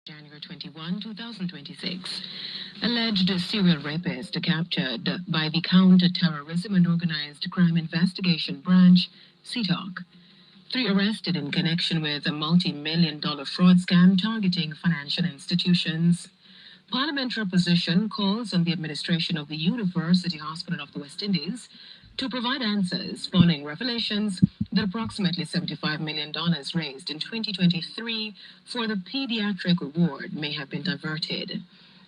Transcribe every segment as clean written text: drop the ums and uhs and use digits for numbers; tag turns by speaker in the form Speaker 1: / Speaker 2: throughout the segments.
Speaker 1: January 21, 2026. Alleged serial rapist captured by the Counter-Terrorism and Organized Crime Investigation Branch, CTOC. Three arrested in connection with a multi-million dollar fraud scam targeting financial institutions. Parliamentary opposition calls on the administration of the University Hospital of the West Indies to provide answers following revelations that approximately $75 million raised in 2023 for the pediatric ward may have been diverted.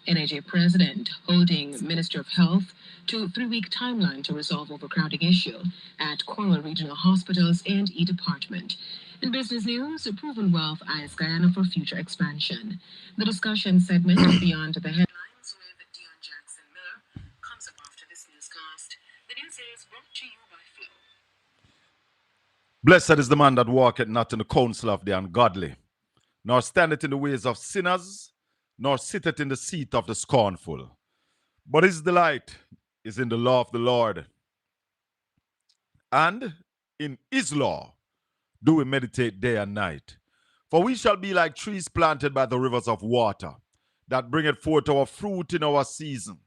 Speaker 1: NAJ President holding Minister of Health to 3-week timeline to resolve overcrowding issue at Cornwall Regional Hospitals and E-Department. In business news, Proven Wealth eyes Guyana for future expansion. The discussion segment Beyond the Headlines with Dion Jackson Miller comes up after this newscast. The news is brought to you by Flow.
Speaker 2: Blessed is the man that walketh not in the counsel of the ungodly, nor standeth in the ways of sinners, nor sitteth in the seat of the scornful. But his delight is in the law of the Lord, and in his law do we meditate day and night. For we shall be like trees planted by the rivers of water, that bringeth forth our fruit in our season.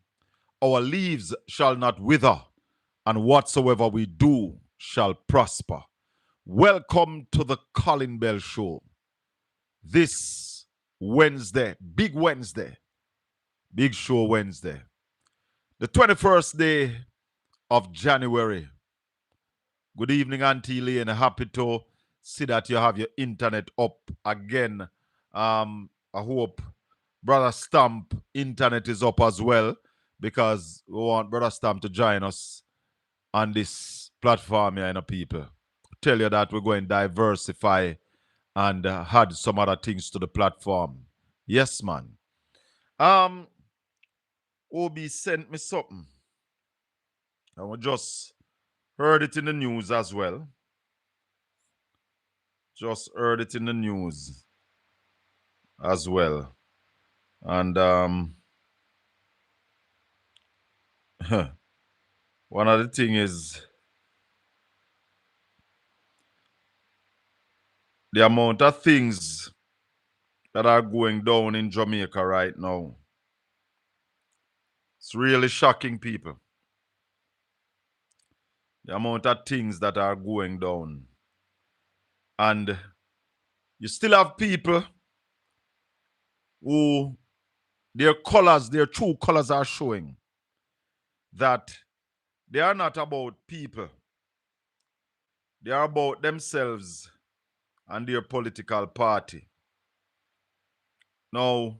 Speaker 2: Our leaves shall not wither, and whatsoever we do shall prosper. Welcome to the Colin Bell Show. This Wednesday, Big Show Wednesday, the 21st day of January. Good evening, Auntie Lane. Happy to see that you have your internet up again. I hope Brother Stamp internet is up as well, because we want Brother Stamp to join us on this platform here, people. Tell you that we're going to diversify and add some other things to the platform. Yes, man. Obi sent me something. I just heard it in the news as well. And one of the things is the amount of things that are going down in Jamaica right now. It's really shocking, people. The amount of things that are going down. And you still have people who their true colors are showing that they are not about people. They are about themselves and their political party. Now,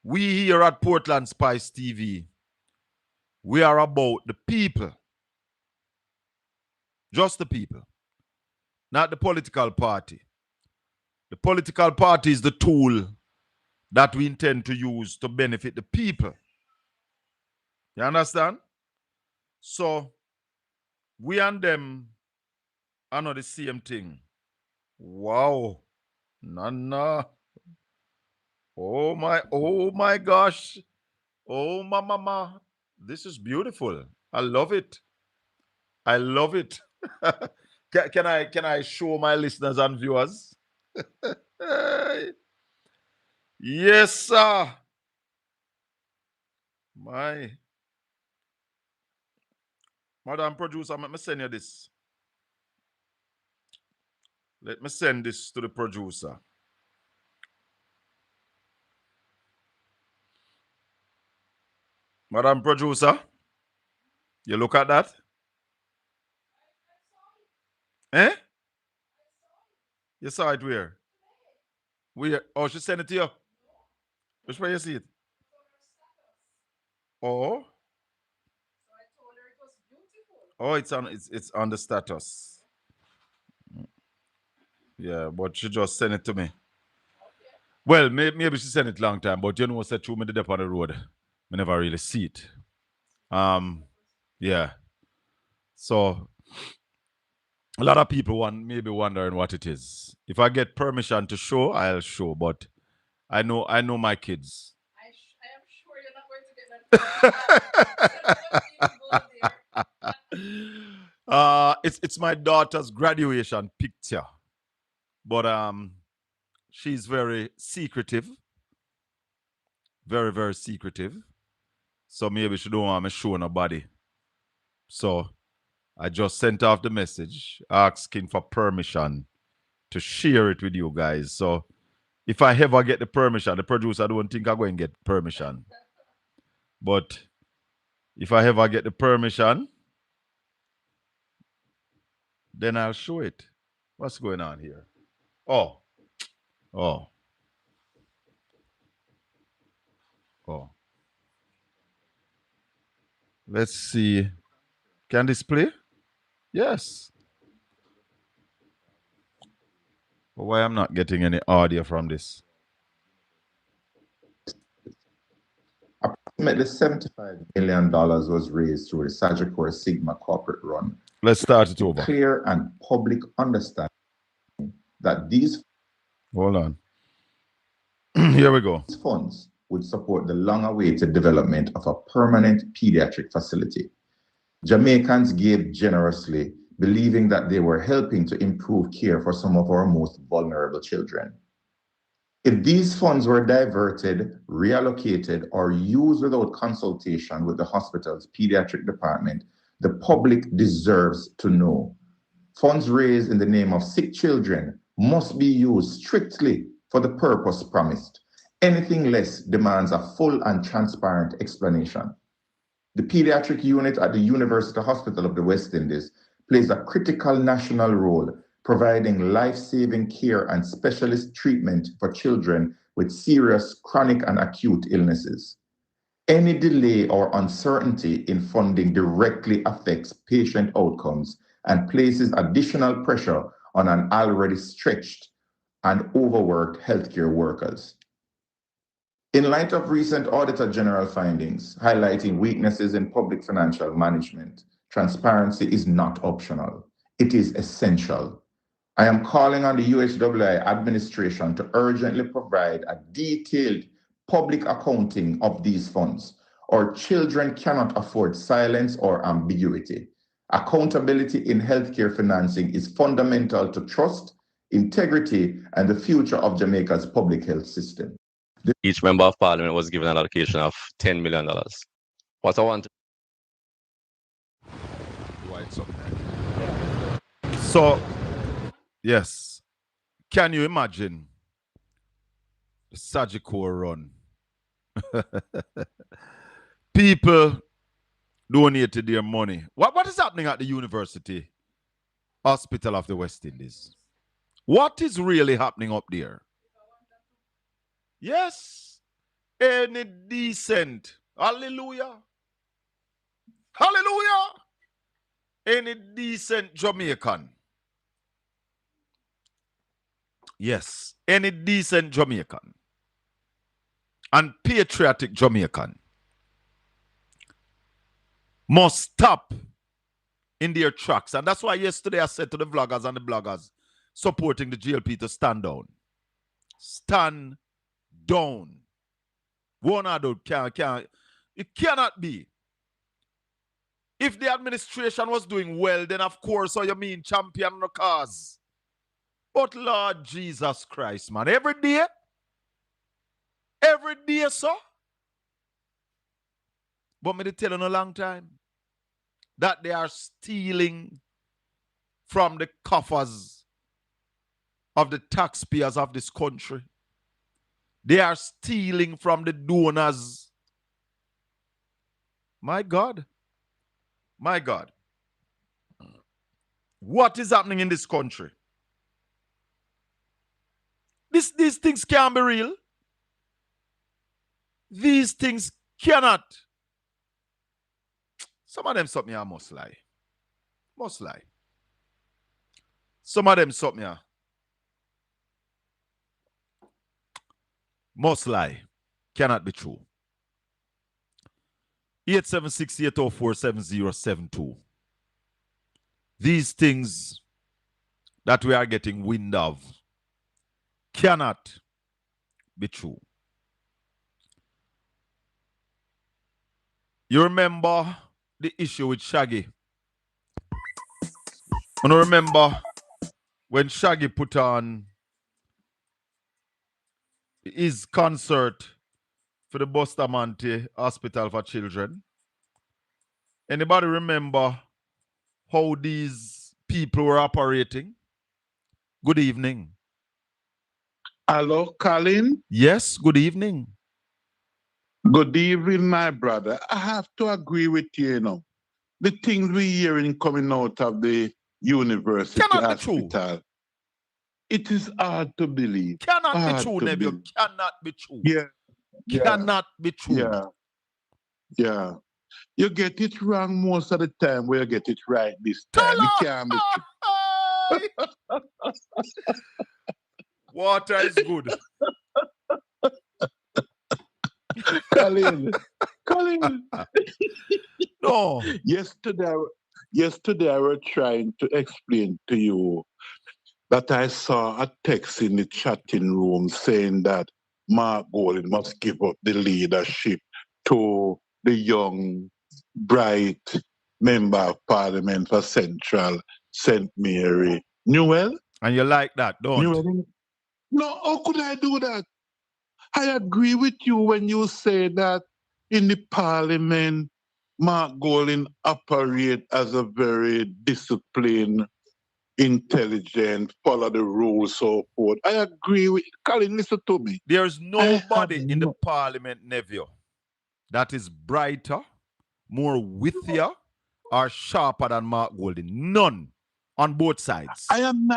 Speaker 2: we here at Portland Spice TV, we are about the people. Just the people. Not the political party. The political party is the tool that we intend to use to benefit the people. You understand? So, we and them are not the same thing. Wow. Nana. Oh my gosh. Oh, my mama. This is beautiful. I love it. Can I show my listeners and viewers? Yes, sir. My Madam Producer, let me send you this. Let me send this to the producer. Madam Producer, you look at that? Eh? You saw it where? Where? Oh, she sent it to you? Which way you see it? Oh? Oh, it's on the status. Yeah, but she just sent it to me. Well, maybe she sent it long time, but you know, said through me the dep on the road. I never really see it. Yeah. So a lot of people maybe wondering what it is. If I get permission to show, I'll show. But I know my kids.
Speaker 3: I am sure you're not going to get that.
Speaker 2: It's my daughter's graduation picture, but she's very secretive. Very, very secretive. So maybe she don't want me show nobody. So I just sent off the message asking for permission to share it with you guys. So if I ever get the permission, the producer don't think I'm going to get permission. But if I ever get the permission, then I'll show it. What's going on here? Oh. Oh. Oh. Let's see. Can this play? Yes. But why I'm not getting any audio from this?
Speaker 4: Approximately $75 million was raised through the Sagicor Sigma corporate run.
Speaker 2: Let's start it over.
Speaker 4: Clear and public understanding that these
Speaker 2: Hold on. Here we go.
Speaker 4: funds would support the long-awaited development of a permanent pediatric facility. Jamaicans gave generously, believing that they were helping to improve care for some of our most vulnerable children. If these funds were diverted, reallocated, or used without consultation with the hospital's pediatric department, the public deserves to know. Funds raised in the name of sick children must be used strictly for the purpose promised. Anything less demands a full and transparent explanation. The pediatric unit at the University Hospital of the West Indies plays a critical national role, providing life-saving care and specialist treatment for children with serious chronic and acute illnesses. Any delay or uncertainty in funding directly affects patient outcomes and places additional pressure on an already stretched and overworked healthcare workers. In light of recent Auditor General findings highlighting weaknesses in public financial management, transparency is not optional. It is essential. I am calling on the UHWI administration to urgently provide a detailed public accounting of these funds. Our children cannot afford silence or ambiguity. Accountability in healthcare financing is fundamental to trust, integrity, and the future of Jamaica's public health system.
Speaker 5: Each member of parliament was given an allocation of $10 million. What I want
Speaker 2: So, yes. Can you imagine the Sagicor run? People donated their money. What is happening at the University Hospital of the West Indies? What is really happening up there? Yes. Any decent. Hallelujah. Hallelujah. Any decent Jamaican. Yes. Any decent Jamaican. And patriotic Jamaican must stop in their tracks. And that's why yesterday I said to the vloggers and the bloggers supporting the GLP to stand down. Stand down. One adult it cannot be. If the administration was doing well, then of course, you mean champion the cause. But Lord Jesus Christ, man, every day, sir. But me tell you a long time that they are stealing from the coffers of the taxpayers of this country. They are stealing from the donors. My God. My God. What is happening in this country? These things can't be real. These things cannot. Some of them something I must lie. Must lie. Some of them something I must lie. Cannot be true. 876-804-7072. These things that we are getting wind of cannot be true. You remember the issue with Shaggy? You remember when Shaggy put on his concert for the Bustamante Hospital for Children. Anybody remember how these people were operating? Good evening.
Speaker 6: Hello, Colin.
Speaker 2: Yes, good evening.
Speaker 6: Good evening, my brother. I have to agree with you, you know. The things we're hearing coming out of the university
Speaker 2: Cannot be true.
Speaker 6: hospital, it is hard to believe.
Speaker 2: Cannot be
Speaker 6: Hard
Speaker 2: true,
Speaker 6: to
Speaker 2: Neville.
Speaker 6: believe.
Speaker 2: Cannot be true.
Speaker 6: Yeah, yeah,
Speaker 2: Cannot be true.
Speaker 6: yeah, yeah. You get it wrong most of the time, where you get it right this time. It can't be true.
Speaker 2: Water is good.
Speaker 6: Colin, Colin.
Speaker 2: No.
Speaker 6: Yesterday I was trying to explain to you that I saw a text in the chatting room saying that Mark Golding must give up the leadership to the young, bright member of Parliament for Central St. Mary. Newell?
Speaker 2: And you like that, don't you?
Speaker 6: Newell? No, how could I do that? I agree with you when you say that in the Parliament, Mark Golding operate as a very disciplined, intelligent, follow the rules, so forth. I agree with Colin, listen to me.
Speaker 2: There's nobody in the Parliament, Neville, that is brighter, more wittier, or sharper than Mark Golding. None on both sides.
Speaker 6: I am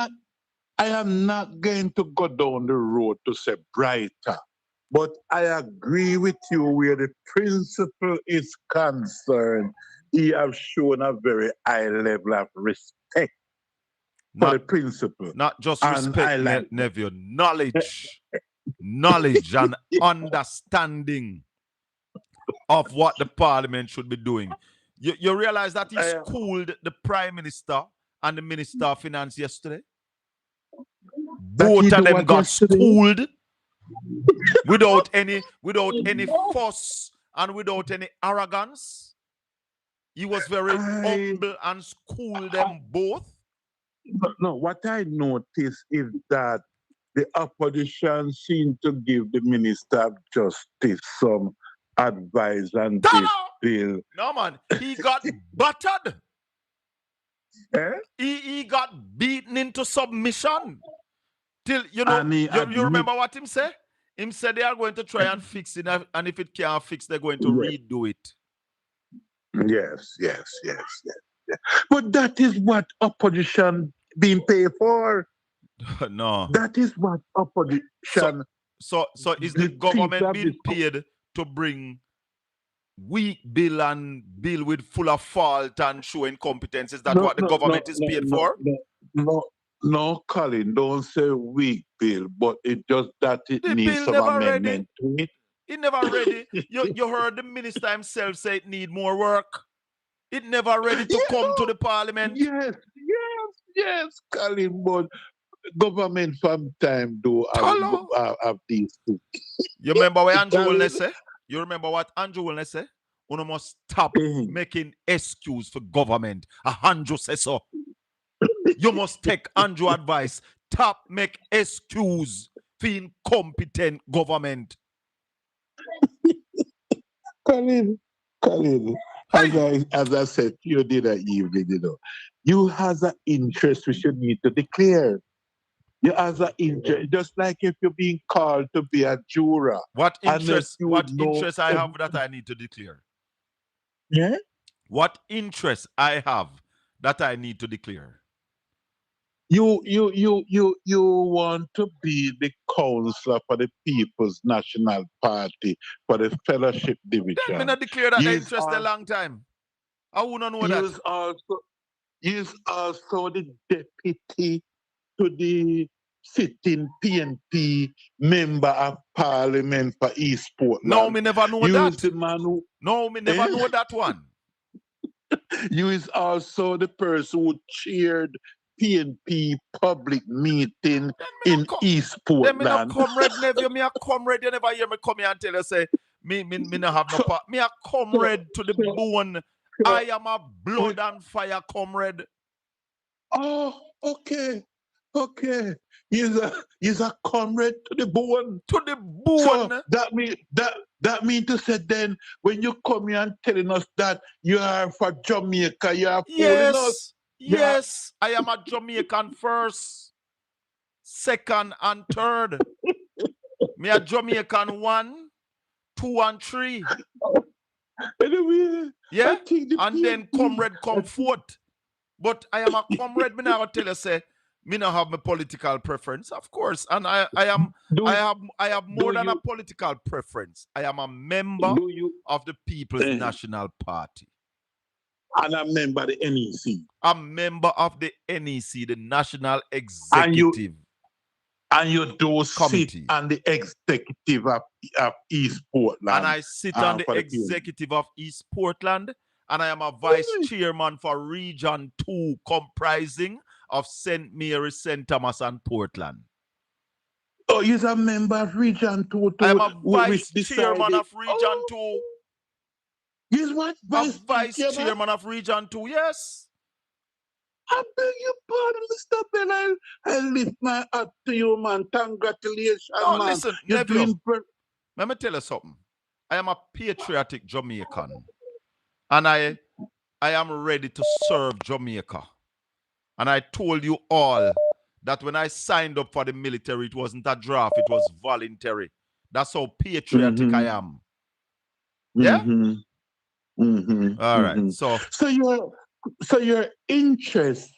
Speaker 6: not going to go down the road to say brighter. But I agree with you where the principle is concerned. He has shown a very high level of respect for the principle.
Speaker 2: Not just
Speaker 6: And
Speaker 2: respect,
Speaker 6: like
Speaker 2: Neville. Knowledge and understanding of what the Parliament should be doing. You realize that he schooled the Prime Minister and the Minister of Finance yesterday? Both of them got schooled without any fuss and without any arrogance. He was very humble and schooled them both.
Speaker 6: No, what I noticed is that the opposition seemed to give the Minister of Justice some advice on this bill.
Speaker 2: No, man, he got battered.
Speaker 6: Eh?
Speaker 2: He got beaten into submission. Till, you remember what him said? Him said they are going to try and fix it, and if it can't fix, they're going to redo it.
Speaker 6: Yes. But that is what opposition being paid for.
Speaker 2: No.
Speaker 6: That is what opposition.
Speaker 2: So is the government being paid to bring weak bill and bill with full of fault and show incompetence? Is that what the government is paid for?
Speaker 6: No, Colin, don't say weak bill, but it just that it
Speaker 2: the
Speaker 6: needs some amendment to it.
Speaker 2: It never ready. You heard the minister himself say it need more work. It never ready to come to the Parliament.
Speaker 6: Yes, Colin, but government from time do have these things.
Speaker 2: You remember what Andrew will say? You remember what Andrew will say? You must stop making excuse for government. Andrew says so. You must take Andrew advice. Stop make excuse for incompetent government.
Speaker 6: Colin, as I said, you did that evening, you know. You has an interest which you need to declare. You has an interest, just like if you're being called to be a juror.
Speaker 2: What interest I have that I need to declare?
Speaker 6: Yeah?
Speaker 2: What interest I have that I need to declare?
Speaker 6: You want to be the counselor for the People's National Party for the fellowship division.
Speaker 2: Then me not declare that interest a long time. I wouldn't know that.
Speaker 6: He is also the deputy to the sitting PNP member of Parliament for East Portland.
Speaker 2: No, me never know that.
Speaker 6: The man who,
Speaker 2: me never know that one.
Speaker 6: You is also the person who chaired PNP public meeting in East Portland.
Speaker 2: Me no comrade, Neville. Me a comrade. You never hear me come here and tell you say me no have no part. Me a comrade to the bone. I am a blood and fire comrade.
Speaker 6: Oh, okay. Okay. He's a comrade to the bone.
Speaker 2: To the
Speaker 6: So
Speaker 2: bone.
Speaker 6: that mean to say then when you come here and telling us that you are for Jamaica, you are fooling us.
Speaker 2: Yes. I am a Jamaican first, second, and third. Me a Jamaican 1, 2, and 3.
Speaker 6: Anyway,
Speaker 2: Yeah?
Speaker 6: I think the
Speaker 2: And then
Speaker 6: PNP
Speaker 2: comrade come forth. But I am a comrade. Me now tell you say, me now have my political preference, of course. And I have more than a political preference. I am a member of the People's National Party.
Speaker 6: And a member of the NEC.
Speaker 2: A member of the NEC, the National Executive.
Speaker 6: And you do
Speaker 2: Committee.
Speaker 6: sit on the executive of East Portland.
Speaker 2: And I sit on the executive of East Portland. And I am a vice chairman for Region 2, comprising of St. Mary, St. Thomas, and Portland.
Speaker 6: Oh, he's a member of Region 2 too.
Speaker 2: I am a vice chairman of Region 2.
Speaker 6: He's what?
Speaker 2: Vice chairman of Region 2, yes.
Speaker 6: I beg your pardon, Mr. Ben. I lift my hat to you, man. Congratulations,
Speaker 2: no,
Speaker 6: man.
Speaker 2: Listen, nephew, let me tell you something. I am a patriotic Jamaican. And I am ready to serve Jamaica. And I told you all that when I signed up for the military, it wasn't a draft, it was voluntary. That's how patriotic I am. Yeah? All right.
Speaker 6: So your interest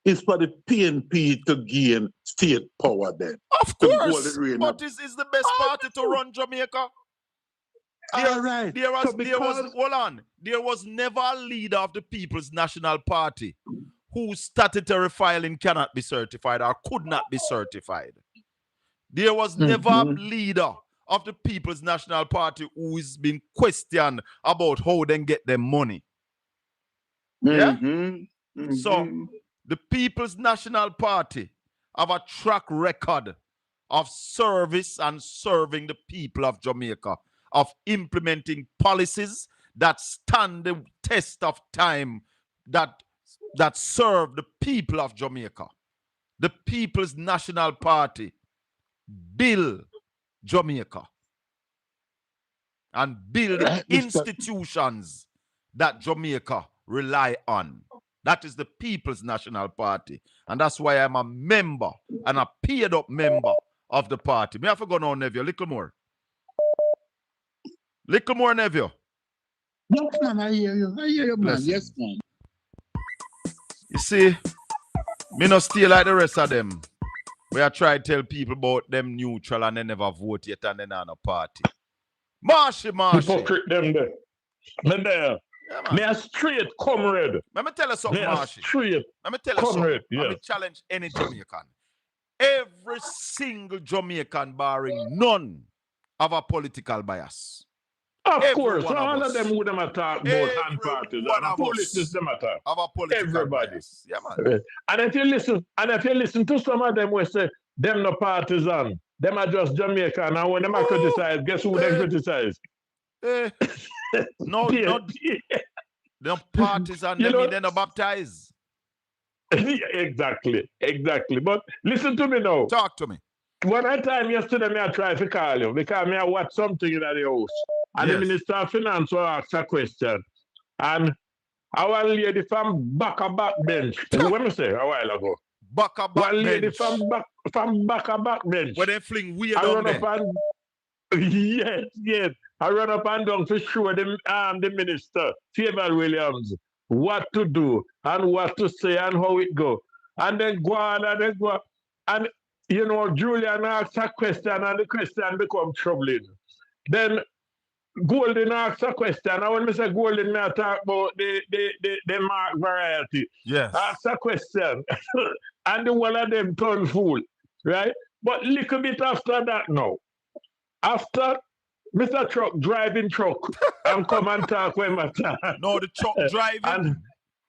Speaker 6: is for the PNP to gain state power then?
Speaker 2: Of course. But this is the best party to run Jamaica.
Speaker 6: All right.
Speaker 2: There was never a leader of the People's National Party whose statutory filing cannot be certified or could not be certified. There was never a leader of the People's National Party who is being questioned about how they get their money. Yeah? So the People's National Party have a track record of service and serving the people of Jamaica, of implementing policies that stand the test of time, that serve the people of Jamaica. The People's National Party build Jamaica and build institutions that Jamaica rely on. That is the People's National Party. And that's why I'm a member and a paid up member of the party. Me have to go now, nephew. Little more, nephew.
Speaker 6: Yes, man, I hear you. I hear you, man.
Speaker 2: Listen.
Speaker 6: Yes, man.
Speaker 2: You see, me not stay like the rest of them. We are trying to tell people about them neutral and they never vote yet and they not on a party. Marshy.
Speaker 7: Hypocrite them there. Me there.
Speaker 2: Yeah,
Speaker 7: me a straight comrade.
Speaker 2: Let me tell you something, Marshy.
Speaker 7: Straight
Speaker 2: Let me tell you
Speaker 7: comrade,
Speaker 2: something. Let me challenge any Jamaican. Every single Jamaican, barring none, have a political bias.
Speaker 7: Of course, all of them would them talk about hand parties and politics them attack.
Speaker 2: Have a political
Speaker 7: Everybody.
Speaker 2: bias. Yeah, man.
Speaker 7: And if you listen to some of them will say them no partisan, them are just Jamaican, and when them are criticized, guess who they criticize?
Speaker 2: No, them partisan, they're not baptized.
Speaker 7: Exactly. But listen to me now.
Speaker 2: Talk to me.
Speaker 7: One time yesterday, I tried to call you because I watched something in the house. And the Minister of Finance will ask a question. And our lady from back bench, what did I say a while ago?
Speaker 2: Back
Speaker 7: one lady
Speaker 2: bench.
Speaker 7: from back bench.
Speaker 2: Where they fling weird on there.
Speaker 7: Yes. I run up and down to show the minister, Fabian Williams, what to do and what to say and how it go. And then go on. And, you know, Julian asks a question and the question become troubling. Then Golden asks a question. And when I say Golden, I talk about the mark variety.
Speaker 2: Yes.
Speaker 7: Ask a question. And the one of them turn fool. Right? But little bit after that now. After Mr. Truck driving truck and come and talk when I talk.
Speaker 2: No, the truck driving.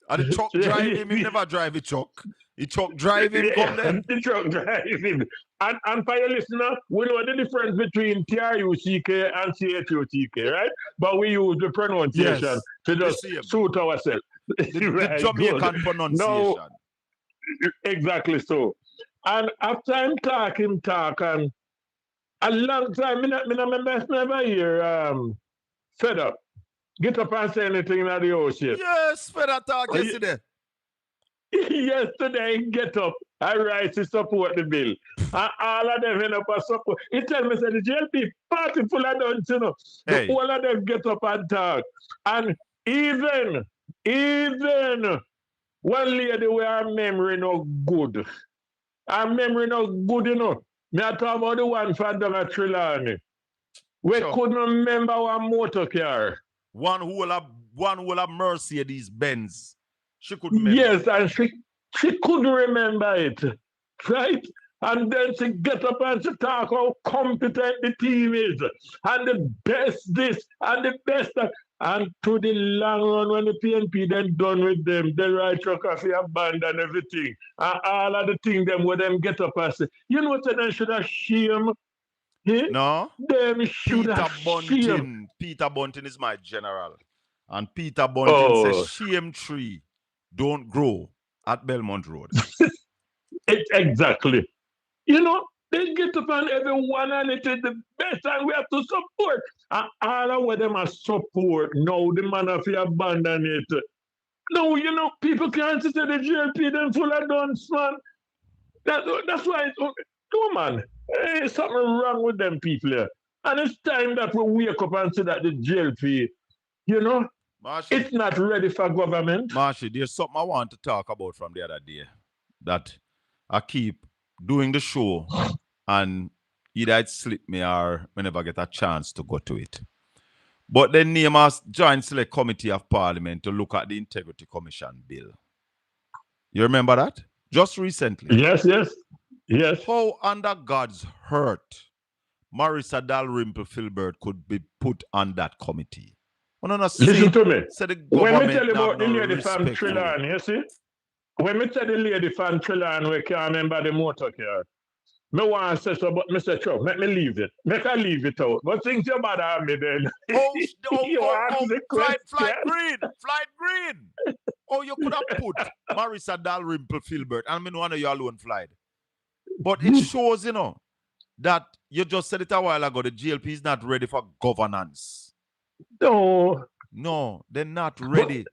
Speaker 2: And the truck driving, he never drive a truck. The truck driving, come there.
Speaker 7: The truck driving. And for your listener, we know the difference between TRUCK and CHUTK, right? But we use the pronunciation to just suit ourselves.
Speaker 2: The Jamaican pronunciation.
Speaker 7: No, exactly so. And after him talk, and a long time, I never hear fed up. Get up and say anything in the ocean.
Speaker 2: Yes, Federal talk yesterday.
Speaker 7: Yesterday, get up. I write to support the bill. And all of them end up a support. He tell me, say, the JLP party full of dunce, you know.
Speaker 2: Hey.
Speaker 7: All of them get up and talk. And even one lady where her memory no good. Her memory no good, you know. Me I talk about the one for down at Trelawney. We couldn't remember one motor car.
Speaker 2: One who will have Mercedes Benz. She could remember.
Speaker 7: Yes, and she couldn't remember it. Right? And then she get up and she talk how competent the team is. And the best this and the best that. And to the long run, when the PNP then done with them, they write truck off, abandon everything. And all of the things them where them get up and say, you know what they should have shame? Eh?
Speaker 2: No.
Speaker 7: Them should have shame.
Speaker 2: Peter Bunting is my general. And Peter Bunting says shame tree don't grow at Belmont Road.
Speaker 7: Exactly. You know, they get up on everyone and it is the best and we have to support. And all of them are support. No, the man have to abandon it. No, you know, people can't say the GLP them full of dunce, man. That's why, no man, there's something wrong with them people here. And it's time that we wake up and say that the GLP, you know, Marshy, it's not ready for government.
Speaker 2: Marshy, there's something I want to talk about from the other day that I keep doing the show and either it slip me or I never get a chance to go to it. But then name a Joint Select Committee of Parliament to look at the Integrity Commission bill. You remember that? Just recently.
Speaker 7: Yes.
Speaker 2: How under God's hurt Marissa Dalrymple-Filbert could be put on that committee?
Speaker 7: Listen to me.
Speaker 2: When
Speaker 7: me tell you about the lady from Trelawney, you see? When me tell the lady from Trelawney, we can't remember the motor car. Me want to say so, but Mr. Trump, let me leave it. Make I leave it out. But things you bother me then.
Speaker 2: Flight green. Oh, you could have put Marissa Dalrymple-Filbert, and I mean one of you alone flight. But it shows, you know, that you just said it a while ago, the GLP is not ready for governance.
Speaker 7: No,
Speaker 2: they're not ready.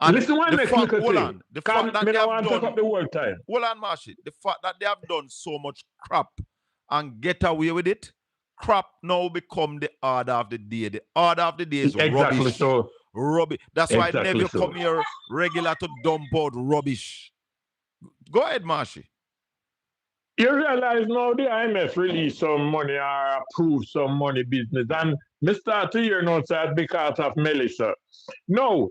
Speaker 2: And
Speaker 7: listen, one next little thing.
Speaker 2: The fact that they have done
Speaker 7: up the world time.
Speaker 2: Hold on, Marshy. The fact that they have done so much crap and get away with it, crap now become the order of the day. The order of the day is rubbish.
Speaker 7: So.
Speaker 2: Rubbish. That's why I never come here regular to dump out rubbish. Go ahead, Marshy.
Speaker 7: You realize now the IMF release some money or approve some money business. And me start to hear now that because of Melissa. No,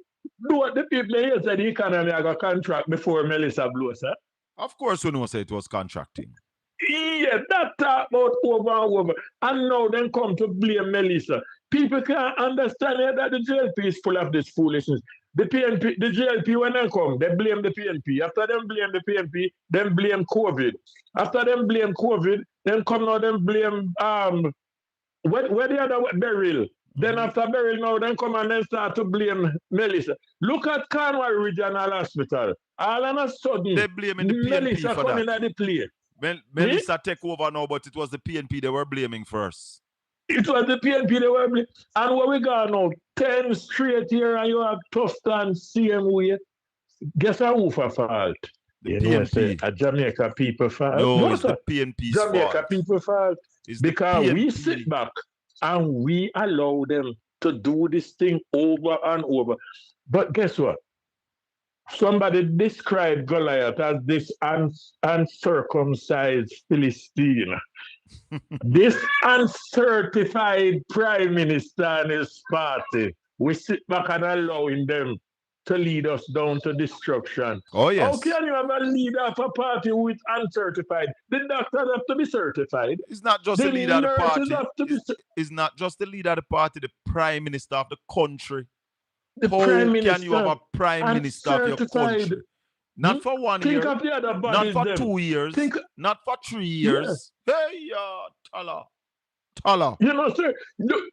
Speaker 7: do the people here said the economy got a contract before Melissa blew, sir?
Speaker 2: Of course we know say it was contracting.
Speaker 7: Yeah, that talk about over and over. And now then come to blame Melissa. People can't understand that the GLP is full of this foolishness. The PNP, the GLP, when they come, they blame the PNP. After them blame the PNP, then blame COVID. After them blame COVID, then come now, then blame where the other Beryl. Then after Beryl now, then come and then start to blame Melissa. Look at Cornwall Regional Hospital. All of a sudden,
Speaker 2: they blaming the PNP
Speaker 7: Melissa
Speaker 2: for
Speaker 7: coming
Speaker 2: that.
Speaker 7: at the play.
Speaker 2: Melissa take over now, but it was the PNP they were blaming first.
Speaker 7: It was the PNP they were blaming. And where we got now, 10 straight here and you have tough stand same way. Guess who for fault?
Speaker 2: The
Speaker 7: PNP. A Jamaica people fault.
Speaker 2: No, it's the PNP's
Speaker 7: Jamaica
Speaker 2: fault.
Speaker 7: people fault.
Speaker 2: It's
Speaker 7: because we sit back and we allow them to do this thing over and over. But guess what? Somebody described Goliath as this uncircumcised Philistine. This uncertified prime minister and his party, we sit back and allowing them to lead us down to destruction.
Speaker 2: Oh, yes.
Speaker 7: How can you have a leader of a party who is uncertified? The doctors have to be certified.
Speaker 2: It's not just the leader of the party. It's not just the leader of the party, the prime minister of the country.
Speaker 7: The
Speaker 2: How
Speaker 7: prime minister
Speaker 2: can you have a prime minister of your country? Not for 1 year,
Speaker 7: of the other
Speaker 2: not for
Speaker 7: them.
Speaker 2: 2 years, not for 3 years. Yeah. Hey, Tala.
Speaker 7: You know, sir,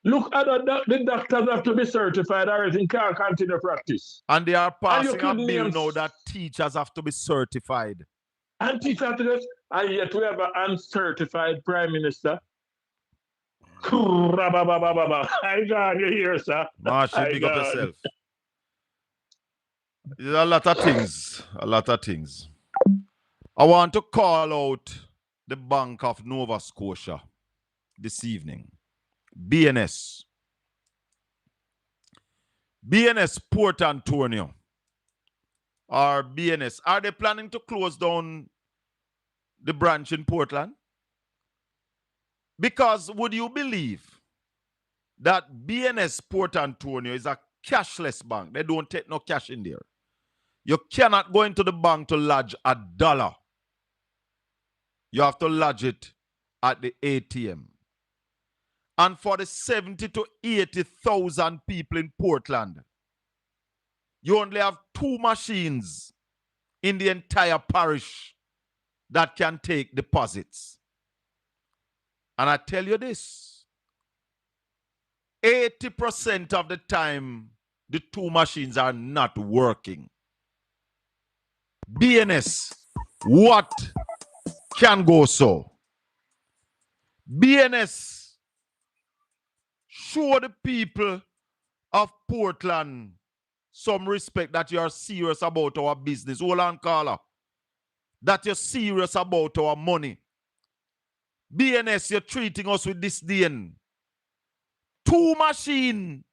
Speaker 7: look at the doctors have to be certified or everything can't continue practice.
Speaker 2: And they are passing a bill now that teachers have to be certified.
Speaker 7: Anti-Saturdays, and yet we have an uncertified prime minister. I got you here, sir.
Speaker 2: Marshy, big up yourself. There's a lot of things. A lot of things. I want to call out the Bank of Nova Scotia this evening. BNS. BNS Port Antonio. Or BNS. Are they planning to close down the branch in Portland? Because would you believe that BNS Port Antonio is a cashless bank? They don't take no cash in there. You cannot go into the bank to lodge $1. You have to lodge it at the ATM. And for the 70 to 80,000 people in Portland, you only have 2 machines in the entire parish that can take deposits. And I tell you this, 80% of the time, the 2 machines are not working. BNS, what can go so? BNS, show the people of Portland some respect that you are serious about our business. Hold on, caller. That you're serious about our money. BNS, you're treating us with disdain. 2 machines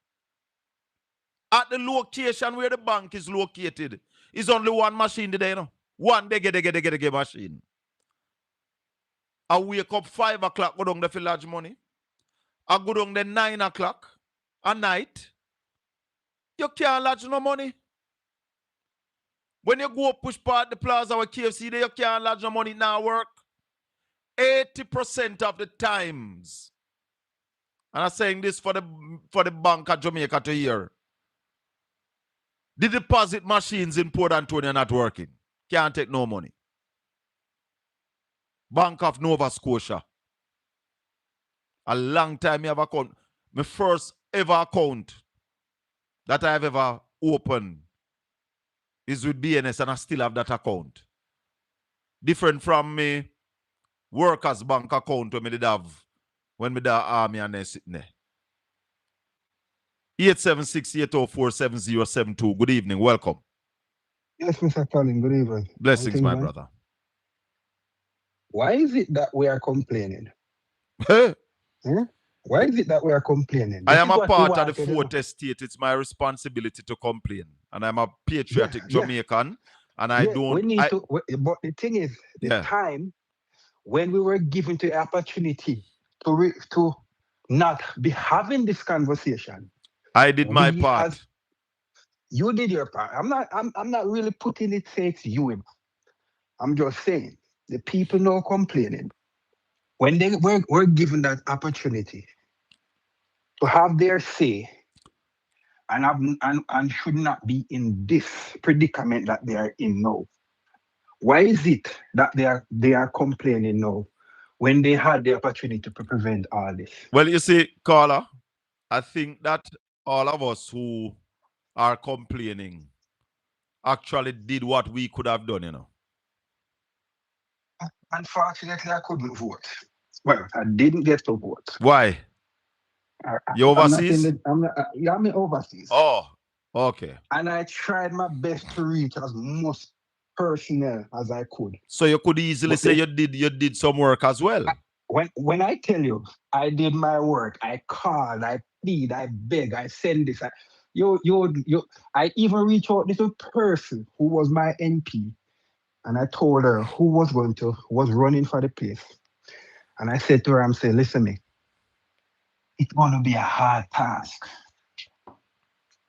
Speaker 2: at the location where the bank is located. Is only 1 machine today, you know. 1 get machine. I wake up 5 o'clock, go down there for large money. I go down there 9 o'clock at night. You can't lodge no money. When you go push part the plaza or KFC, there you can't lodge no money now work. 80% of the times. And I'm saying this for the Bank of Jamaica to hear. The deposit machines in Port Antonio are not working. Can't take no money. Bank of Nova Scotia. A long time you have account. My first ever account that I have ever opened is with BNS, and I still have that account. Different from me workers bank account when me did have when me did army and then sitting there. 876-804-7072. Good evening. Welcome.
Speaker 8: Yes, Mr. Colin, good evening.
Speaker 2: Blessings, my brother.
Speaker 8: Why is it that we are complaining?
Speaker 2: Hey.
Speaker 8: Why is it that we are complaining?
Speaker 2: I am a part of the fourth estate. It's my responsibility to complain. And I'm a patriotic Jamaican. And I don't...
Speaker 8: We need to, but the thing is, the time when we were given the opportunity to not be having this conversation.
Speaker 2: I did my part.
Speaker 8: You did your part. I'm not really putting it say it's you. I'm just saying the people now complaining when they were given that opportunity to have their say and should not be in this predicament that they are in now. Why is it that they are complaining now when they had the opportunity to prevent all this?
Speaker 2: Well, you see, caller, I think that all of us who are complaining actually did what we could have done, you know.
Speaker 8: Unfortunately, I couldn't vote. Well, I didn't get to vote.
Speaker 2: Why? You overseas?
Speaker 8: I'm overseas.
Speaker 2: Oh, okay.
Speaker 8: And I tried my best to reach as much personnel as I could.
Speaker 2: So you could easily say you did some work as well.
Speaker 8: When I tell you I did my work, I called, I plead, I beg, I send this. I even reached out to a person who was my MP, and I told her who was running for the place. And I said to her, I'm saying, listen me, it's going to be a hard task.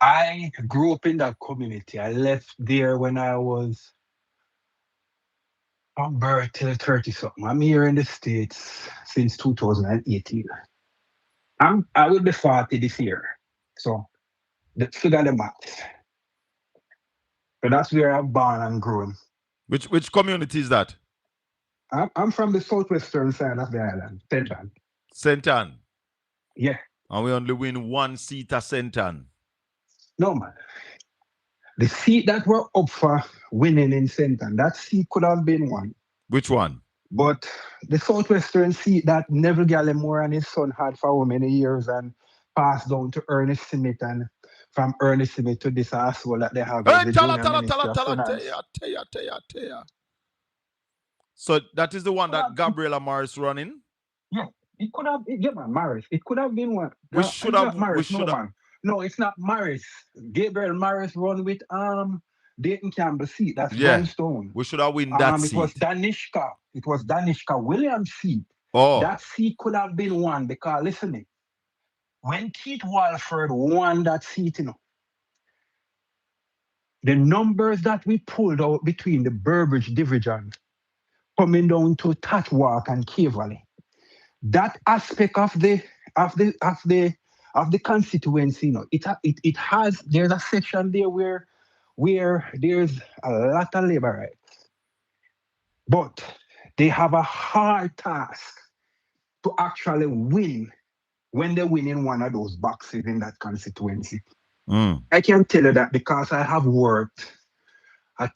Speaker 8: I grew up in that community. I left there when I was from birth till 30-something. I'm here in the States since 2018. I will be 40 this year. So figure the math. So that's where I'm born and grown.
Speaker 2: Which community is that?
Speaker 8: I'm from the southwestern side of the island, St. Ann.
Speaker 2: St. Ann?
Speaker 8: Yeah.
Speaker 2: And we only win 1 seat at St. Ann?
Speaker 8: No, man. The seat that we're up for winning in St. Ann, that seat could have been won.
Speaker 2: Which one?
Speaker 8: But the southwestern seat that Neville Gallimore and his son had for how many years and passed down to Ernest Simit, and from Ernest Simit to this asshole that they have as
Speaker 2: Hey,
Speaker 8: the
Speaker 2: tell her,
Speaker 8: junior minister of
Speaker 2: tell
Speaker 8: finance.
Speaker 2: her. So that is the one that Gabriela Morris running?
Speaker 8: Yeah, it could have, yeah, man, Morris. It could have been one.
Speaker 2: We
Speaker 8: No,
Speaker 2: should
Speaker 8: it's
Speaker 2: have,
Speaker 8: not Morris, no, man. No, it's not Morris. Gabriel Morris run with Dayton Campbell seat. That's Brownstone.
Speaker 2: We should have win that seat.
Speaker 8: It was Danishka. It was Danishka Williams' seat.
Speaker 2: Oh.
Speaker 8: That seat could have been won because, listen, me, when Keith Walford won that seat, you know, the numbers that we pulled out between the Burbridge division coming down to Tatwalk and Cave Valley, that aspect of the constituency, you know, it has, there's a section there where there's a lot of labor rights, but they have a hard task to actually win when they win in one of those boxes in that constituency. I can tell you that because I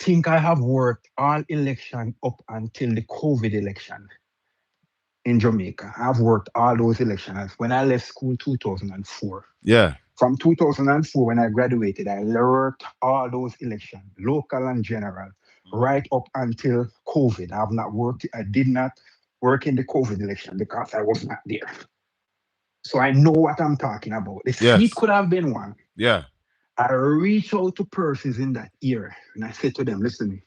Speaker 8: think I have worked all election up until the COVID election in Jamaica. I've worked all those elections. When I left school 2004.
Speaker 2: Yeah.
Speaker 8: From 2004, when I graduated, I worked all those elections, local and general, right up until COVID. I did not work in the COVID election because I was not there. So I know what I'm talking about. The seat could have been one.
Speaker 2: Yeah.
Speaker 8: I reached out to persons in that era and I said to them, listen,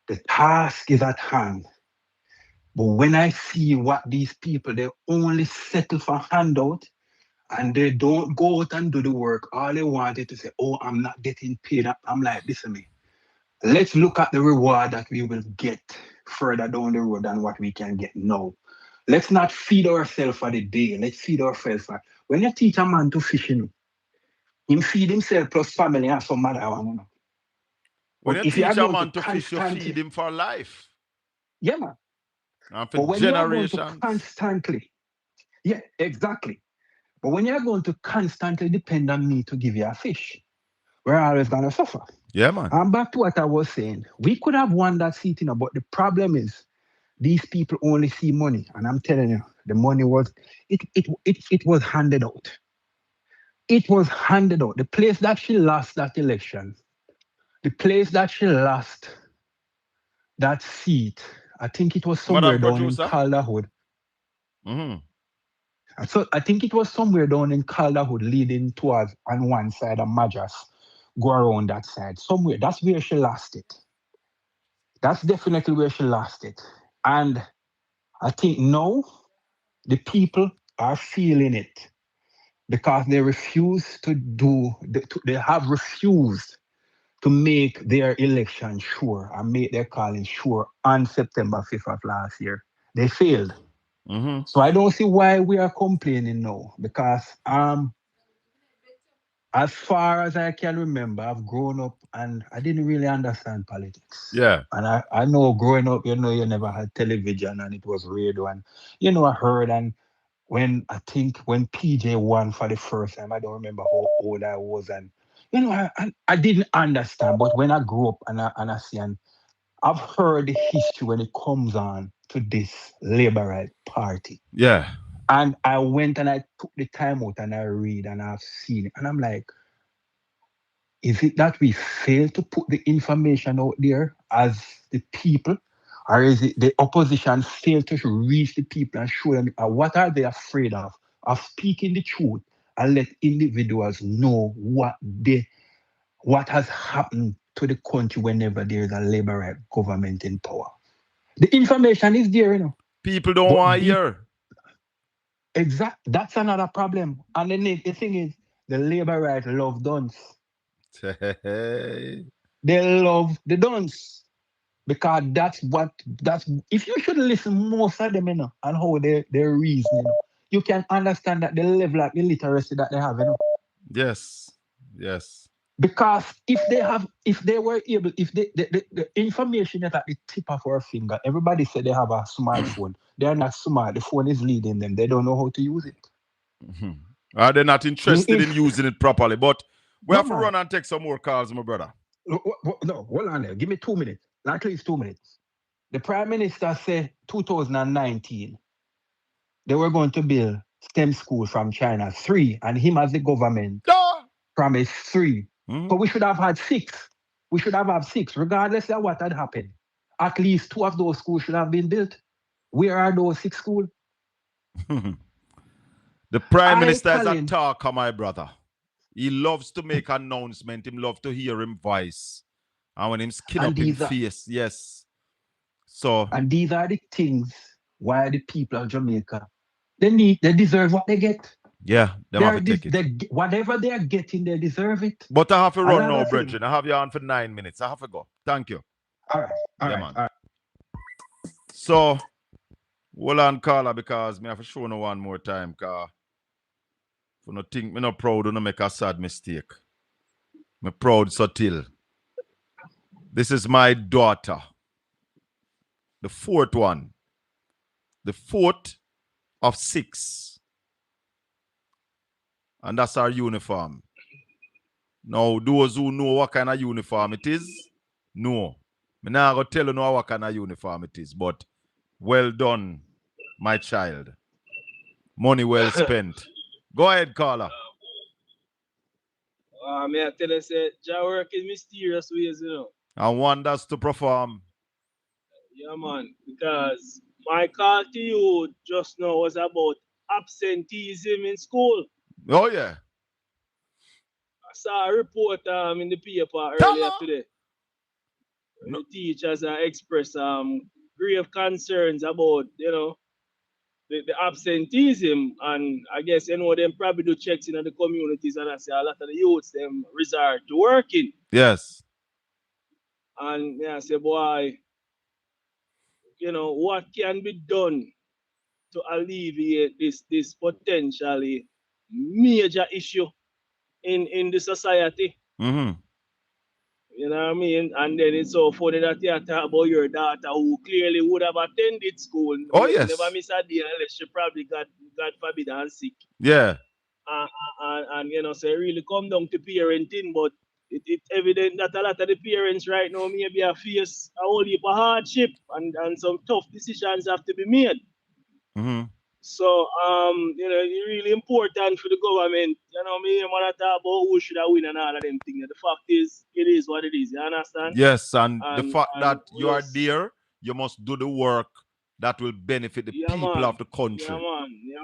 Speaker 8: the task is at hand. But when I see what these people, they only settle for handout and they don't go out and do the work. All they wanted to say, oh, I'm not getting paid. I'm like, listen, me, let's look at the reward that we will get further down the road than what we can get now. Let's not feed ourselves for the day. Let's feed ourselves for, when you teach a man to fish, him feed himself plus family and some other one, you know.
Speaker 2: When you teach a man to fish, you feed him for life.
Speaker 8: Yeah, man.
Speaker 2: And for generations.
Speaker 8: Constantly. Yeah, exactly. But when you're going to constantly depend on me to give you a fish, we're always going to suffer.
Speaker 2: Yeah, man.
Speaker 8: And back to what I was saying, we could have won that seat, you know, but the problem is these people only see money. And I'm telling you, the money was, it was handed out. It was handed out. The place that she lost that election, the place that she lost that seat, I think it was somewhere down in Calderwood. So I think it was somewhere down in Calderwood leading towards on one side of Madras, go around that side. Somewhere, that's where she lost it. That's definitely where she lost it. And I think now the people are feeling it because they refuse to do, they have refused to make their election sure and make their calling sure on September 5th of last year. They failed. So I don't see why we are complaining now because as far as I can remember, I've grown up and I didn't really understand politics.
Speaker 2: Yeah.
Speaker 8: And I know growing up, you know, you never had television and it was radio and, you know, I heard and when PJ won for the first time, I don't remember how old I was and, you know, I didn't understand. But when I grew up and I see and I've heard the history when it comes on to this Labour Right Party.
Speaker 2: Yeah.
Speaker 8: And I went and I took the time out and I read and I've seen it. And I'm like, is it that we fail to put the information out there as the people? Or is it the opposition fail to reach the people and show them what are they afraid of? Of speaking the truth and let individuals know what has happened to the country whenever there is a Labour Right government in power. The information is there, you know.
Speaker 2: People don't want to hear.
Speaker 8: Exactly. That's another problem. And the thing is, the Labour Right love dunce. They love the dunce. Because that's if you should listen most of them, you know, and how they reason, you know, you can understand that the level of illiteracy that they have, you know.
Speaker 2: Yes.
Speaker 8: Because if the information is at the tip of our finger, everybody said they have a smartphone. They are not smart. The phone is leading them. They don't know how to use it.
Speaker 2: They're not interested in using it properly. But we have to run and take some more calls, my brother.
Speaker 8: No, hold on there. Give me 2 minutes. At least 2 minutes. The Prime Minister said 2019, they were going to build STEM school from China, 3, and him as the government promised 3. But we should have had 6. We should have had 6, regardless of what had happened. At least 2 of those schools should have been built. Where are those 6 schools?
Speaker 2: The Prime Minister is a talker, my brother. He loves to make announcement. He loves to hear him voice. And when him skin up in face, yes. So.
Speaker 8: And these are the things why the people of Jamaica, they deserve what they get.
Speaker 2: Yeah, they have to take it.
Speaker 8: Whatever they are getting, they deserve it.
Speaker 2: But I have to run now, brethren. I have you on for 9 minutes. I have to go. Thank you.
Speaker 8: All right. All right.
Speaker 2: So, hold on, Carla, because me have to show no one more time, because for no think me not proud to make a sad mistake. Me proud so till. This is my daughter. The 4th one. The 4th of 6. And that's our uniform. Now, those who know what kind of uniform it is, no. I'm not going to tell you know what kind of uniform it is, but well done, my child. Money well spent. Go ahead, Carla.
Speaker 9: May I tell you, say, your work in mysterious ways, you know.
Speaker 2: And wonders to perform.
Speaker 9: Yeah, man, because my call to you just now was about absenteeism in school.
Speaker 2: Oh, yeah.
Speaker 9: I saw a report in the paper earlier today. The teachers expressed grave concerns about, you know, the absenteeism, and I guess them probably do checks in the communities, and I say a lot of the youths them resort to working.
Speaker 2: Yes.
Speaker 9: And I say, boy, you know, what can be done to alleviate this potentially major issue in the society? You know what I mean? And then it's so funny that you talk about your daughter who clearly would have attended school.
Speaker 2: Oh, yes.
Speaker 9: Never miss a day unless she probably got God forbid and sick.
Speaker 2: Yeah.
Speaker 9: And you know, so it really come down to parenting, but it's evident that a lot of the parents right now maybe are face a whole heap of hardship and some tough decisions have to be made. So you know, it's really important for the government. You know, me want to talk about who should have win and all of them things. The fact is, it is what it is. You understand?
Speaker 2: Yes, and the fact that you are there, you must do the work that will benefit the people of the country.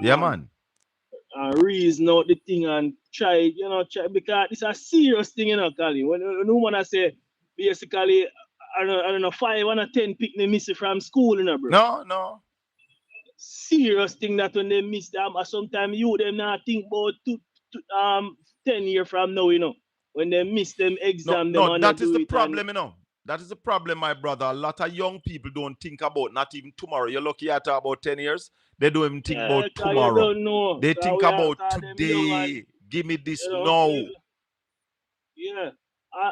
Speaker 9: Yeah, man. Reason out the thing and try, because it's a serious thing, you know, Colin. When no one say basically, I don't know, 5 out of 10 pick them miss from school, you know, bro.
Speaker 2: No.
Speaker 9: Serious thing that when they miss them, sometimes you them not think about 10 years from now, you know, when they miss them exam.
Speaker 2: No, that is the problem, you know. That is the problem, my brother. A lot of young people don't think about not even tomorrow. You're lucky at about 10 years. They don't even think about tomorrow.
Speaker 9: Don't know.
Speaker 2: They think about today. Give me this now.
Speaker 9: Yeah.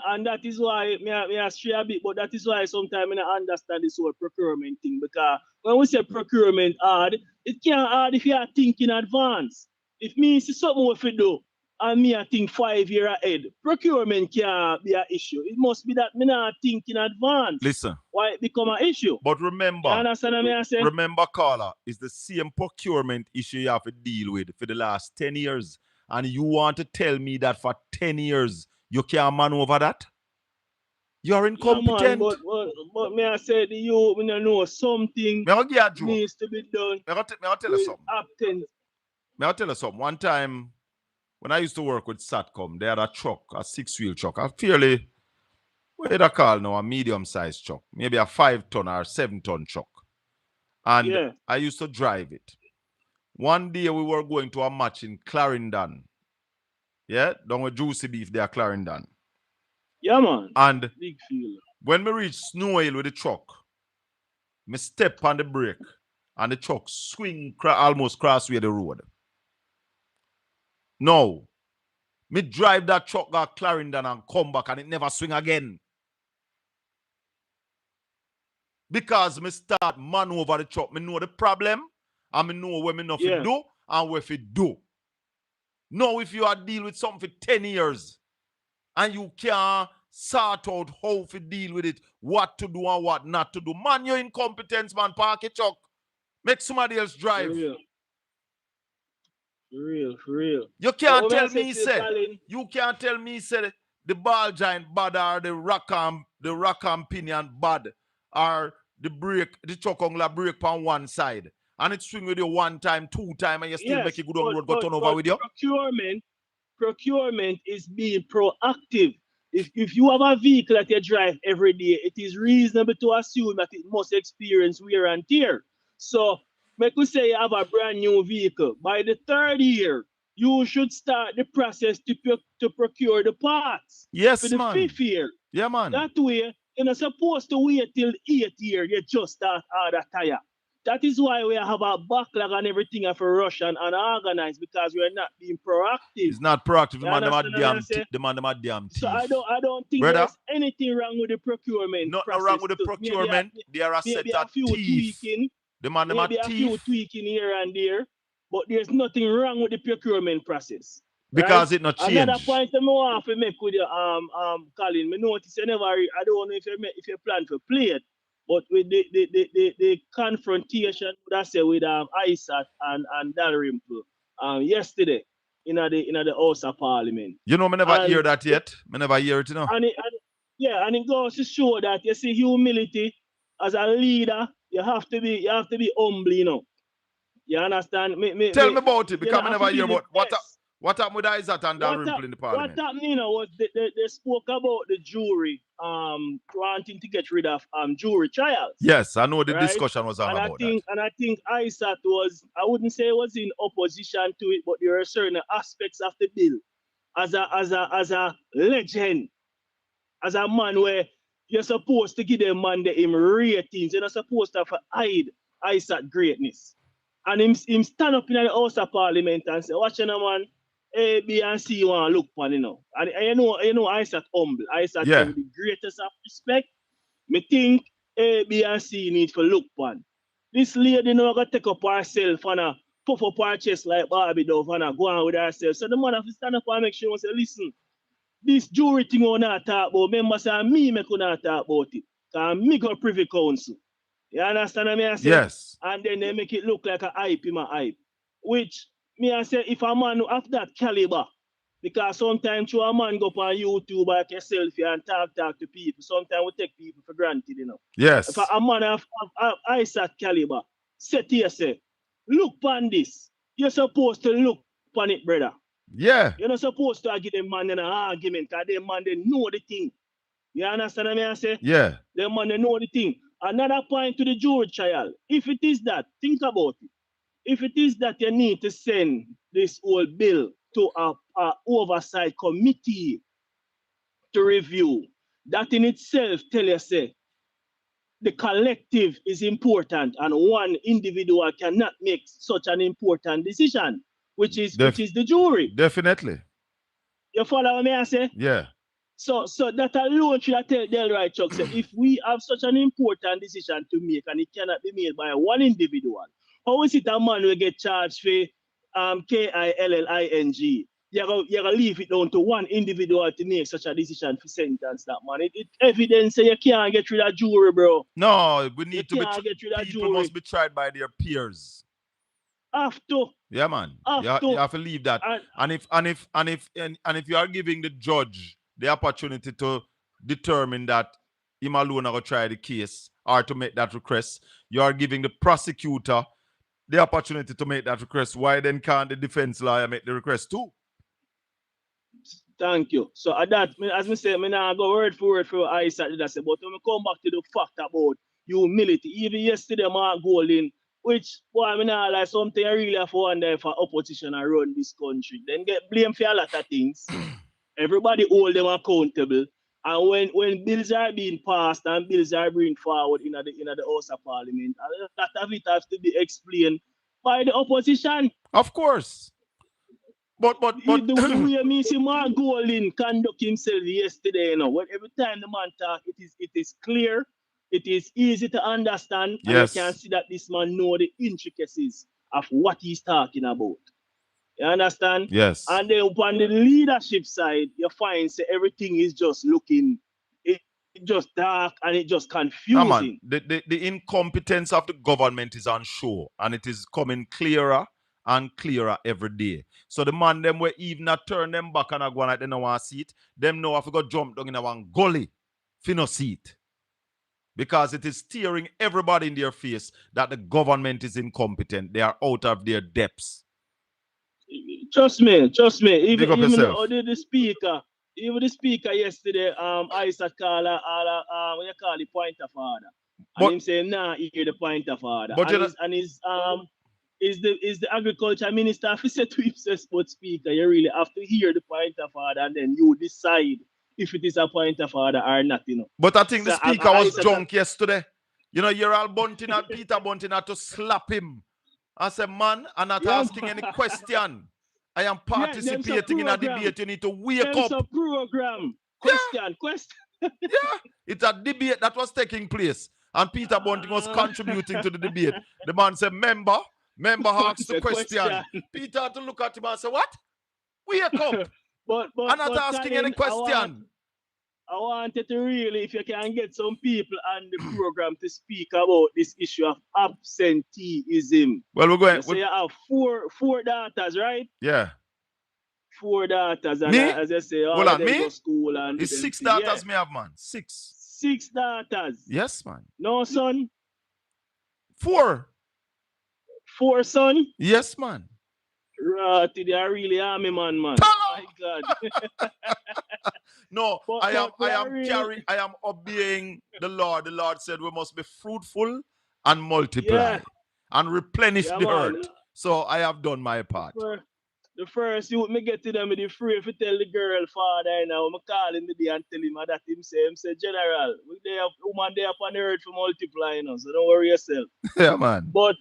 Speaker 9: And that is why I stray a bit, but that is why sometimes I understand this whole procurement thing. Because when we say procurement hard, it can't hard if you are thinking in advance. If me see something we do, and me I think 5 years ahead, procurement can't be an issue. It must be that me not think in advance.
Speaker 2: Listen.
Speaker 9: Why it become an issue.
Speaker 2: But remember,
Speaker 9: you understand what I say?
Speaker 2: Remember, Carla, it's the same procurement issue you have to deal with for the last 10 years. And you want to tell me that for 10 years, you can't maneuver that? You're incompetent.
Speaker 9: Yeah, man, but me I say to you, we don't know something needs to be done.
Speaker 2: May I tell you something? May I tell you something? One time, when I used to work with Satcom, they had a truck, a 6-wheel truck, a fairly, what do they call now, a medium-sized truck, maybe a 5-ton or 7-ton truck. And I used to drive it. One day we were going to a match in Clarendon. Yeah, down with Juicy Beef there, Clarendon.
Speaker 9: Yeah, man.
Speaker 2: And
Speaker 9: big field.
Speaker 2: When we reached Snow Hill with the truck, me step on the brake and the truck swing almost crossway the road. No. Me drive that truck to Clarendon and come back and it never swing again. Because me start maneuver the truck. Me know the problem and me know where me know to do and where to do. Now, if you are deal with something for 10 years and you can't sort out how to deal with it what to do and what not to do. Man, your incompetence, man, park it, Chuck. Make somebody else drive.
Speaker 9: For real.
Speaker 2: You can't tell
Speaker 9: me,
Speaker 2: me, say, you can't tell me, say, the ball giant bad or the Rackham pinion bad or the chokongla break on one side. And it swing with you one time, two time, and you still make it good on the road, go turn over with you.
Speaker 9: Procurement is being proactive. If you have a vehicle that you drive every day, it is reasonable to assume that it must experience wear and tear. So, make we say you have a brand new vehicle. By the 3rd year, you should start the process to procure the parts.
Speaker 2: Yes,
Speaker 9: for the
Speaker 2: man.
Speaker 9: 5th year.
Speaker 2: Yeah, man.
Speaker 9: That way, you're not supposed to wait till 8th year, you just start order tire. That is why we have a backlog and everything for rush and organize, because we're not being proactive.
Speaker 2: It's not proactive. The man them a damn thief.
Speaker 9: So I don't think
Speaker 2: Brother,
Speaker 9: there's anything wrong with the procurement.
Speaker 2: Not wrong with the procurement. They are a set of thief. The man them a thief.
Speaker 9: A few tweaking here and there, but there's nothing wrong with the procurement process.
Speaker 2: Because it not change.
Speaker 9: Another point I want to make with you, Colin, me notice you never. I don't know if you plan to play it, but with the confrontation that I say with ISAT and Dalrymple yesterday in the House of Parliament.
Speaker 2: You know, me never hear that yet. Me never hear it, you know.
Speaker 9: And it goes to show that you see humility as a leader. You have to be humble, you know. You understand?
Speaker 2: Tell me about it, because I never hear about what happened with Isaac and Dalrymple in the Parliament.
Speaker 9: What happened, you know, was they spoke about the jury wanting to get rid of jury trials.
Speaker 2: Yes, I know the discussion was on about that.
Speaker 9: And I think Isaac was, I wouldn't say it was in opposition to it, but there are certain aspects of the bill as a legend, as a man where you're supposed to give them man the ratings. You're not supposed to hide Isaac greatness. And him stand up in the House of Parliament and say, watch you, man, A, B, and C you want to look for, you know. And you know Isaac humble. Isaac with the greatest of respect. Me think A, B, and C need to look for. This lady now got to take up herself and puff up her chest like Barbie Dove and go on with herself. So the man have to stand up and make sure and say, listen, this jury thing we not talk about, members say me not talk about it. Because me go Privy Council. You understand what I say?
Speaker 2: Yes.
Speaker 9: And then they make it look like a hype in my hype. Which, me I say, if a man of that caliber, because sometimes a man go up on YouTube like yourself and talk to people, sometimes we take people for granted, you know.
Speaker 2: Yes.
Speaker 9: If a man of Isaac caliber, say to yourself, look on this. You're supposed to look on it, brother.
Speaker 2: Yeah.
Speaker 9: You're not supposed to give them man in an argument, because them man, they know the thing. You understand what I say?
Speaker 2: Yeah.
Speaker 9: Them man, they know the thing. Another point to the jury trial. If it is that, think about it. If it is that you need to send this whole bill to a oversight committee to review, that in itself tell you, say, the collective is important and one individual cannot make such an important decision, which is the jury.
Speaker 2: Definitely.
Speaker 9: You follow what I say?
Speaker 2: Yeah.
Speaker 9: So that alone should I tell Delroy Chuck, say, if we have such an important decision to make and it cannot be made by one individual, how is it a man will get charged for KILLING? You're gonna leave it down to one individual to make such a decision for sentence that man. It evidence say you can't get rid of jury, bro.
Speaker 2: No, we need to be people must be tried by their peers.
Speaker 9: Have to.
Speaker 2: Yeah, man. You have to leave that. And if you are giving the judge the opportunity to determine that him alone are going to try the case or to make that request, you are giving the prosecutor the opportunity to make that request. Why then can't the defense lawyer make the request too?
Speaker 9: Thank you. So that, as I say, I now go word for Isaac, but when we come back to the fact about humility, even yesterday, Mark Golding, which, boy, I mean, like something I really have to wonder if opposition are run this country. Then get blamed for a lot of things. Everybody hold them accountable. And when bills are being passed and bills are being forward in the House of Parliament, a lot of it has to be explained by the opposition.
Speaker 2: Of course. But
Speaker 9: the way me see Mark Golding conduct himself yesterday, you know, when every time the man talk, it is clear, it is easy to understand, and you can see that this man know the intricacies of what he's talking about. You understand?
Speaker 2: Yes.
Speaker 9: And then on the leadership side, you find say everything is just looking, it just dark and it just
Speaker 2: No,
Speaker 9: confusing.
Speaker 2: man, the incompetence of the government is on show, and it is coming clearer and clearer every day. So the man them were even not turn them back and go like they no want see it. Them know if we go jump down in a one gully, fi no see it. Because it is staring everybody in their face that the government is incompetent. They are out of their depths.
Speaker 9: Trust me.
Speaker 2: Big up
Speaker 9: Even
Speaker 2: yourself.
Speaker 9: the speaker yesterday, Isaac called what you call the pointer father. And
Speaker 2: But-
Speaker 9: him saying, nah, he hear the pointer father.
Speaker 2: But you know-
Speaker 9: Is the agriculture minister if he said to himself, but speaker, you really have to hear the pointer father and then you decide if it is a pointer father or not, you know.
Speaker 2: But I think the
Speaker 9: So,
Speaker 2: speaker was
Speaker 9: Isaac-
Speaker 2: drunk yesterday. You know, you're all bunting at Peter Bunting had to slap him. I said, man, I'm not
Speaker 9: Yeah,
Speaker 2: asking any question. I am participating in a
Speaker 9: program.
Speaker 2: debate. You need to wake
Speaker 9: Them some
Speaker 2: up.
Speaker 9: program.
Speaker 2: Yeah.
Speaker 9: Question.
Speaker 2: Yeah, it's a debate that was taking place. And Peter Bunting was contributing to the debate. The man said, member asked the
Speaker 9: The
Speaker 2: question. Peter had to look at him and say, what? Wake up.
Speaker 9: But
Speaker 2: I'm not asking
Speaker 9: Colin,
Speaker 2: any question.
Speaker 9: I wanted to really, if you can get some people on the program to speak about this issue of absenteeism.
Speaker 2: Well, we're going.
Speaker 9: So you have four daughters, right?
Speaker 2: Yeah.
Speaker 9: 4 daughters. And
Speaker 2: Me?
Speaker 9: as I say, all
Speaker 2: Hold
Speaker 9: of
Speaker 2: on,
Speaker 9: them
Speaker 2: me?
Speaker 9: go school and
Speaker 2: It's
Speaker 9: them
Speaker 2: 6
Speaker 9: thing.
Speaker 2: daughters
Speaker 9: Yeah.
Speaker 2: me have, man. 6.
Speaker 9: 6 daughters.
Speaker 2: Yes, man.
Speaker 9: No son?
Speaker 2: 4.
Speaker 9: 4 son?
Speaker 2: Yes, man.
Speaker 9: Right, they are really army man. My God.
Speaker 2: No,
Speaker 9: But
Speaker 2: I am obeying the Lord. The Lord said we must be fruitful and multiply
Speaker 9: Yeah.
Speaker 2: and replenish
Speaker 9: Yeah,
Speaker 2: the
Speaker 9: man.
Speaker 2: earth. So I have done my part.
Speaker 9: The first you me get to them with the free if you tell the girl father now, I'm calling the day and tell him that him say General, we there woman there upon the earth for multiplying, so don't worry yourself.
Speaker 2: Yeah, man.
Speaker 9: But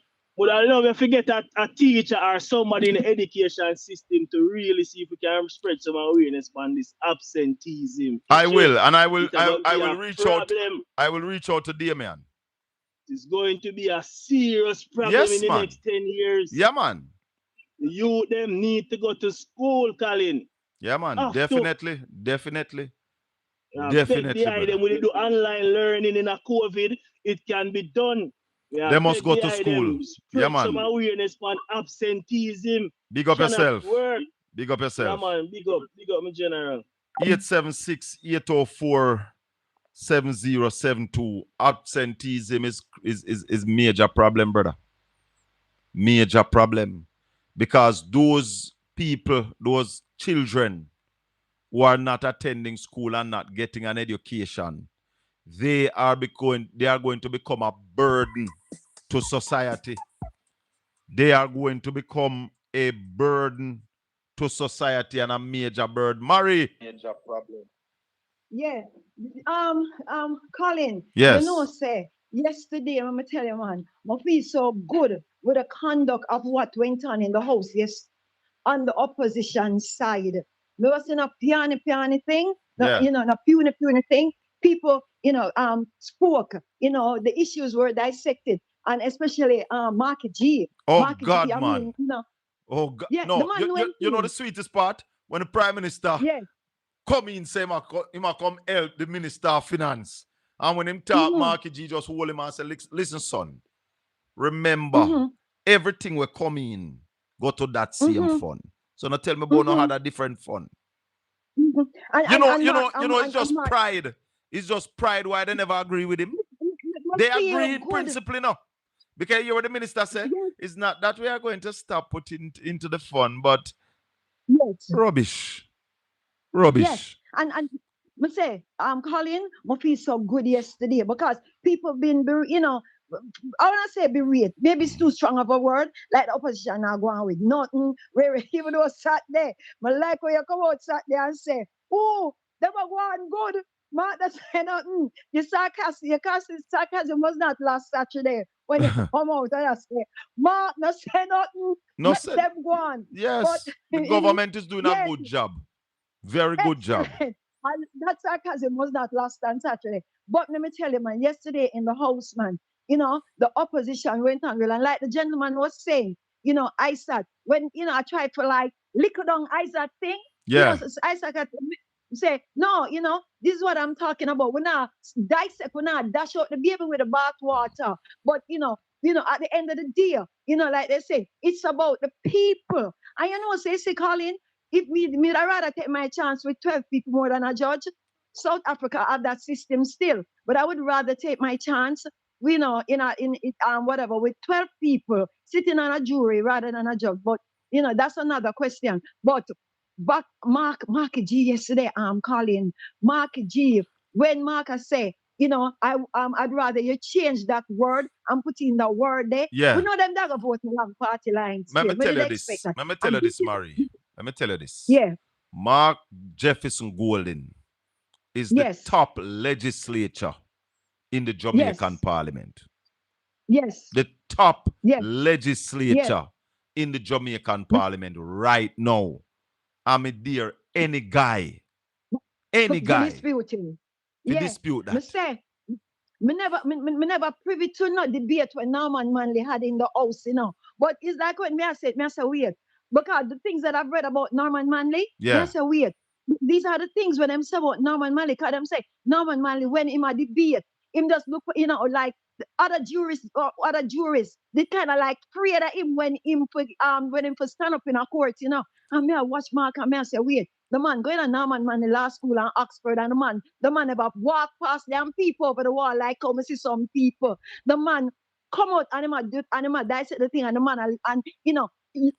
Speaker 9: I love if you get a teacher or somebody in the education system to really see if we can spread some awareness on this absenteeism.
Speaker 2: I will, and I will reach out.
Speaker 9: Problem.
Speaker 2: I will reach out to Damian.
Speaker 9: It's going to be a serious problem
Speaker 2: Yes,
Speaker 9: in the
Speaker 2: man.
Speaker 9: next 10 years.
Speaker 2: Yeah, man.
Speaker 9: The youth them need to go to school, Colin.
Speaker 2: Yeah, man.
Speaker 9: Have to.
Speaker 2: Definitely.
Speaker 9: Definitely,
Speaker 2: Definitely,
Speaker 9: them when they do online learning in a COVID, it can be done.
Speaker 2: They must go to school. Yeah, man.
Speaker 9: Some awareness on absenteeism.
Speaker 2: Big up
Speaker 9: Cannot
Speaker 2: yourself.
Speaker 9: work.
Speaker 2: Big up
Speaker 9: Yeah,
Speaker 2: yourself.
Speaker 9: man. Big up, my general.
Speaker 2: 876-804-7072. Absenteeism is major problem, brother. Major problem. Because those people, those children who are not attending school and not getting an education, they are going to become a burden to society. They are going to become a burden to society and a major burden. Mary.
Speaker 9: Major problem.
Speaker 10: Yeah. Colin.
Speaker 2: Yes.
Speaker 10: You know, say, yesterday, I'm going to tell you, man, I feel so good with the conduct of what went on in the house, yes, on the opposition side. There was a piano thing,
Speaker 2: Yeah.
Speaker 10: you know, a puny thing. People, you know, spoke, you know, the issues were dissected, and especially Mark G.
Speaker 2: Oh,
Speaker 10: Mark
Speaker 2: God,
Speaker 10: G, I
Speaker 2: man.
Speaker 10: mean, you know,
Speaker 2: Oh, God.
Speaker 10: yeah,
Speaker 2: No,
Speaker 10: the man went
Speaker 2: you know
Speaker 10: in.
Speaker 2: the sweetest part? When the Prime Minister
Speaker 10: Yeah.
Speaker 2: come in, say, he might come help the Minister of Finance. And when him talk, Marky G just hold him and say, listen, son, remember, everything will come in, go to that same fund. So now tell me about no other different fund. You know, it's just pride. It's just pride why they never agree with him. They agree in principle, no. Because you what the minister said, it's not that we are going to stop putting into the fund, but rubbish.
Speaker 10: Yes, and I say, Colin, I feel so good yesterday because people been, you know, I want to say berate. Maybe it's too strong of a word. Like the opposition are going with nothing. Where even though sat there, but like when you come out sat there and say, oh, they were going good. Mark, that's nothing. Your sarcasm was not last Saturday when you come out and you say, Mark, no say nothing.
Speaker 2: No
Speaker 10: Let
Speaker 2: say.
Speaker 10: them go on.
Speaker 2: Yes, the government is doing a good job. Very good job.
Speaker 10: And that sarcasm was not last on Saturday. But let me tell you, man, yesterday in the house, man, you know, the opposition went on, and like the gentleman was saying, you know, Isaac, when, you know, I tried to like lick down Isaac thing,
Speaker 2: Yeah.
Speaker 10: you know, so Isaac had, say, no, this is what I'm talking about. We're not dissect, we're not dash out the baby with the bath water. But at the end of the day, like they say, it's about the people. And say, Colin, if I'd rather take my chance with 12 people more than a judge. South Africa have that system still, but I would rather take my chance, whatever, with 12 people sitting on a jury rather than a judge. But that's another question. But back Mark G yesterday, Colin, Mark G, when Mark say, I'd rather you change that word and put in the word there.
Speaker 2: Yeah.
Speaker 10: We know them that go vote along party lines.
Speaker 2: Let me tell you this. Let me tell you this, Marie. Let me tell you this.
Speaker 10: Yeah.
Speaker 2: Mark Jefferson Golden is the top legislature in the Jamaican Parliament.
Speaker 10: Yes.
Speaker 2: The top legislature in the Jamaican Parliament right now. I mean, dear, any guy.
Speaker 10: Disputing.
Speaker 2: Dispute that.
Speaker 10: Me never privy to no debate when Norman Manley had in the house, But it's like when I say weird. Because the things that I've read about Norman Manley, I say weird. These are the things when them say about Norman Manley, because them say Norman Manley, when him a debate, him just look for, like the other jurists, they kind of like pray at him when him for stand up in a court, And me I watch Mark and me I say, wait, the man going to Norman Manley Law School in Oxford, and the man ever walk past them people over the wall like come see some people. The man come out and him a dissect the thing, and the man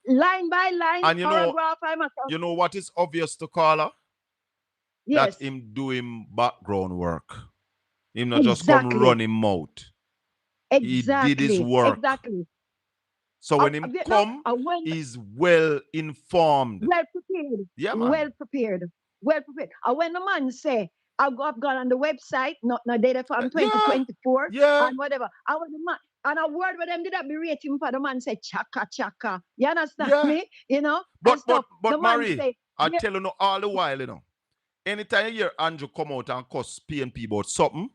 Speaker 10: line by line,
Speaker 2: and
Speaker 10: paragraph.
Speaker 2: You know what is obvious to caller?
Speaker 10: Yes.
Speaker 2: That him doing background work. Him not just come run him out.
Speaker 10: Exactly.
Speaker 2: He did his work.
Speaker 10: Exactly.
Speaker 2: So when him come, he's well informed.
Speaker 10: Well prepared.
Speaker 2: Yeah, man.
Speaker 10: Well prepared. And when the man say, I've gone on the website, not data from 2024, and whatever. And when the man, and a word with them did not be rating for the man say chaka. You understand me?
Speaker 2: But Marie, I tell you all the while, anytime you hear Andrew come out and cuss PNP about something,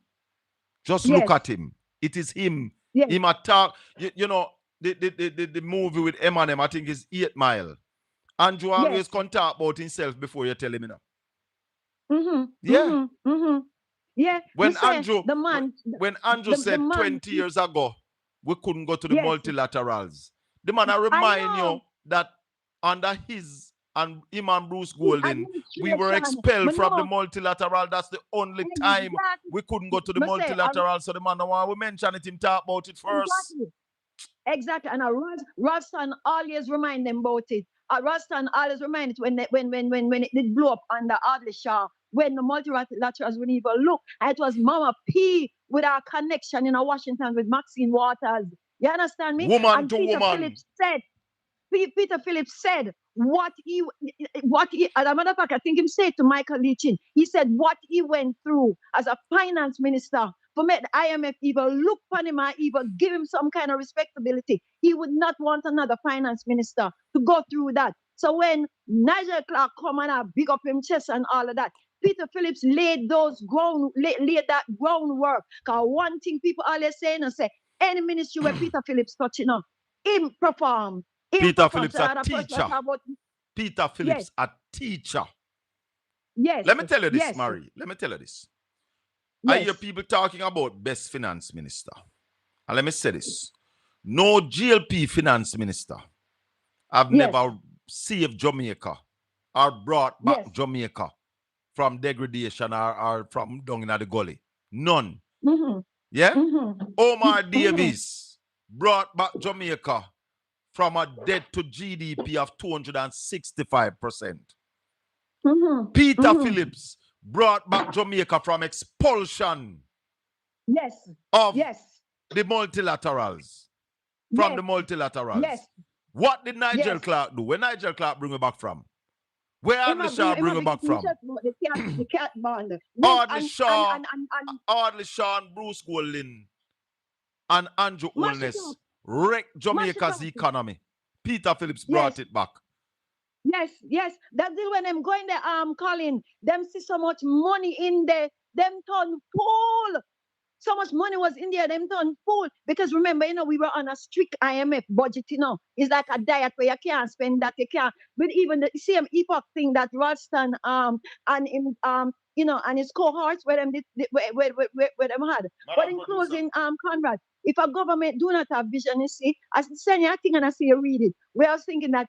Speaker 2: just look at him. It is him. Him attack. The movie with Eminem, I think is 8 Mile. Andrew always can talk about himself before you tell him,
Speaker 10: Yeah.
Speaker 2: When Andrew said 20 years ago, we couldn't go to the multilaterals. The man I remind you that under his and him and Bruce Golden, we were expelled from the multilateral. That's the only time we couldn't go to the multilateral. So the man, we mention it, him talk about it first.
Speaker 10: Exactly. And Ralston always remind them about it. Ralston always remind it when it did blow up under Audley Shaw, when the multilaterals wouldn't even look. And it was Mama P with our connection in Washington with Maxine Waters. You understand me?
Speaker 2: Woman to woman.
Speaker 10: Peter Phillips said what he, as a matter of fact, I think he said to Michael Leachin, he said what he went through as a finance minister for make the IMF even look upon him and even give him some kind of respectability. He would not want another finance minister to go through that. So when Nigel Clark come and big up him chest and all of that, Peter Phillips laid that groundwork. Because one thing people always say, any ministry where Peter Phillips touching on, him perform.
Speaker 2: Peter Phillips a teacher. Peter Phillips a teacher.
Speaker 10: Yes.
Speaker 2: Let me tell you this, Marie. Let me tell you this. I hear people talking about best finance minister. And let me say this. No GLP finance minister have never saved Jamaica or brought back Jamaica from degradation or from down in the gully. None. Yeah? Omar Davies brought back Jamaica from a debt to GDP of 265%. Peter Phillips brought back Jamaica from expulsion of the multilaterals. From the multilaterals. What did Nigel Clark do? Where Nigel Clark bring it back from? Where Audley Shaw bring it back from?
Speaker 10: The cat bond.
Speaker 2: Audley Shaw and Bruce Golden and Andrew Holness wrecked Jamaica's economy. Peter Phillips brought it back.
Speaker 10: Yes. That's it when them going there, Colin. Them see so much money in there. Them turn pool. So much money was in there, them turned full. Because remember, we were on a strict IMF budget, It's like a diet where you can't spend that, you can't. But even the same epoch thing that Ralston and him, and his cohorts where them where them had. But in closing, Conrad, if a government do not have vision, you see, I send you a thing and I see you read it. Where I was thinking that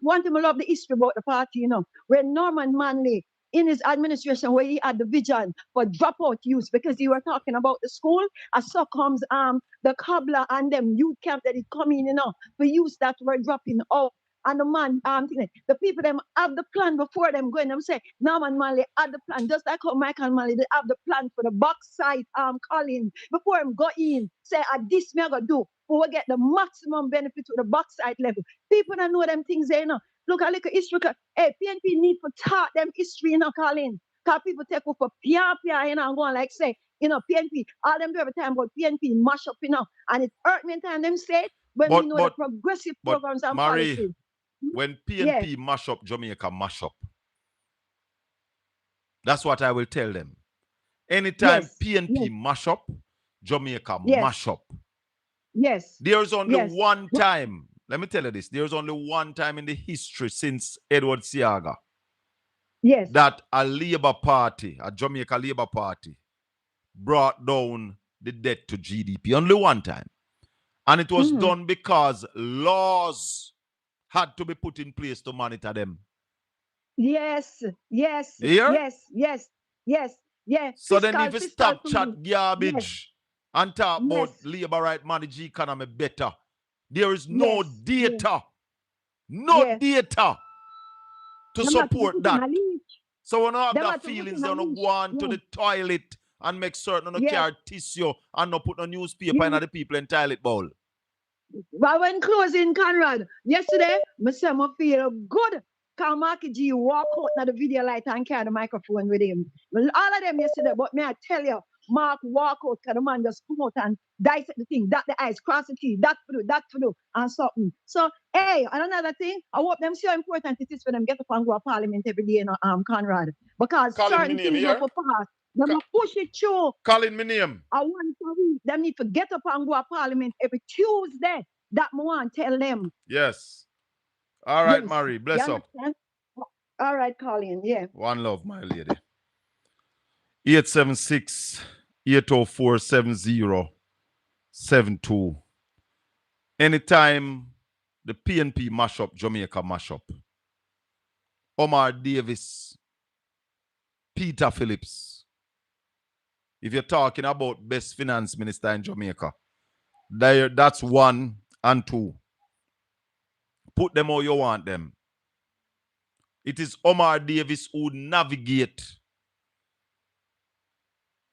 Speaker 10: one thing I love the history about the party, where Norman Manley in his administration where he had the vision for dropout youth because he were talking about the school. As so comes the cobbler and them youth camp that is coming, for youth that were dropping out. And the man, the people them have the plan before them going. Them say, Norman Manley had the plan, just like how Michael Manley they have the plan for the backside Colin before him go in. Say, this me I go do. We will get the maximum benefit to the backside level. People don't know them things there, Look at history. Hey, PNP need to taught them history, Colin. Because people take off for PR, and going like say, PNP, all them do every time about PNP mash up, and it hurt me time them say it when we know the progressive programs and
Speaker 2: Marie,
Speaker 10: policies.
Speaker 2: When PNP mash up, Jamaica mash up. That's what I will tell them. Anytime PNP mash up, Jamaica mash up.
Speaker 10: Yes.
Speaker 2: There's only one time. Let me tell you this. There's only one time in the history since Edward Siaga that a Labour Party, a Jamaica Labour Party, brought down the debt to GDP. Only one time. And it was done because laws had to be put in place to monitor them.
Speaker 10: Yes.
Speaker 2: Yeah? So then if you stop chat garbage and talk about Labour right manage economy better, there is no data. No data to support that. So when I have that feelings, they're going to go on to the toilet and make certain on carry tissue and not put no newspaper in the people in toilet bowl.
Speaker 10: But when closing, Conrad, yesterday, I feel good. Marky G walk out na the video light and carry the microphone with him. All of them yesterday, but may I tell you, Mark walk out because the man just come out and dissect the thing, that the eyes, cross the T, that for do, and something. So, hey, and another thing, I hope them see how important it is for them get up and go to Parliament every day, Conrad. Because
Speaker 2: Colin,
Speaker 10: certain things have to pass. They must push it through.
Speaker 2: Colin, my name.
Speaker 10: I want them need to get up and go to Parliament every Tuesday. That I want to tell them.
Speaker 2: Yes. All right, Marie, bless up.
Speaker 10: All right, Colin,
Speaker 2: One love, my lady. 876-804-7072. Anytime the PNP mash up, Jamaica mash up. Omar Davis, Peter Phillips. If you're talking about best finance minister in Jamaica, that's 1 and 2. Put them how you want them. It is Omar Davis who navigate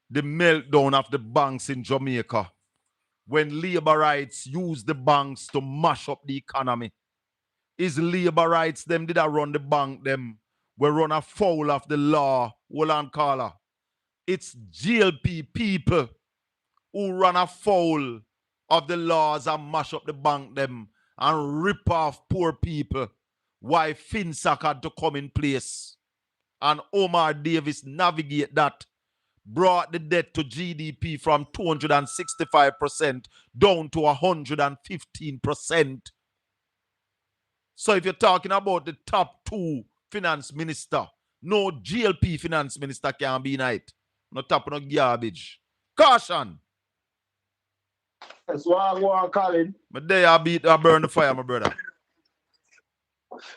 Speaker 2: the meltdown of the banks in Jamaica when Laborites use the banks to mash up the economy. Is Laborites them did I run the bank them we run afoul of the law, Wolan Kala. It's GLP people who run afoul of the laws and mash up the bank them and rip off poor people. Why FinSac had to come in place. And Omar Davis navigate that, brought the debt to GDP from 265% down to 115%. So if you're talking about the top 2 finance minister, no GLP finance minister can be in it. No top no garbage. Caution.
Speaker 11: That's why I go on, Colin.
Speaker 2: But there I burn the fire, my brother.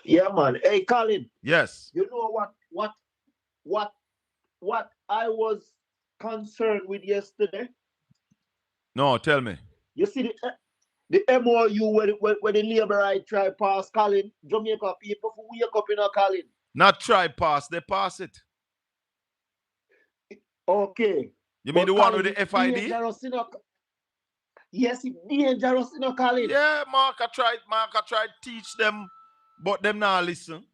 Speaker 11: Yeah, man. Hey, Colin.
Speaker 2: Yes.
Speaker 11: You know what I was concerned with yesterday?
Speaker 2: No, tell me.
Speaker 11: You see the MOU where the Labour try pass, Colin, Jamaica people who wake up in a Colin.
Speaker 2: Not try pass, they pass it.
Speaker 11: Okay.
Speaker 2: You mean the one with the FID?
Speaker 11: Yes, it's dangerous, Colin.
Speaker 2: Yeah, Mark, I tried teach them, but them not listen.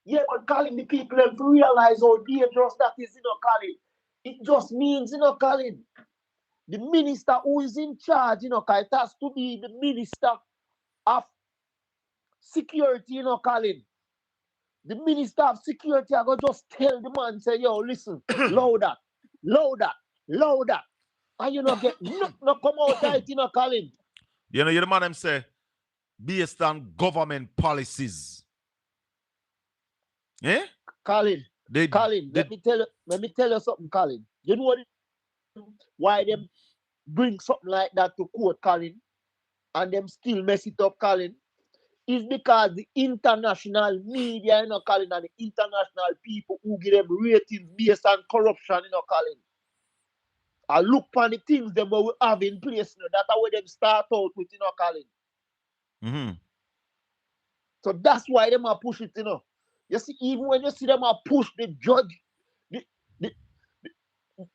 Speaker 11: Yeah, but Colin, the people have to realize how dangerous that is, Colin. It just means, Colin, the minister who is in charge, it has to be the minister of security, Colin. The minister of security, I go just tell the man, say, yo, listen, load that. louder. And you know, get no come out right, you know, Colin.
Speaker 2: You know, you the man them say, based on government policies. Eh?
Speaker 11: Colin, let me tell you something, Colin. You know why them bring something like that to court, Colin, and them still mess it up, Colin? Is because the international media, you know, Colin, and the international people who give them ratings based on corruption, you know, Colin. I look upon the things them we have in place, you know, that's how them start out with, you know, Colin.
Speaker 2: Mm-hmm.
Speaker 11: So that's why them are push it, you know. You see, even when you see them are push the judge,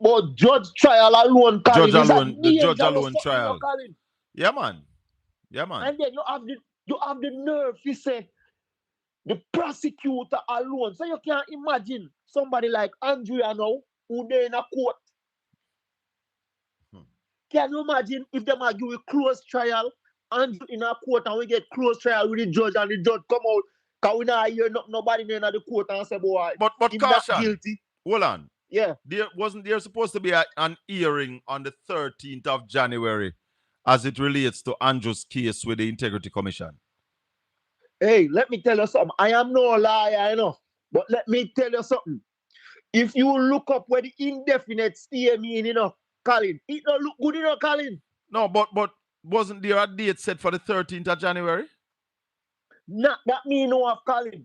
Speaker 11: but judge trial alone, Colin,
Speaker 2: The judge alone trial.
Speaker 11: You know, Colin.
Speaker 2: Yeah, man. Yeah, man.
Speaker 11: And then you have the nerve to say the prosecutor alone. So you can't imagine somebody like Andrea now who they in a court. Can you imagine if them argue a closed trial and in a court and we get closed trial with the judge and the judge come out because we not hear nobody in the court and say, boy,
Speaker 2: but
Speaker 11: he's
Speaker 2: caution.
Speaker 11: not guilty.
Speaker 2: Hold on.
Speaker 11: Yeah.
Speaker 2: Wasn't there supposed to be an hearing on the 13th of January as it relates to Andrew's case with the Integrity Commission?
Speaker 11: Hey, let me tell you something. I am no liar, you know. But let me tell you something. If you look up where the indefinite stay mean, you know, Colin, it don't look good, you know, Colin.
Speaker 2: No, but wasn't there a date set for the 13th of January?
Speaker 11: Not that me know of, Colin.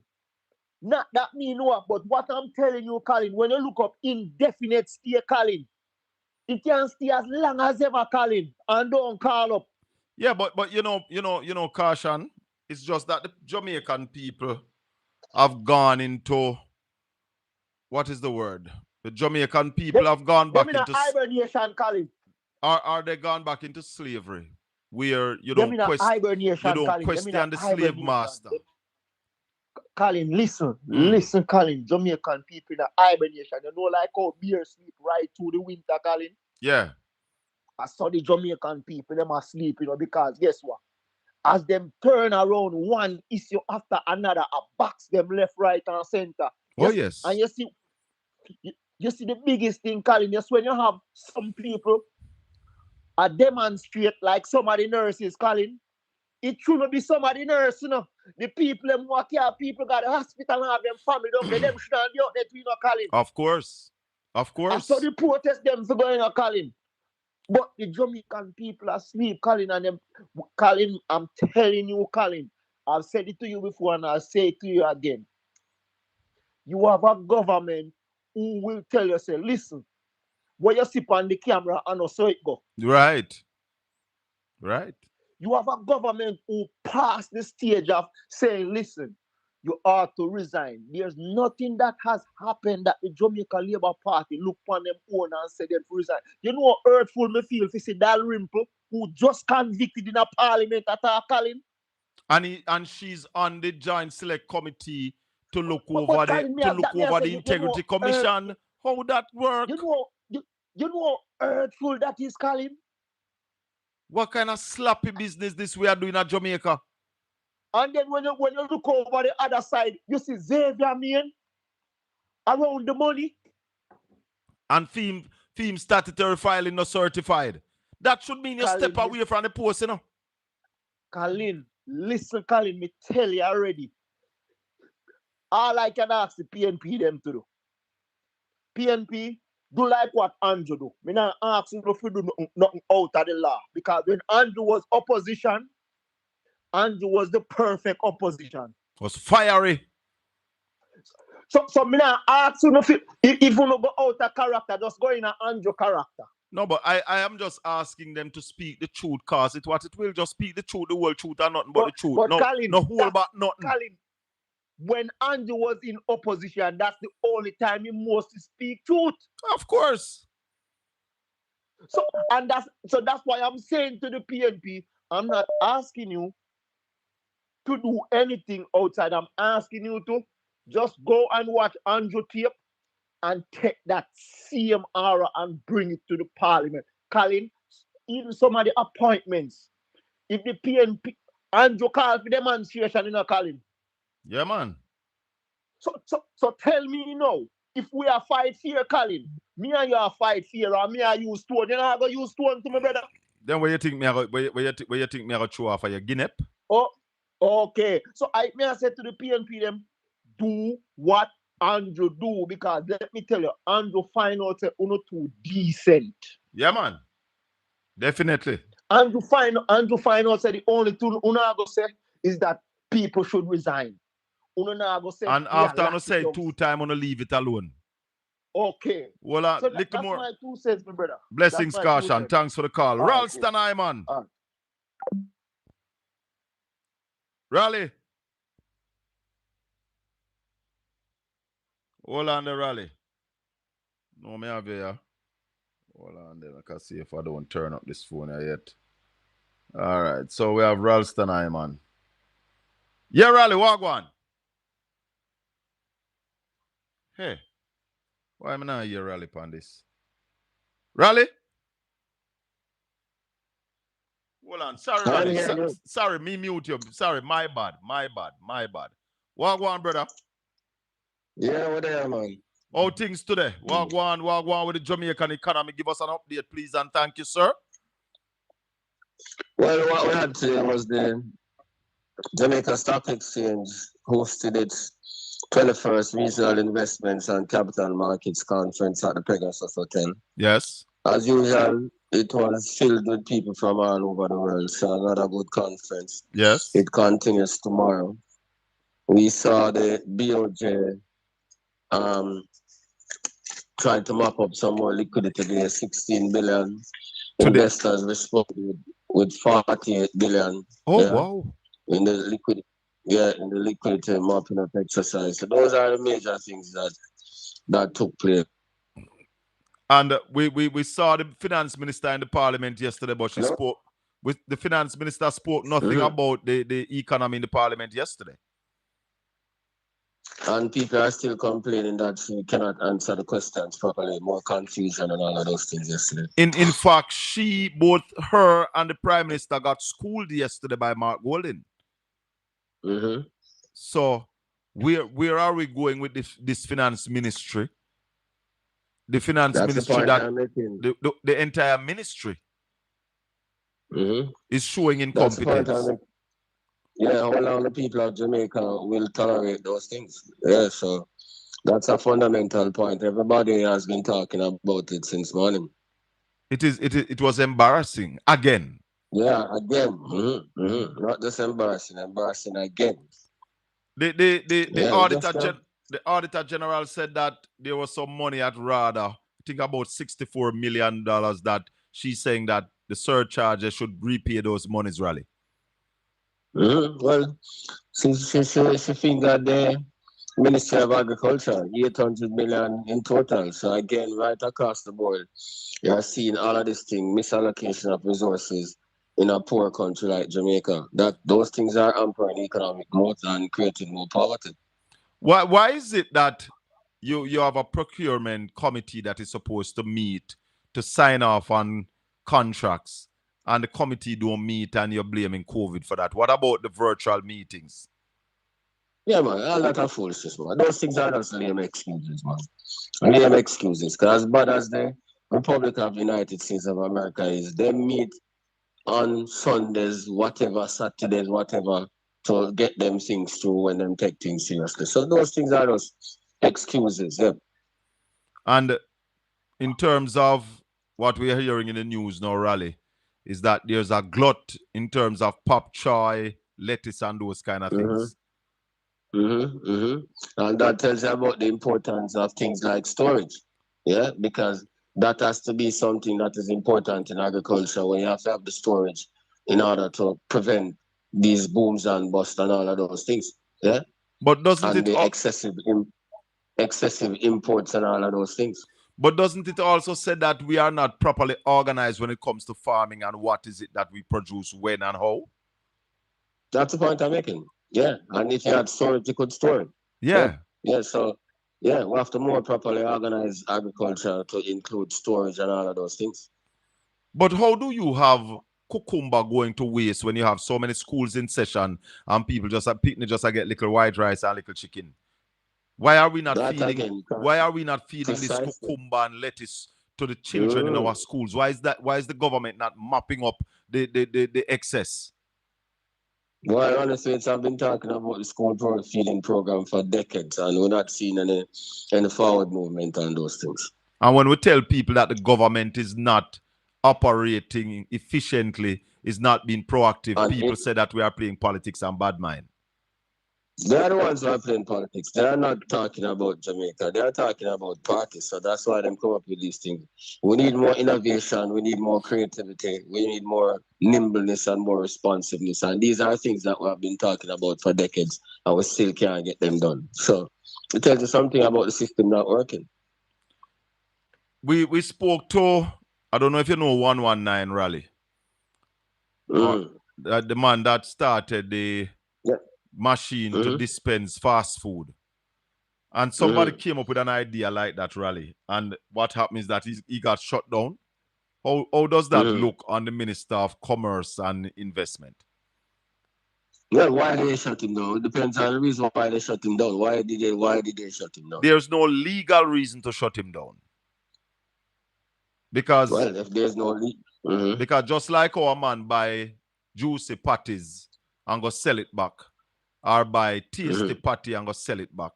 Speaker 11: Not that me know of, but what I'm telling you, Colin, when you look up indefinite stay, Colin, it can stay as long as ever, Colin, and don't call up.
Speaker 2: Yeah, but you know, caution. It's just that the Jamaican people have gone into, what is the word? The Jamaican people have gone back into
Speaker 11: hibernation, Colin.
Speaker 2: Are they gone back into slavery, where you don't question the slave master?
Speaker 11: Colin, listen, Colin. Jamaican people in hibernation. You know, like how beer sleep right through the winter, Colin.
Speaker 2: Yeah.
Speaker 11: I saw the Jamaican people, them are sleep, you know, because guess what? As them turn around one issue after another, I box them left, right, and center.
Speaker 2: Yes.
Speaker 11: And you see the biggest thing, Colin, is when you have some people demonstrate like some of the nurses, Colin. It shouldn't be some of the nurses, you know. The people them work here, people got the hospital and have them family down there, them shouldn't be out there, you know, Colin.
Speaker 2: Of course.
Speaker 11: I saw the protest them for going on, Colin. But the Jamaican people are asleep, Colin, and them, Colin, I'm telling you, Colin, I've said it to you before and I'll say it to you again. You have a government who will tell you, say, listen, where you sit on the camera and so it go.
Speaker 2: Right.
Speaker 11: You have a government who passed the stage of saying, listen, you ought to resign. There's nothing that has happened that the Jamaica Labour Party look upon them own and say them to resign. You know how hurtful me feel if you see Dalrymple, who just convicted in a parliament at our Colin?
Speaker 2: And she's on the Joint Select Committee to look over the Integrity Commission. How would that work?
Speaker 11: You know how hurtful that is, Colin?
Speaker 2: What kind of sloppy business this we are doing at Jamaica?
Speaker 11: And then when you look over the other side, you see Xavier man around the money.
Speaker 2: And theme statutory filing not certified. That should mean you step away from the post, you know.
Speaker 11: Colin, listen, Colin, me tell you already. All I can ask the PNP them to do. PNP, do like what Andrew do. Me not ask you to do nothing out of the law. Because when Andrew was opposition, Andrew was the perfect opposition.
Speaker 2: Was fiery.
Speaker 11: So me not ask you if you no go out of character, just go in an Andrew character.
Speaker 2: No, but I am just asking them to speak the truth, cause it will just speak the truth, the whole truth, and nothing but the truth.
Speaker 11: But Colin,
Speaker 2: no whole but nothing.
Speaker 11: Colin, when Andrew was in opposition, that's the only time he must speak truth.
Speaker 2: Of course.
Speaker 11: So that's why I'm saying to the PNP, I'm not asking you to do anything outside. I'm asking you to just go and watch Andrew tape and take that same aura and bring it to the parliament. Colin, even some of the appointments, if the PNP, Andrew called for demonstration, you know, Colin.
Speaker 2: Yeah, man.
Speaker 11: So tell me, you know, if we are fight fear, Colin, me and you are fight fear, or me and use stone. You know, I go use stone to my brother.
Speaker 2: Then where you think me where you think me I go throw off for your Guinea?
Speaker 11: Oh, okay. So I said to the PNP them, do what Andrew do, because let me tell you, Andrew find out that uno too decent.
Speaker 2: Yeah, man. Definitely.
Speaker 11: Andrew find out that the only thing uno go say is that people should resign. Uno go say,
Speaker 2: and after I say 2 times, uno leave it alone.
Speaker 11: Okay.
Speaker 2: Well,
Speaker 11: so
Speaker 2: little
Speaker 11: that's
Speaker 2: more.
Speaker 11: my 2 cents, my brother.
Speaker 2: Blessings, Caution. Thanks for the call.
Speaker 11: All right,
Speaker 2: Ralston, man.
Speaker 11: All right.
Speaker 2: Raleigh. Hold on the Raleigh. No, me have here. Hold on there. I can see if I don't turn up this phone here yet. All right. So we have Ralston, man. Yeah, Raleigh, walk on. Hey. Why am I not here, Raleigh, on this? Raleigh? Hold on. Sorry, Raleigh. Sorry, me mute you. Sorry, my bad. Walk on, brother.
Speaker 12: Yeah, what there, man?
Speaker 2: How things today? Walk on with the Jamaican economy. Give us an update, please, and thank you, sir.
Speaker 12: Well, what we had today was the Jamaica Stock Exchange hosted its 21st Regional Investments and Capital Markets Conference at the Pegasus Hotel.
Speaker 2: Yes.
Speaker 12: As usual, it was filled with people from all over the world, so another good conference.
Speaker 2: Yes.
Speaker 12: It continues tomorrow. We saw the BOJ trying to mop up some more liquidity there, 16 billion. Investors responded with 48 billion.
Speaker 2: Oh, wow.
Speaker 12: In the liquidity mopping up exercise. So those are the major things that took place.
Speaker 2: And we saw the finance minister in the parliament yesterday, but she spoke. The finance minister spoke nothing about the economy in the parliament yesterday. And
Speaker 12: people are still complaining that she cannot answer the questions properly, more confusion and all of those things yesterday.
Speaker 2: In fact, both her and the Prime Minister got schooled yesterday by Mark Golding. So where are we going with this finance ministry? The finance ministry the entire ministry is showing incompetence.
Speaker 12: Yeah, how long the people of Jamaica will tolerate those things? Yeah, so that's a fundamental point. Everybody has been talking about it since morning.
Speaker 2: It was embarrassing again.
Speaker 12: Yeah, again. Not just embarrassing again.
Speaker 2: The Auditor General said that there was some money at RADA, I think about $64 million, that she's saying that the surcharges should repay those monies, Raleigh.
Speaker 12: Well, she thinks that the Ministry of Agriculture, 800 million in total. So again, right across the board, you're seeing all of this thing, misallocation of resources in a poor country like Jamaica. That those things are hampering economic growth and creating more poverty.
Speaker 2: Why is it that you have a procurement committee that is supposed to meet to sign off on contracts, and the committee don't meet and you're blaming COVID for that? What about the virtual meetings?
Speaker 12: Yeah, man, all that are foolishness, man. Those things are just lame excuses, man. Lame excuses. Because as bad as the Republic of the United States of America is, they meet on Sundays, whatever, Saturdays, whatever, to get them things through when them take things seriously. So those things are just excuses, yeah.
Speaker 2: And in terms of what we are hearing in the news now, Raleigh, is that there's a glut in terms of pop choy, lettuce, and those kind of things.
Speaker 12: And that tells you about the importance of things like storage. Yeah, because that has to be something that is important in agriculture, when you have to have the storage in order to prevent these booms and busts and all of those things. Yeah.
Speaker 2: But doesn't
Speaker 12: and the excessive imports and all of those things.
Speaker 2: But doesn't it also say that we are not properly organized when it comes to farming and what is it that we produce, when and how?
Speaker 12: That's the point I'm making. Yeah. And if you had storage, you could store it.
Speaker 2: Yeah.
Speaker 12: Yeah. So, yeah, we have to more properly organize agriculture to include storage and all of those things.
Speaker 2: But how do you have cucumber going to waste when you have so many schools in session and people just get little white rice and little chicken? Why are we not
Speaker 12: That
Speaker 2: feeding?
Speaker 12: again,
Speaker 2: Why are we not feeding this
Speaker 12: precisely.
Speaker 2: cucumber and lettuce to the children in our schools? Why is that? Why is the government not mopping up the excess?
Speaker 12: Well, honestly, I've been talking about the school feeding program for decades, and we're not seeing any forward movement on those things.
Speaker 2: And when we tell people that the government is not operating efficiently, is not being proactive, and people say that we are playing politics and bad mind.
Speaker 12: They are the ones who are playing politics. They are not talking about Jamaica. They are talking about parties. So that's why they come up with these things. We need more innovation. We need more creativity. We need more nimbleness and more responsiveness. And these are things that we have been talking about for decades, and we still can't get them done. So it tells you something about the system not working.
Speaker 2: We spoke to, I don't know if you know 119 Rally. The man that started the machine to dispense fast food. And somebody came up with an idea like that, Rally. And what happened is that he got shut down. How does that look on the Minister of Commerce and Investment?
Speaker 12: Well, why did they shut him down? It depends on the reason why they shut him down. Why did they shut him down?
Speaker 2: There's no legal reason to shut him down. Because,
Speaker 12: well, if there's no
Speaker 2: because just like our man buy juicy patties and go sell it back, or buy tasty patty and go sell it back,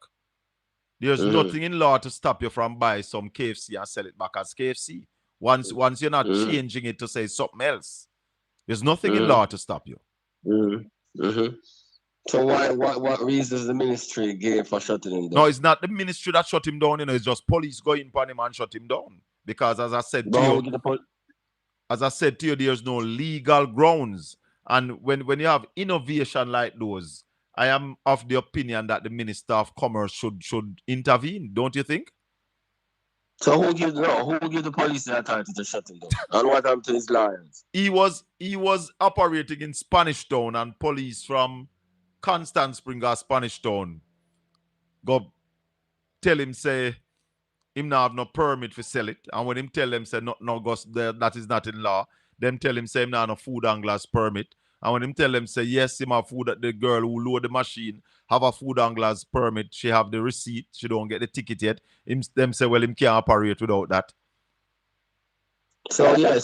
Speaker 2: there's nothing in law to stop you from buy some KFC and sell it back as KFC. Once you're not changing it to say something else, there's nothing in law to stop you.
Speaker 12: So what reasons the ministry gave for shutting him down?
Speaker 2: No, it's not the ministry that shut him down. It's just police going upon him and shut him down. Because as I said to you, there's no legal grounds. And when you have innovation like those, I am of the opinion that the Minister of Commerce should intervene, don't you think?
Speaker 12: So who give the police the authority to shut him down? And what happened to his lawyers?
Speaker 2: He was operating in Spanish Town, and police from Constant Spring or Spanish Town go tell him, say, him not have no permit for sell it. And when him tell them, say, no, that is not in law, them tell him, say, him not have no food angler's permit. And when him tell them, say, yes, him have food, the girl who load the machine have a food angler's permit, she have the receipt, she don't get the ticket yet. Them say, well, him can't operate without that.
Speaker 12: So, yeah,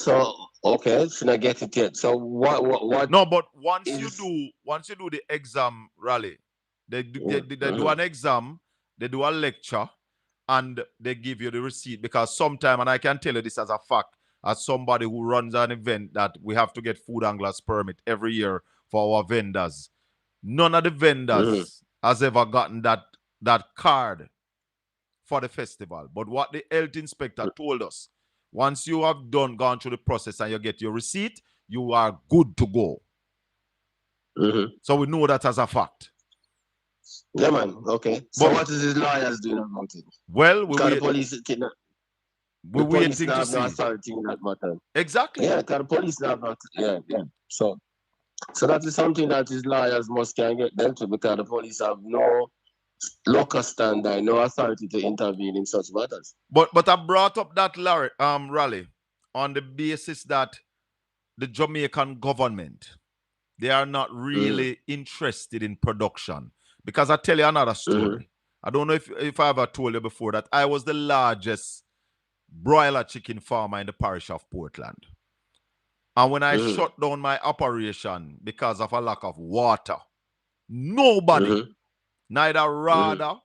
Speaker 12: okay, should I get it yet? So, what?
Speaker 2: No, but once you do the exam, Rally, they do an exam, they do a lecture, and they give you the receipt, because sometime, and I can tell you this as a fact, as somebody who runs an event, that we have to get food anglers permit every year for our vendors. None of the vendors has ever gotten that card for the festival. But what the health inspector told us, once you have gone through the process and you get your receipt, you are good to go. So we know that as a fact.
Speaker 12: Yeah, man. Okay. So what is his lawyers doing about it?
Speaker 2: Well,
Speaker 12: we're waiting to see. No authority in that matter.
Speaker 2: Exactly.
Speaker 12: Yeah, because the police have not. Yeah. So that is something that his lawyers must can get them to, because the police have no local standard, no authority to intervene in such matters.
Speaker 2: But I brought up that Rally on the basis that the Jamaican government, they are not really interested in production. Because I tell you another story. I don't know if I ever told you before that I was the largest broiler chicken farmer in the parish of Portland. And when I shut down my operation because of a lack of water, nobody, neither rather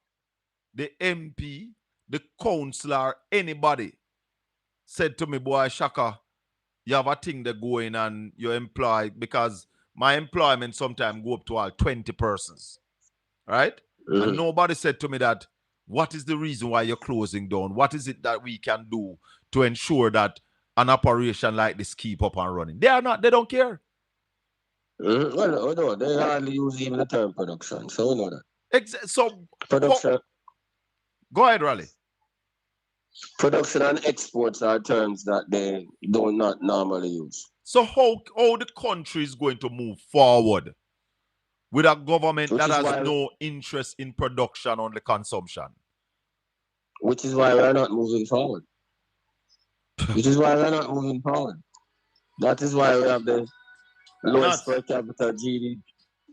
Speaker 2: the MP, the councillor, anybody, said to me, boy, Shaka, you have a thing that going and you employ, because my employment sometimes go up to all 20 persons. Right? And nobody said to me that, what is the reason why you're closing down? What is it that we can do to ensure that an operation like this keep up and running? They don't care.
Speaker 12: Well, no, they hardly use even the term production, so we know that.
Speaker 2: So
Speaker 12: production.
Speaker 2: Go ahead, Raleigh.
Speaker 12: Production and exports are terms that they do not normally use.
Speaker 2: So how the country is going to move forward with a government that has no interest in production, only consumption?
Speaker 12: Which is why we're not moving forward. That is why we have the lowest per capita GDP.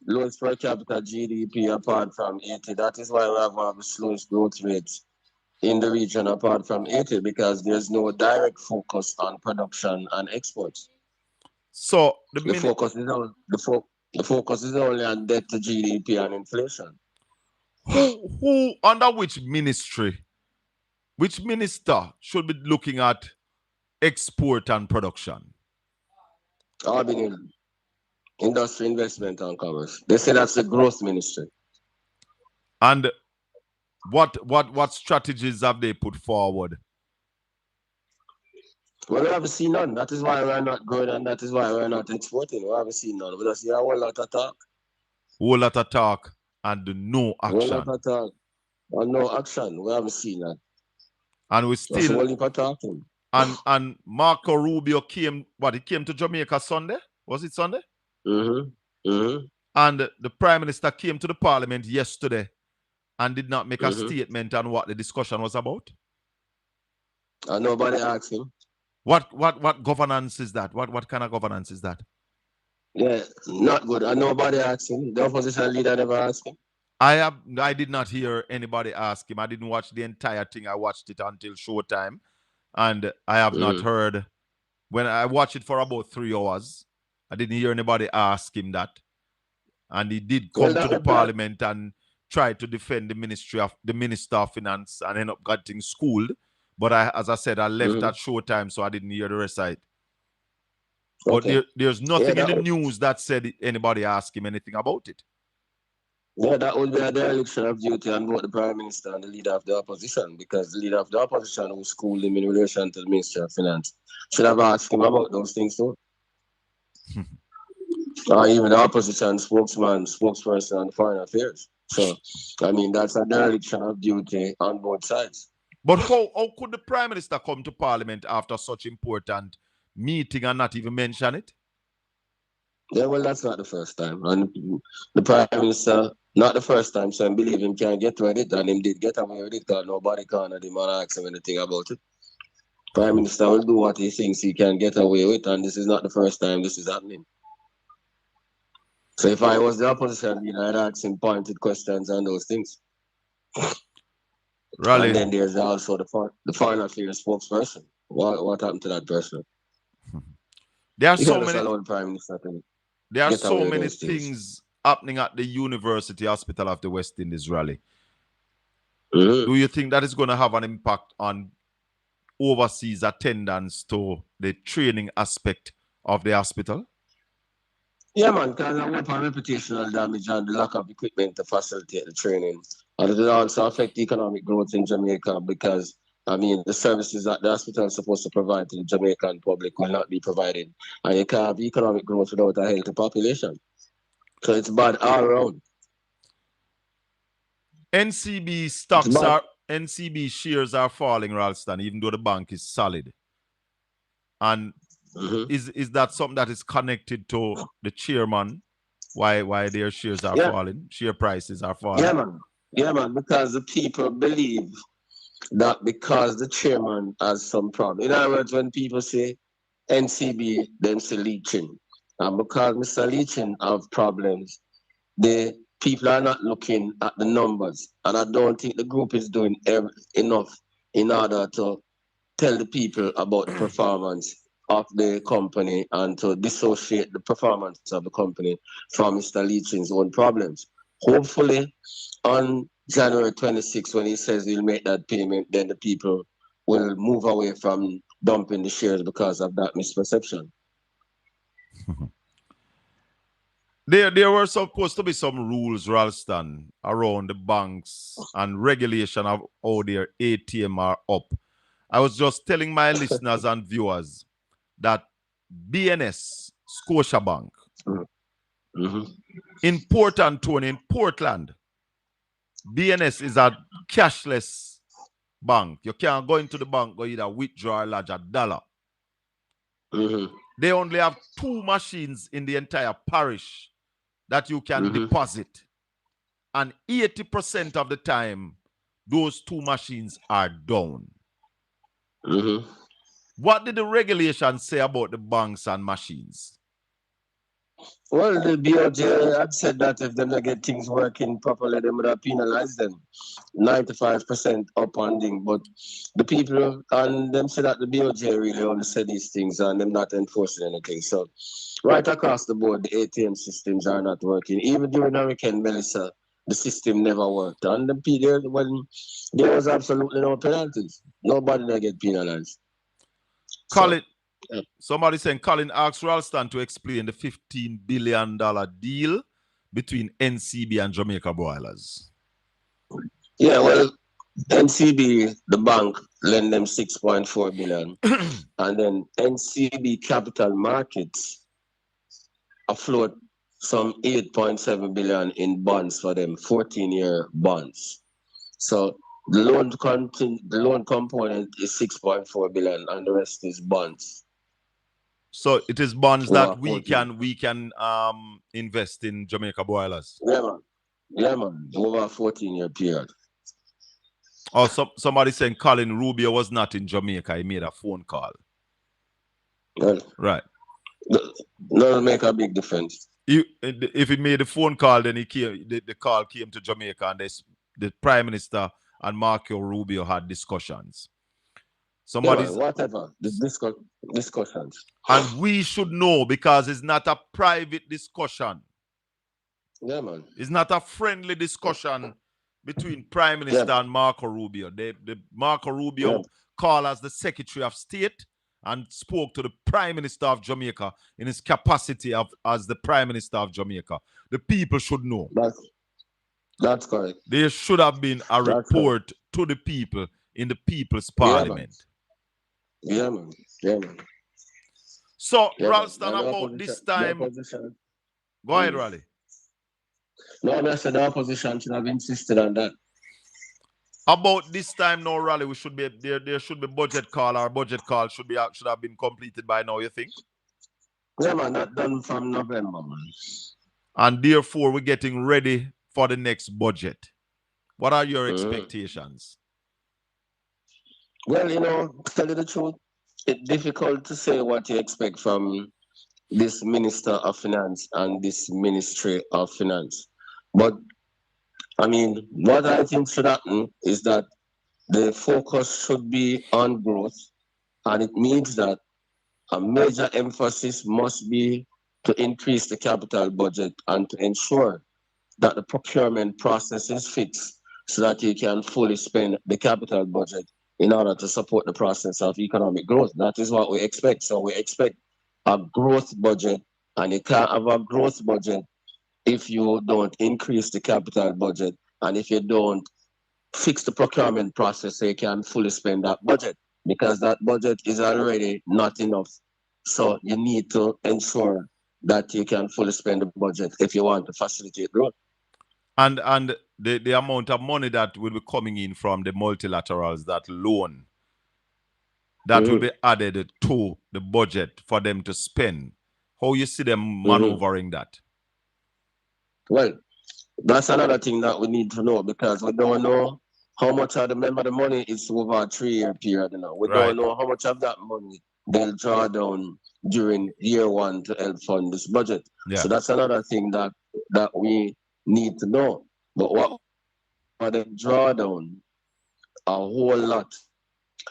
Speaker 12: loans per capita GDP apart from Haiti. That is why we have one of the slowest growth rates in the region apart from Haiti, because there's no direct focus on production and exports.
Speaker 2: So
Speaker 12: the focus is on the focus is only on debt to GDP and inflation.
Speaker 2: Who under which ministry, which minister should be looking at export and production?
Speaker 12: Albany, Industry, Investment and Commerce. They say that's the growth ministry.
Speaker 2: And what strategies have they put forward?
Speaker 12: Well, we haven't seen none. That is why we're not growing, and that is why we're not exporting. We haven't seen none. We just see a whole lot of talk.
Speaker 2: Whole lot of talk and no action.
Speaker 12: Whole lot of talk and no action. We haven't seen that.
Speaker 2: And we still
Speaker 12: only for talking.
Speaker 2: And Marco Rubio came. He came to Jamaica Sunday? Was it Sunday? And the Prime Minister came to the Parliament yesterday and did not make a statement on what the discussion was about.
Speaker 12: And nobody asked him.
Speaker 2: What governance is that? What kind of governance is that?
Speaker 12: Yeah, not good. And nobody asked him. The opposition leader never asked him.
Speaker 2: I did not hear anybody ask him. I didn't watch the entire thing. I watched it until showtime. And I have not heard, when I watched it for about 3 hours, I didn't hear anybody ask him that. And he did come to the Parliament and try to defend the Minister of Finance and end up getting schooled. But as I said, I left at showtime, so I didn't hear the rest of it. But there's nothing in the news that said anybody asked him anything about it.
Speaker 12: Yeah, that would be a dereliction of duty on both the Prime Minister and the Leader of the Opposition, because the Leader of the Opposition who schooled him in relation to the Ministry of Finance should have asked him about those things too. Or even the Opposition spokesperson on Foreign Affairs. So, I mean, that's a dereliction of duty on both sides.
Speaker 2: But how could the Prime Minister come to Parliament after such important meeting and not even mention it?
Speaker 12: Yeah, well, that's not the first time. And the Prime Minister, not the first time, so I believe him can get with it, and him did get away with it, because nobody cornered him and asked him anything about it. Prime Minister will do what he thinks he can get away with, and this is not the first time this is happening. So if I was the opposition leader, I'd ask him pointed questions on those things.
Speaker 2: Really?
Speaker 12: And then there's also the Foreign Affairs spokesperson. What happened to that person?
Speaker 2: There are so many things happening at the University Hospital of the West Indies, Raleigh. Do you think that is going to have an impact on overseas attendance to the training aspect of the hospital?
Speaker 12: Yeah, man, because I want reputational damage and the lack of equipment to facilitate the training. And it will also affect economic growth in Jamaica, because, I mean, the services that the hospital is supposed to provide to the Jamaican public will not be provided. And you can't have economic growth without a healthy population. So it's bad all around.
Speaker 2: NCB shares are falling, Ralston, even though the bank is solid. And is that something that is connected to the chairman? Why their shares are falling? Share prices are falling?
Speaker 12: Yeah, man, because the people believe that because the chairman has some problem. In other words, when people say NCB, them say leeching. And because Mr. Leeching have problems, the people are not looking at the numbers. And I don't think the group is doing enough in order to tell the people about the performance of the company and to dissociate the performance of the company from Mr. Leeching's own problems. Hopefully, on January 26, when he says he'll make that payment, then the people will move away from dumping the shares because of that misperception.
Speaker 2: There were supposed to be some rules, Ralston, around the banks and regulation of how their ATM are up. I was just telling my listeners and viewers that BNS, Scotiabank, in Port Antonio, in Portland, BNS is a cashless bank. You can't go into the bank, go either withdraw or lodge $1. They only have 2 machines in the entire parish that you can deposit. And 80% of the time, those 2 machines are down. What did the regulations say about the banks and machines?
Speaker 12: Well, the BOJ had said that if them not get things working properly, they would have penalized them 95% up on thing. But the people and them say that the BOJ really only said these things and them not enforcing anything. So right across the board, the ATM systems are not working. Even during Hurricane Melissa, the system never worked. And the period when there was absolutely no penalties, nobody that get penalized.
Speaker 2: Colin, somebody saying Colin asked Ralston to explain the $15 billion deal between NCB and Jamaica Boilers.
Speaker 12: Yeah, well, NCB, the bank, lend them 6.4 billion. And then NCB Capital Markets afloat some 8.7 billion in bonds for them, 14-year bonds. So the loan component is 6.4 billion and the rest is bonds.
Speaker 2: So it is bonds that we can invest in Jamaica Boilers.
Speaker 12: Yeah, man. Over a 14-year period.
Speaker 2: Oh, somebody saying Colin Rubio was not in Jamaica. He made a phone call.
Speaker 12: Well,
Speaker 2: right.
Speaker 12: That'll make a big difference.
Speaker 2: If he made a phone call, then he came. The call came to Jamaica, and the Prime Minister and Marco Rubio had discussions.
Speaker 12: Whatever. Discussions.
Speaker 2: And we should know because it's not a private discussion.
Speaker 12: Yeah, man.
Speaker 2: It's not a friendly discussion between Prime Minister and Marco Rubio. The Marco Rubio called as the Secretary of State and spoke to the Prime Minister of Jamaica in his capacity as the Prime Minister of Jamaica. The people should know.
Speaker 12: That's correct.
Speaker 2: There should have been a report to the people in the People's Parliament.
Speaker 12: Yeah, man. Yeah, man.
Speaker 2: So, Ralston, about this time... Go ahead, Raleigh.
Speaker 12: No, I said the opposition should have insisted on that.
Speaker 2: About this time now, Raleigh, we should be there should be budget call. Our budget call should have been completed by now, you think?
Speaker 12: Yeah, man, not done from November, man.
Speaker 2: And therefore, we're getting ready for the next budget. What are your expectations?
Speaker 12: Well, to tell you the truth, it's difficult to say what you expect from this Minister of Finance and this Ministry of Finance. But, I mean, what I think should happen is that the focus should be on growth, and it means that a major emphasis must be to increase the capital budget and to ensure that the procurement process is fixed so that you can fully spend the capital budget in order to support the process of economic growth. That is what we expect. So we expect a growth budget, and you can't have a growth budget if you don't increase the capital budget and if you don't fix the procurement process so you can fully spend that budget, because that budget is already not enough. So you need to ensure that you can fully spend the budget if you want to facilitate growth.
Speaker 2: And the amount of money that will be coming in from the multilaterals, that loan, that will be added to the budget for them to spend. How you see them maneuvering that?
Speaker 12: Well, that's another thing that we need to know, because we don't know how much of the money is over a 3-year period. We don't know how much of that money they'll draw down during year one to help fund this budget.
Speaker 2: Yeah.
Speaker 12: So that's another thing that we need to know. But what they draw down, a whole lot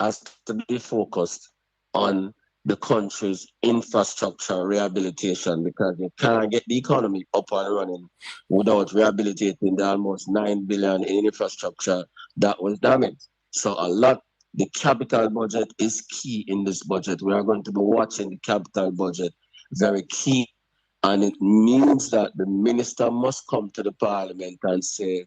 Speaker 12: has to be focused on the country's infrastructure rehabilitation, because you can't get the economy up and running without rehabilitating the almost 9 billion in infrastructure that was damaged. So the capital budget is key in this budget. We are going to be watching the capital budget very key. And it means that the minister must come to the Parliament and say,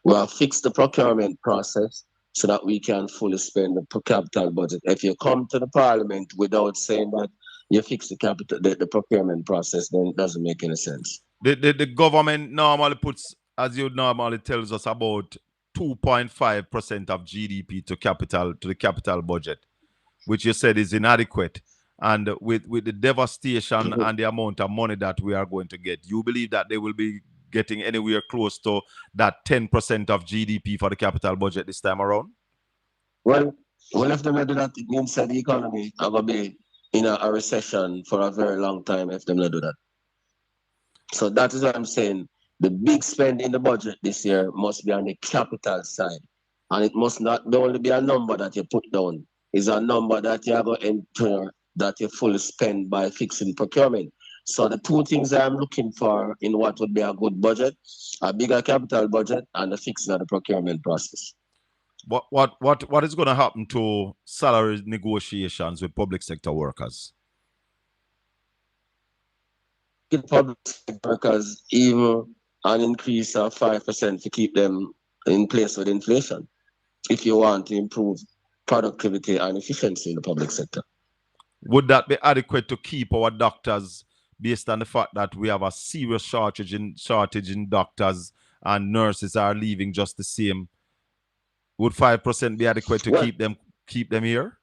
Speaker 12: we have fixed the procurement process so that we can fully spend the capital budget. If you come to the Parliament without saying that you fix the procurement process, then it doesn't make any sense.
Speaker 2: The government normally puts, as you normally tells us, about 2.5% of GDP to the capital budget, which you said is inadequate. And with the devastation and the amount of money that we are going to get, you believe that they will be getting anywhere close to that 10% of GDP for the capital budget this time around?
Speaker 12: Well, if they do that, it means that the economy is going to be in a recession for a very long time if they do that. So that is what I'm saying. The big spend in the budget this year must be on the capital side. And it must not only be a number that you put down. It's a number that you are going to enter that you fully spend by fixing procurement. So the two things I'm looking for in what would be a good budget, a bigger capital budget and the fixing of the procurement process.
Speaker 2: What is going to happen to salary negotiations with public sector workers?
Speaker 12: Public sector workers even an increase of 5% to keep them in place with inflation if you want to improve productivity and efficiency in the public sector.
Speaker 2: Would that be adequate to keep our doctors based on the fact that we have a serious shortage in doctors and nurses are leaving just the same? Would 5% be adequate to keep them here?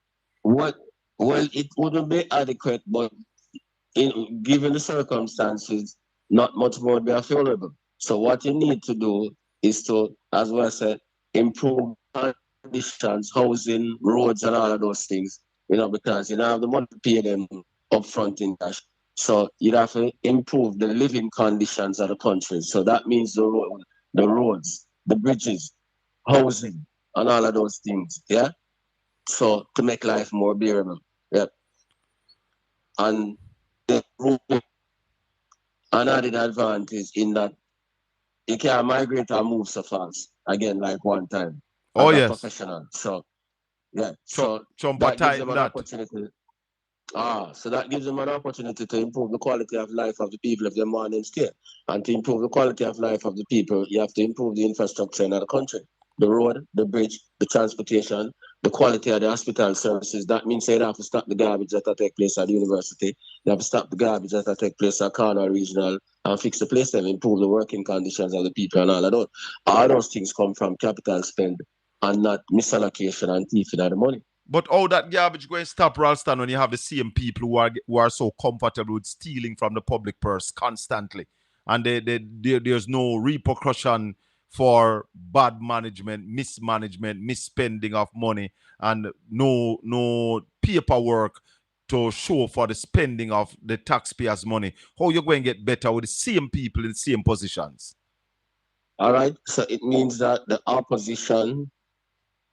Speaker 12: Well, it wouldn't be adequate, but given the circumstances, not much more would be available. So what you need to do is to, as well said, improve conditions, housing, roads, and all of those things. Because you don't have the money to pay them upfront in cash. So you have to improve the living conditions of the country. So that means the roads, the bridges, housing, and all of those things. Yeah. So to make life more bearable. Yeah. And the added advantage in that you can't migrate or move so fast again like one time.
Speaker 2: Oh,
Speaker 12: as a
Speaker 2: yes.
Speaker 12: Professional. So yeah.
Speaker 2: So
Speaker 12: that gives them an opportunity. So that gives them an opportunity to improve the quality of life of the people if they want them stay. And to improve the quality of life of the people, you have to improve the infrastructure in the country. The road, the bridge, the transportation, the quality of the hospital services. That means they have to stop the garbage that take place at the university. They have to stop the garbage that take place at Cornwall Regional and fix the place and improve the working conditions of the people and all of those. All those things come from capital spend and not misallocation and thieving of the money.
Speaker 2: But how that garbage going to stop, Ralston, when you have the same people who are so comfortable with stealing from the public purse constantly, and there's no repercussion for bad management, mismanagement, misspending of money, and no paperwork to show for the spending of the taxpayers' money? How you going to get better with the same people in the same positions?
Speaker 12: All right, so it means that the opposition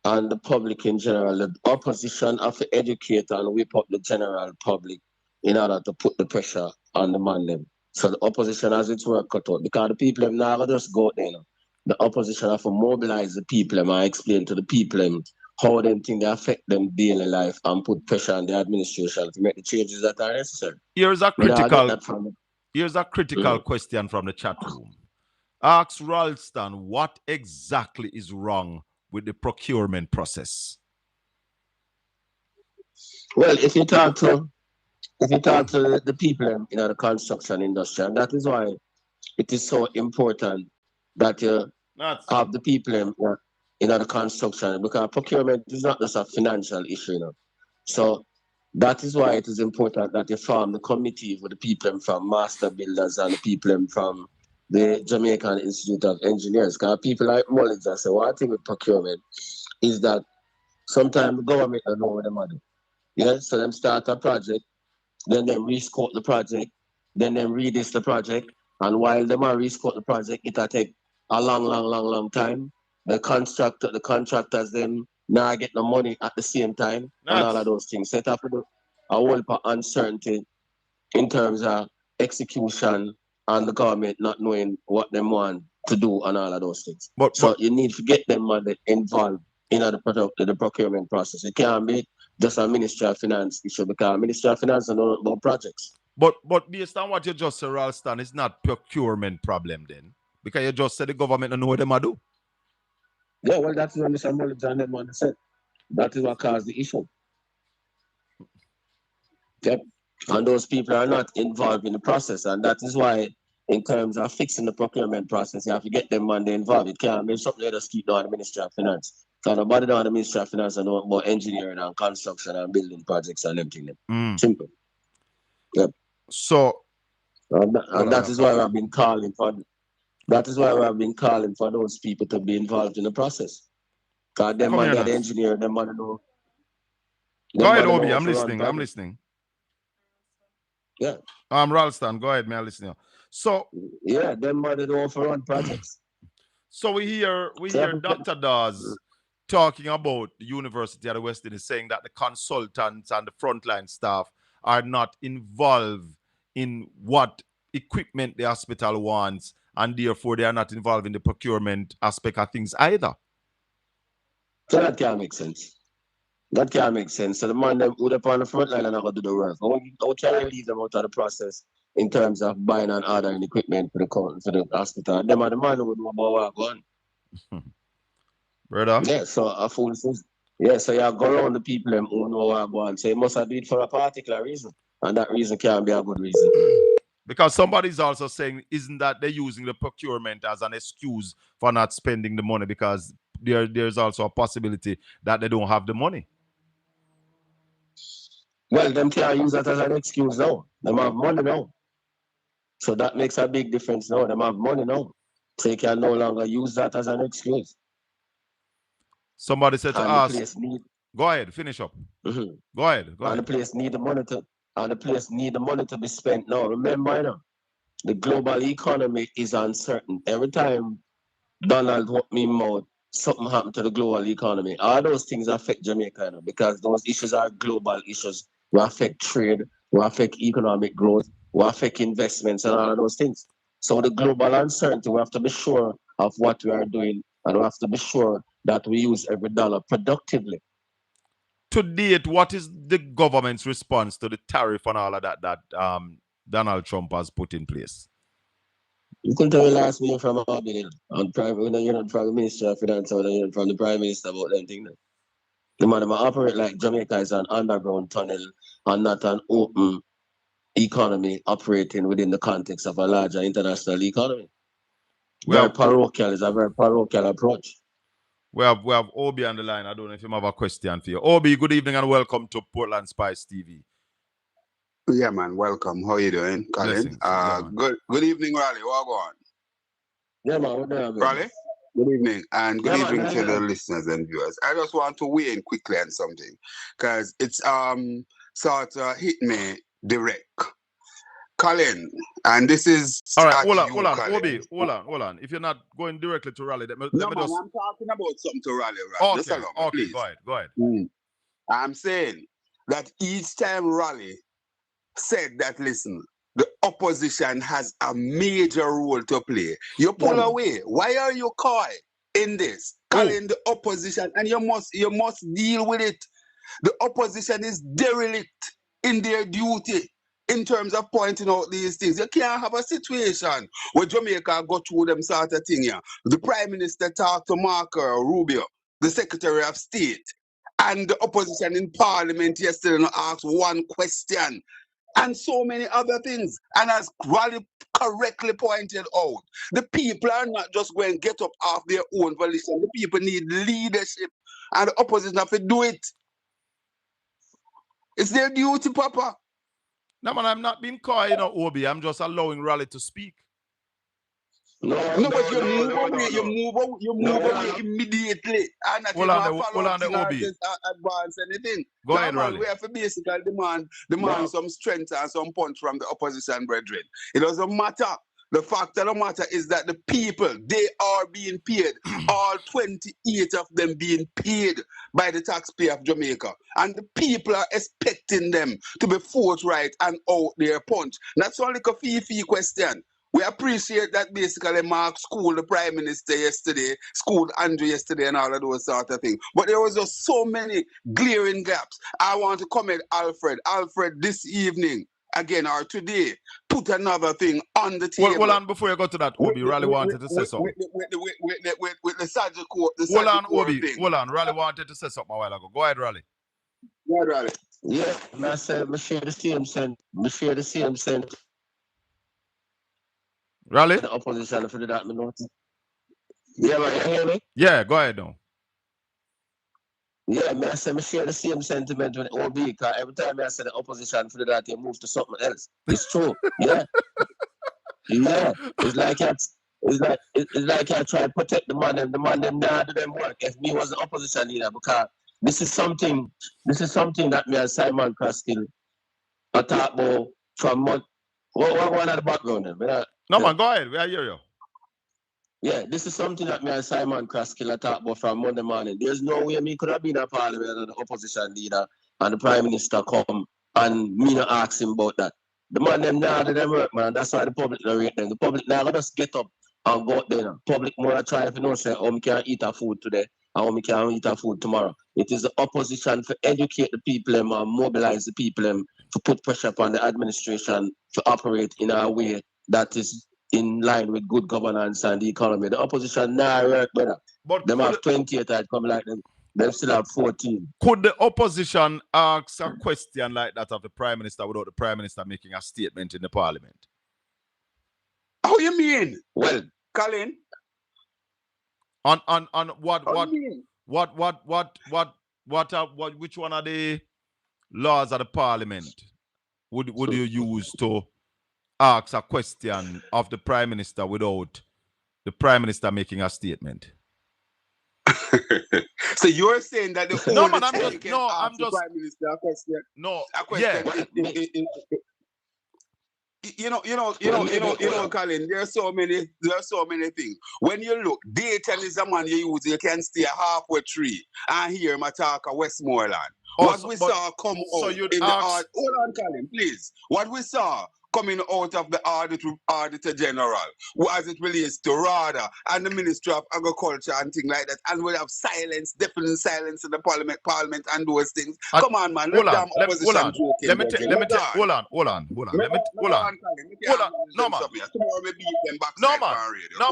Speaker 12: and the public in general, the opposition have to educate and whip up the general public in order to put the pressure on the man them. So the opposition has its work cut out because the people have never just go there. The opposition have to mobilize the people and explain to the people how them think they affect them daily life and put pressure on the administration to make the changes that are necessary.
Speaker 2: Here's a critical question from the chat room. Ask Ralston what exactly is wrong with the procurement process.
Speaker 12: Well, if you talk to the people in the construction industry, and that is why it is so important that you have the people in the construction, because procurement is not just a financial issue, So that is why it is important that you form the committee with the people from master builders and the people from the Jamaican Institute of Engineers. Because people like Mullins say, one thing with procurement is that sometimes the government don't know where the money. Yeah, so them start a project, then they rescope the project, then they redis the project, and while them are rescope the project, it'll take a long time. The contractors then now get the money at the same time, and all of those things. Set up a whole heap of uncertainty in terms of execution and the government not knowing what they want to do and all of those things. So you need to get them involved in the procurement process. It can't be just a Ministry of Finance issue because Ministry of Finance don't know about projects.
Speaker 2: But based on what you just said, Ralston, it's not procurement problem then. Because you just said the government don't know what they might do.
Speaker 12: Yeah, well, that's what Mr. Mullins and them said. That is what caused the issue. Yep. And those people are not involved in the process. And that is why, in terms of fixing the procurement process, you have to get them money involved. It can't be something that just keep down the Ministry of Finance. So nobody down the Ministry of Finance and know about engineering and construction and building projects and everything. Simple. Yep.
Speaker 2: So
Speaker 12: and that is why I've been calling for those people to be involved in the process. Because them man get the engineer, them man know.
Speaker 2: Go ahead, Obi. I'm listening. Yeah.
Speaker 12: Yeah.
Speaker 2: Ralston, go ahead, man. Listen. So
Speaker 12: yeah, them money don't for run projects.
Speaker 2: So we hear Dr. Dawes talking about the University of the West Indies, saying that the consultants and the frontline staff are not involved in what equipment the hospital wants, and therefore they are not involved in the procurement aspect of things either.
Speaker 12: So that can't make sense. That can't make sense. So the man them who up on the front line and not gonna do the work. How can you leave them out of the process in terms of buying and ordering equipment for the hospital? Them are the man who would know about what going.
Speaker 2: Brother?
Speaker 12: Yeah, so a fool says, yeah, so you go around the people them who know what going. So you must have did it for a particular reason. And that reason can't be a good reason.
Speaker 2: Because somebody's also saying, isn't that they're using the procurement as an excuse for not spending the money, because there's also a possibility that they don't have the money.
Speaker 12: Well, them can't use that as an excuse now. Them have money now. So that makes a big difference now. Them have money now. So you can no longer use that as an excuse.
Speaker 2: Somebody said to ask. Go ahead, finish up.
Speaker 12: Mm-hmm.
Speaker 2: Go ahead.
Speaker 12: The place need the money to be spent now. Remember, you know, the global economy is uncertain. Every time Donald opened his mouth, something happened to the global economy. All those things affect Jamaica, you know, because those issues are global issues. Will affect trade, will affect economic growth, will affect investments and all of those things. So the global uncertainty, we have to be sure of what we are doing, and we have to be sure that we use every dollar productively.
Speaker 2: To date, what is the government's response to the tariff and all of that Donald Trump has put in place?
Speaker 12: You can tell me last meeting from our bill on private, you're not from the Minister of Finance, or you're from the Prime Minister about them thing. The man operate like Jamaica is an underground tunnel and not an open economy operating within the context of a larger international economy. Very parochial is a very parochial approach.
Speaker 2: We have Obi on the line. I don't know if you have a question for you. Obi, good evening and welcome to Portland Spice TV.
Speaker 13: Yeah, man. Welcome. How you doing, Colin? Good evening, Raleigh. What on?
Speaker 12: Yeah, man.
Speaker 13: Raleigh? Good evening, and good evening to the listeners and viewers. I just want to weigh in quickly on something, because it's sort of hit me direct. Colin, and this is
Speaker 2: all right. Hold on, Obi. Hold on. If you're not going directly to Raleigh,
Speaker 13: I'm talking about something to Raleigh. Right?
Speaker 2: Okay, go ahead.
Speaker 13: I'm saying that each time Raleigh said that, listen, the opposition has a major role to play. You pull away. Why are you coy in this? Calling the opposition, and you must deal with it. The opposition is derelict in their duty in terms of pointing out these things. You can't have a situation where Jamaica go through them sort of thing here. The Prime Minister talked to Marco Rubio, the Secretary of State, and the opposition in Parliament yesterday asked one question, and so many other things. And as Raleigh correctly pointed out, the people are not just going to get up off their own volition. The people need leadership, and the opposition have to do it. It's their duty, Papa.
Speaker 2: No, man, I'm not being coy, Obi. I'm just allowing Raleigh to speak.
Speaker 13: No, but you move away immediately. And not
Speaker 2: hold on, Obi.
Speaker 13: Advance anything.
Speaker 2: Go ahead, Raleigh.
Speaker 13: We have to basically demand some strength and some punch from the opposition brethren. It doesn't matter. The fact of the matter is that the people, they are being paid. All 28 of them being paid by the taxpayer of Jamaica. And the people are expecting them to be forthright and out their punch. That's only a fee question. We appreciate that basically Mark schooled the Prime Minister yesterday, schooled Andrew yesterday, and all of those sort of things. But there was just so many glaring gaps. I want to comment Alfred. Alfred, this evening, again, or today, put another thing on the table.
Speaker 2: Hold on, before you go to that, Obi, Raleigh wanted to say something.
Speaker 13: With the Sergeant Court.
Speaker 2: Hold on, Obi. Hold on, Raleigh wanted to say something a while ago. Go ahead, Raleigh.
Speaker 13: Go ahead, Raleigh.
Speaker 12: Yeah, I said, I share the same sense.
Speaker 2: Raleigh?
Speaker 12: The opposition for that, yeah, man, you hear me?
Speaker 2: Yeah, go ahead now.
Speaker 12: Yeah, I share the same sentiment with OB, because every time I say the opposition for that, you move to something else. It's true. Yeah. Yeah. It's like I try to protect the man, and the man them now do them work. If me was the opposition leader, because this is something that me and Simon Kraskill talk about from month. What one at the background then?
Speaker 2: No, man, go ahead. We hear you.
Speaker 12: Yeah, this is something that me and Simon Kraskiller talked about from Monday morning. There's no way me could have been a parliament and the opposition leader and the prime minister come and me not ask him about that. The man them now do them work, man. That's why the public not rate them. The public now let us get up and go out there. Now. Public more try if you know say, oh, me can eat a food today and oh, me can eat a food tomorrow. It is the opposition to educate the people and mobilize the people to put pressure upon the administration to operate in a way that is in line with good governance and the economy. The opposition now work better.
Speaker 2: But
Speaker 12: them have 28 I'd come like them. They still have 14.
Speaker 2: Could the opposition ask a question like that of the Prime Minister without the Prime Minister making a statement in the Parliament?
Speaker 13: How you mean?
Speaker 12: Well,
Speaker 13: Colin.
Speaker 2: On which one of the laws of the Parliament would you use to ask a question of the Prime Minister without the Prime Minister making a statement?
Speaker 13: So you're saying that the
Speaker 2: no,
Speaker 13: only
Speaker 2: man, I'm
Speaker 13: time
Speaker 2: just,
Speaker 13: can
Speaker 2: no,
Speaker 13: ask
Speaker 2: I'm
Speaker 13: the
Speaker 2: just,
Speaker 13: Prime Minister a question.
Speaker 2: No,
Speaker 13: a question.
Speaker 2: Yeah.
Speaker 13: Colin. There are so many things. When you look, Dayton is a man you use. You can stay halfway tree and hear him talk of Westmoreland. What we saw come out in the hold on, Colin, please. What we saw coming out of the Auditor General, as it relates to RADA and the Ministry of Agriculture and things like that, and we have silence, deafening silence in the Parliament and those things. Come on, man.
Speaker 2: Hold on.
Speaker 13: Hold on.
Speaker 2: No, man. No,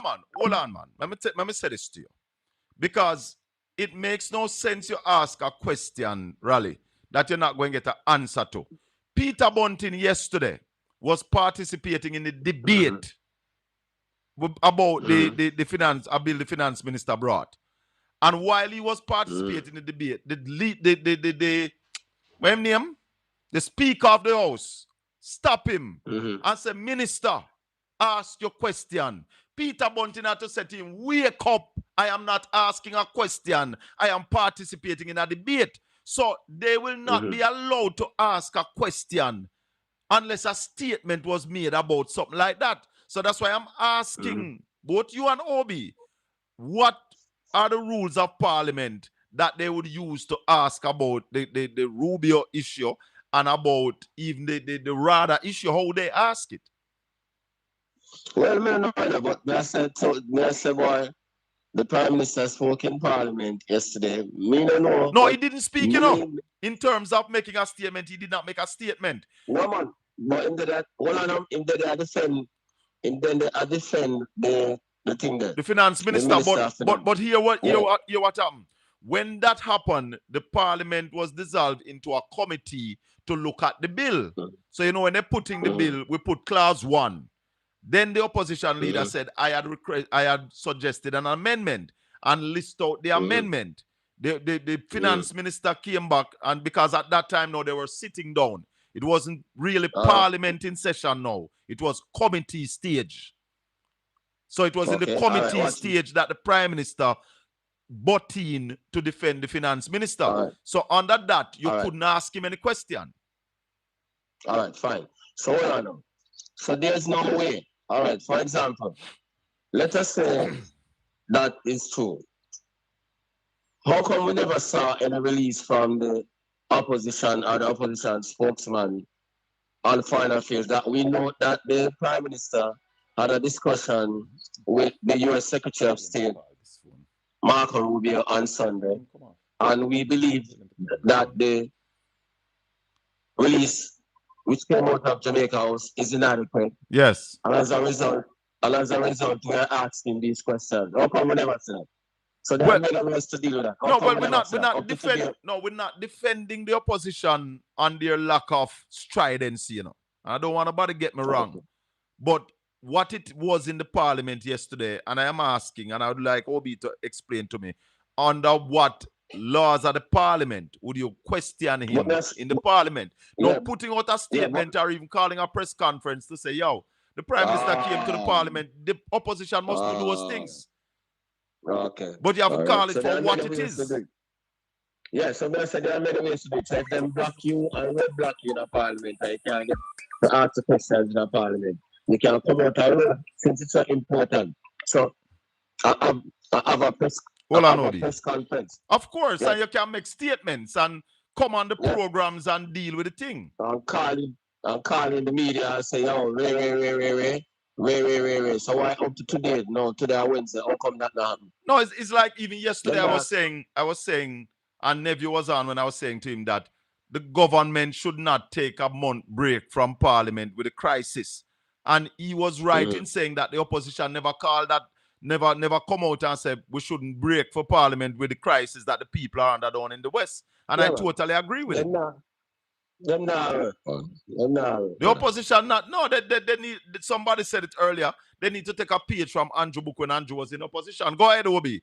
Speaker 2: man. Hold on, man. Let me say this to you. Because it makes no sense you ask a question, Raleigh, that you're not going to get an answer to. Peter Bunting yesterday was participating in the debate about the finance bill the finance minister brought. And while he was participating in the debate, the Speaker of the House stop him and say, Minister, ask your question. Peter Bunting had to say to him, wake up. I am not asking a question. I am participating in a debate. So they will not be allowed to ask a question unless a statement was made about something like that. So that's why I'm asking both you and Obi, what are the rules of Parliament that they would use to ask about the Rubio issue and about even the RADA issue, how they ask it?
Speaker 12: Well, me no know, but me I said, boy, the Prime Minister spoke in Parliament yesterday. Me no know.
Speaker 2: No, he didn't speak, you know. In terms of making a statement, he did not make a statement.
Speaker 12: No, man. But in that, I defend the thing there.
Speaker 2: The finance minister, but hear what happened. When that happened, the Parliament was dissolved into a committee to look at the bill. So you know when they're putting the bill, we put clause 1. Then the opposition leader said, I had suggested an amendment and list out the amendment. The finance minister came back, and because at that time now they were sitting down. It wasn't really Parliament in session now. It was committee stage. So it was in the committee stage that the Prime Minister butt in to defend the finance minister. So under that, you couldn't ask him any question.
Speaker 12: All right, fine. So hold on now. So there's no way. All right, for example, let us say that is true. How come we never saw any release from the opposition or the opposition spokesman on foreign affairs that we know that the Prime Minister had a discussion with the U.S. Secretary of State, Marco Rubio, on Sunday, and we believe that the release which came out of Jamaica House is inadequate.
Speaker 2: Yes.
Speaker 12: And as a result, we are asking these questions. How come we never see that? So there are many ways to deal with that.
Speaker 2: We're not defending the opposition on their lack of stridency, you know. I don't want nobody get me wrong. But what it was in the Parliament yesterday, and I am asking, and I would like Obi to explain to me, under what laws of the Parliament would you question him in the Parliament? Not putting out a statement or even calling a press conference to say, yo, the Prime Minister came to the Parliament, the opposition must do those things.
Speaker 12: Okay.
Speaker 2: But you have to call it for what it is.
Speaker 12: Yeah, so I said there are many ways to do it. So if them block you and we block you in the Parliament, I can't get to ask the questions in the Parliament. We can come out a road since it's so important. So I have a press,
Speaker 2: Hold on,
Speaker 12: have a
Speaker 2: Obi.
Speaker 12: press conference.
Speaker 2: Of course,
Speaker 12: Yeah.
Speaker 2: and you can make statements and come on the
Speaker 12: Yeah.
Speaker 2: programs and deal with the thing.
Speaker 12: I'm calling the media and say, yo, Ray. So why up to today? No, today Wednesday. How come that not happen?
Speaker 2: No, it's like even yesterday
Speaker 12: Then
Speaker 2: I was saying, and Nephew was on when I was saying to him that the government should not take a month break from Parliament with a crisis. And he was right in saying that the opposition never called that, never come out and said we shouldn't break for Parliament with the crisis that the people are under down in the West. And I totally agree with it.
Speaker 12: The
Speaker 2: opposition they need, somebody said it earlier, they need to take a page from Andrew Book when Andrew was in opposition. Go ahead, Obi.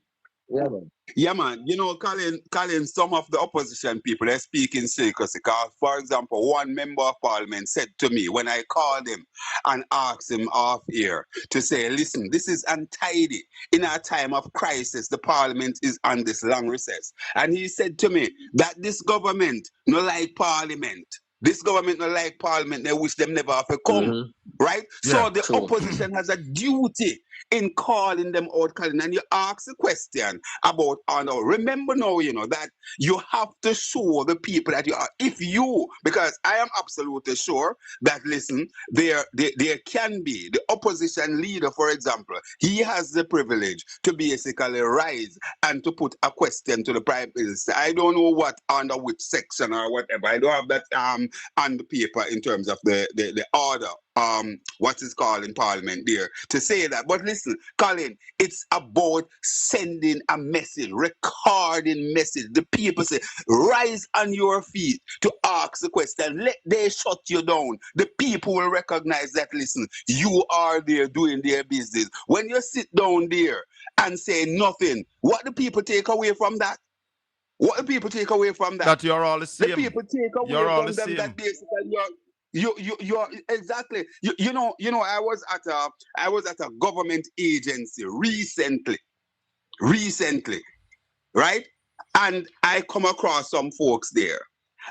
Speaker 13: Yeah, man. You know, Colin, some of the opposition people, they speak in secrecy. For example, one member of parliament said to me when I called him and asked him off here to say, listen, this is untidy. In our time of crisis, the parliament is on this long recess. And he said to me that this government no like parliament. This government no like parliament. They wish them never have to come. Right?
Speaker 2: Yeah,
Speaker 13: so the opposition has a duty in calling them out, Colin, and you ask a question about honor. Remember now, you know, that you have to show the people that you are, because I am absolutely sure that, listen, there can be the opposition leader, for example, he has the privilege to basically rise and to put a question to the Prime Minister. I don't know what under which section or whatever. I don't have that on the paper in terms of the order. What is called in Parliament there to say that. But listen, Colin, it's about sending a message, recording message. The people say, rise on your feet to ask the question. Let they shut you down. The people will recognize that, listen, you are there doing their business. When you sit down there and say nothing, what do people take away from that? What do people take away from that?
Speaker 2: That you're all the same.
Speaker 13: The people take away from them that basically you're exactly. You know. I was at a government agency recently, right? And I come across some folks there,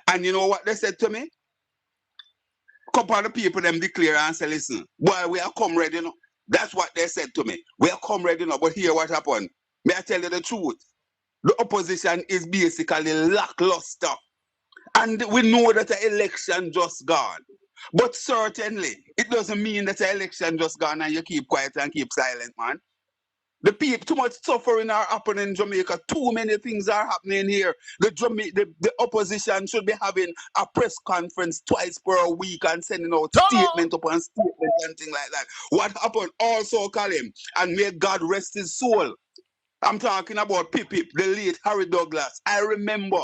Speaker 13: and you know what they said to me? Couple of the people them declare and say, listen, boy, we are come ready now. That's what they said to me. We are come ready now. But here what happened? May I tell you the truth? The opposition is basically lackluster. And we know that the election just gone. But certainly, it doesn't mean that the election just gone and you keep quiet and keep silent, man. The people, too much suffering are happening in Jamaica. Too many things are happening here. The opposition should be having a press conference twice per week and sending out statement upon statement and things like that. What happened also, Colin, and may God rest his soul. I'm talking about Pip, the late Harry Douglas. I remember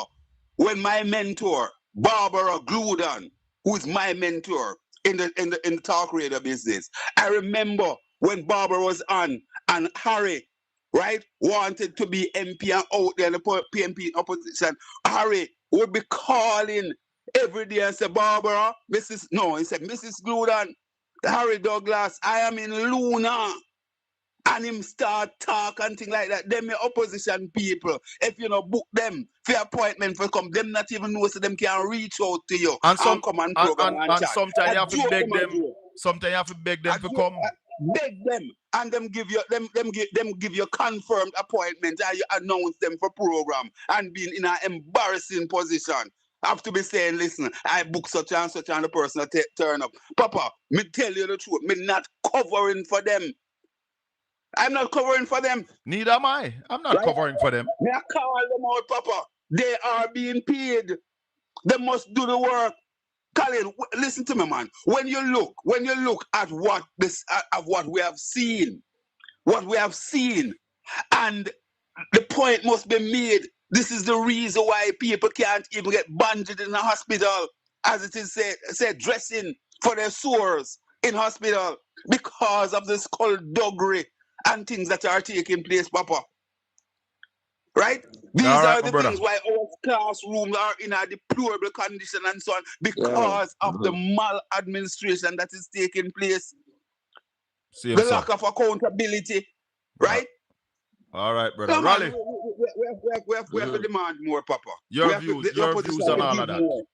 Speaker 13: when my mentor, Barbara Gludon, who is my mentor in the talk radio business. I remember when Barbara was on and Harry, right, wanted to be MP and out there in the PMP opposition. Harry would be calling every day and say, Barbara, he said, Mrs. Gludon, Harry Douglas, I am in Luna. And him start talk and things like that. Them the opposition people, if you know book them for appointment for come, them not even know so them can reach out to you
Speaker 2: and
Speaker 13: come and program and chat.
Speaker 2: Sometimes you have to beg them. Sometimes you have to beg them to come.
Speaker 13: Beg them and them give you confirmed appointment and you announce them for program and being in an embarrassing position. Have to be saying, listen, I book such and the person turn up. Papa, me tell you the truth, me not covering for them. I'm not covering for them.
Speaker 2: Neither am I. I'm not covering for them.
Speaker 13: Me I call them out, Papa. They are being paid. They must do the work. Colin, listen to me, man. When you look at what we have seen, and the point must be made. This is the reason why people can't even get bandaged in a hospital, as it is said dressing for their sores in hospital because of the skullduggery and things that are taking place, Papa. Right? These are the things why our classrooms are in a deplorable condition and so on, because of the maladministration that is taking place. The lack of accountability. Right?
Speaker 2: All right, brother. Raleigh.
Speaker 13: We have to demand more, Papa.
Speaker 2: Your views on all of that.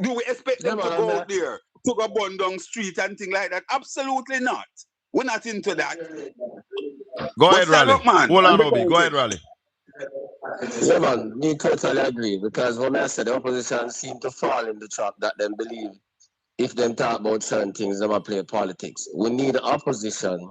Speaker 13: Do we expect them to go out there to go burn down street and things like that. Absolutely not. We're not into that.
Speaker 2: Go
Speaker 13: But
Speaker 2: ahead,
Speaker 13: stand
Speaker 2: Raleigh.
Speaker 13: up, man.
Speaker 2: Hold on,
Speaker 13: And
Speaker 2: Obi. Go
Speaker 13: because
Speaker 2: ahead, Raleigh.
Speaker 12: Yeah, man, me totally agree because when I said the opposition seem to fall in the trap that them believe if them talk about certain things, they will play politics. We need the opposition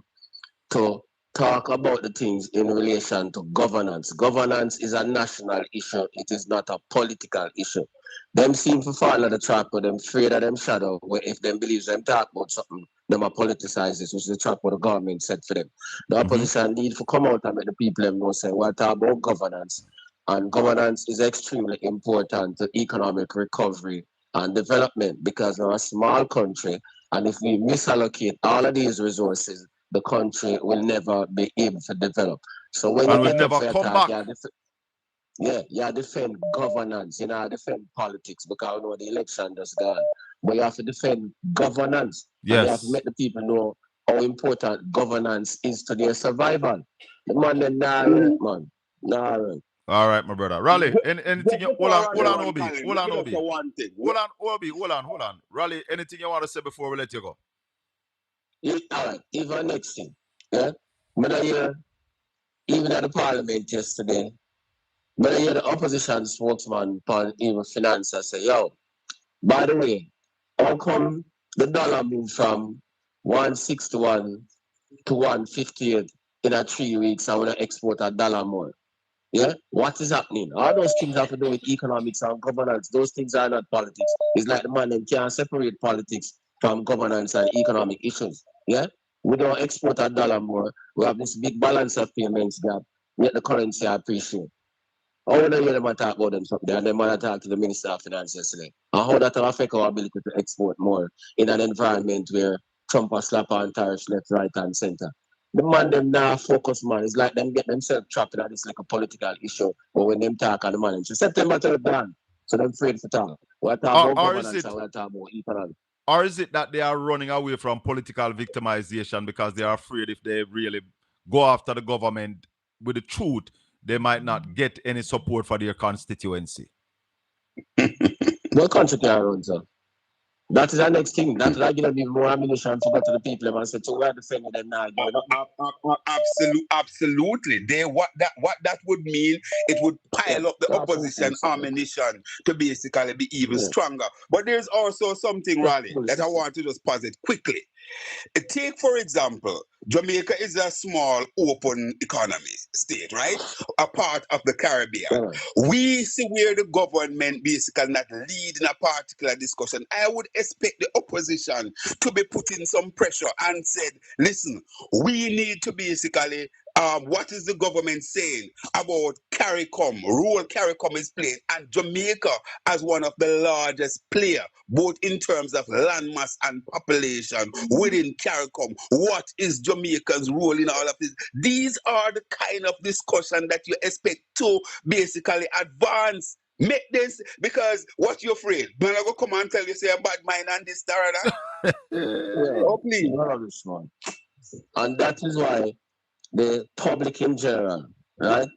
Speaker 12: to talk about the things in relation to governance. Governance is a national issue. It is not a political issue. Them seem to fall in the trap with them afraid of them shadow, where if them believe them talk about something, them are politicize this, which is the trap what the government set for them. The opposition need to come out and make the people them know say what talk about governance. And governance is extremely important to economic recovery and development because we're a small country, and if we misallocate all of these resources, the country will never be able to develop. So when
Speaker 2: And
Speaker 12: you
Speaker 2: we'll
Speaker 12: get up
Speaker 2: never
Speaker 12: for your
Speaker 2: come
Speaker 12: talk,
Speaker 2: back.
Speaker 12: you defend governance, you know, defend politics because you know the election just gone. But you have to defend governance.
Speaker 2: Yes.
Speaker 12: And you have to make the people know how important governance is to their survival. The man, then, man. Nah,
Speaker 2: All right, my brother. Raleigh, anything you hold on, Obi.
Speaker 13: Colin,
Speaker 2: Hold
Speaker 13: let
Speaker 2: on,
Speaker 13: me just
Speaker 2: Obi.
Speaker 13: say one thing.
Speaker 2: Hold on, Obi. Hold on. Raleigh, anything you want to say before we let you go?
Speaker 12: All right, even next thing. Yeah. But I hear, even at the parliament yesterday, but I hear the opposition spokesman, even finance, say, yo, by the way, how come the dollar moved from 161 to 158 in a 3 weeks? I want to export a dollar more. Yeah, what is happening? All those things have to do with economics and governance. Those things are not politics. It's like the man them can't separate politics from governance and economic issues. Yeah, we don't export a dollar more. We have this big balance of payments gap. Yet the currency appreciate. I want to hear them talk about them something, and then want to talk to the Minister of Finance yesterday. And how that will affect our ability to export more in an environment where Trump has slap on tariffs left, right, and center. The man them now focus, man. It's like them get themselves trapped in that it's like a political issue. But when them talk on the man, so September to the ban. So they're afraid to talk. We're talking about governance and we're talking about economics.
Speaker 2: Or is it that they are running away from political victimization because they are afraid if they really go after the government with the truth, they might not get any support for their constituency?
Speaker 12: No country can run, sir. That is the next thing. That is going to be more ammunition to go to the people and say, so we're defending them now.
Speaker 13: Absolutely. What that would mean, it would pile up the opposition ammunition to basically be even stronger. But there's also something, Raleigh, that I want to just posit quickly. Take, for example, Jamaica is a small, open economy state, right? A part of the Caribbean. We see where the government basically not lead in a particular discussion. I would expect the opposition to be putting some pressure and said, listen, we need to basically, what is the government saying about CARICOM? Role CARICOM is playing, and Jamaica as one of the largest players, both in terms of landmass and population within CARICOM. What is Jamaica's role in all of this? These are the kind of discussion that you expect to basically advance. Make this, because what you're afraid? When I go come and tell you, say, a bad mind and this, that.
Speaker 12: Oh, please. And that is why the public in general, right?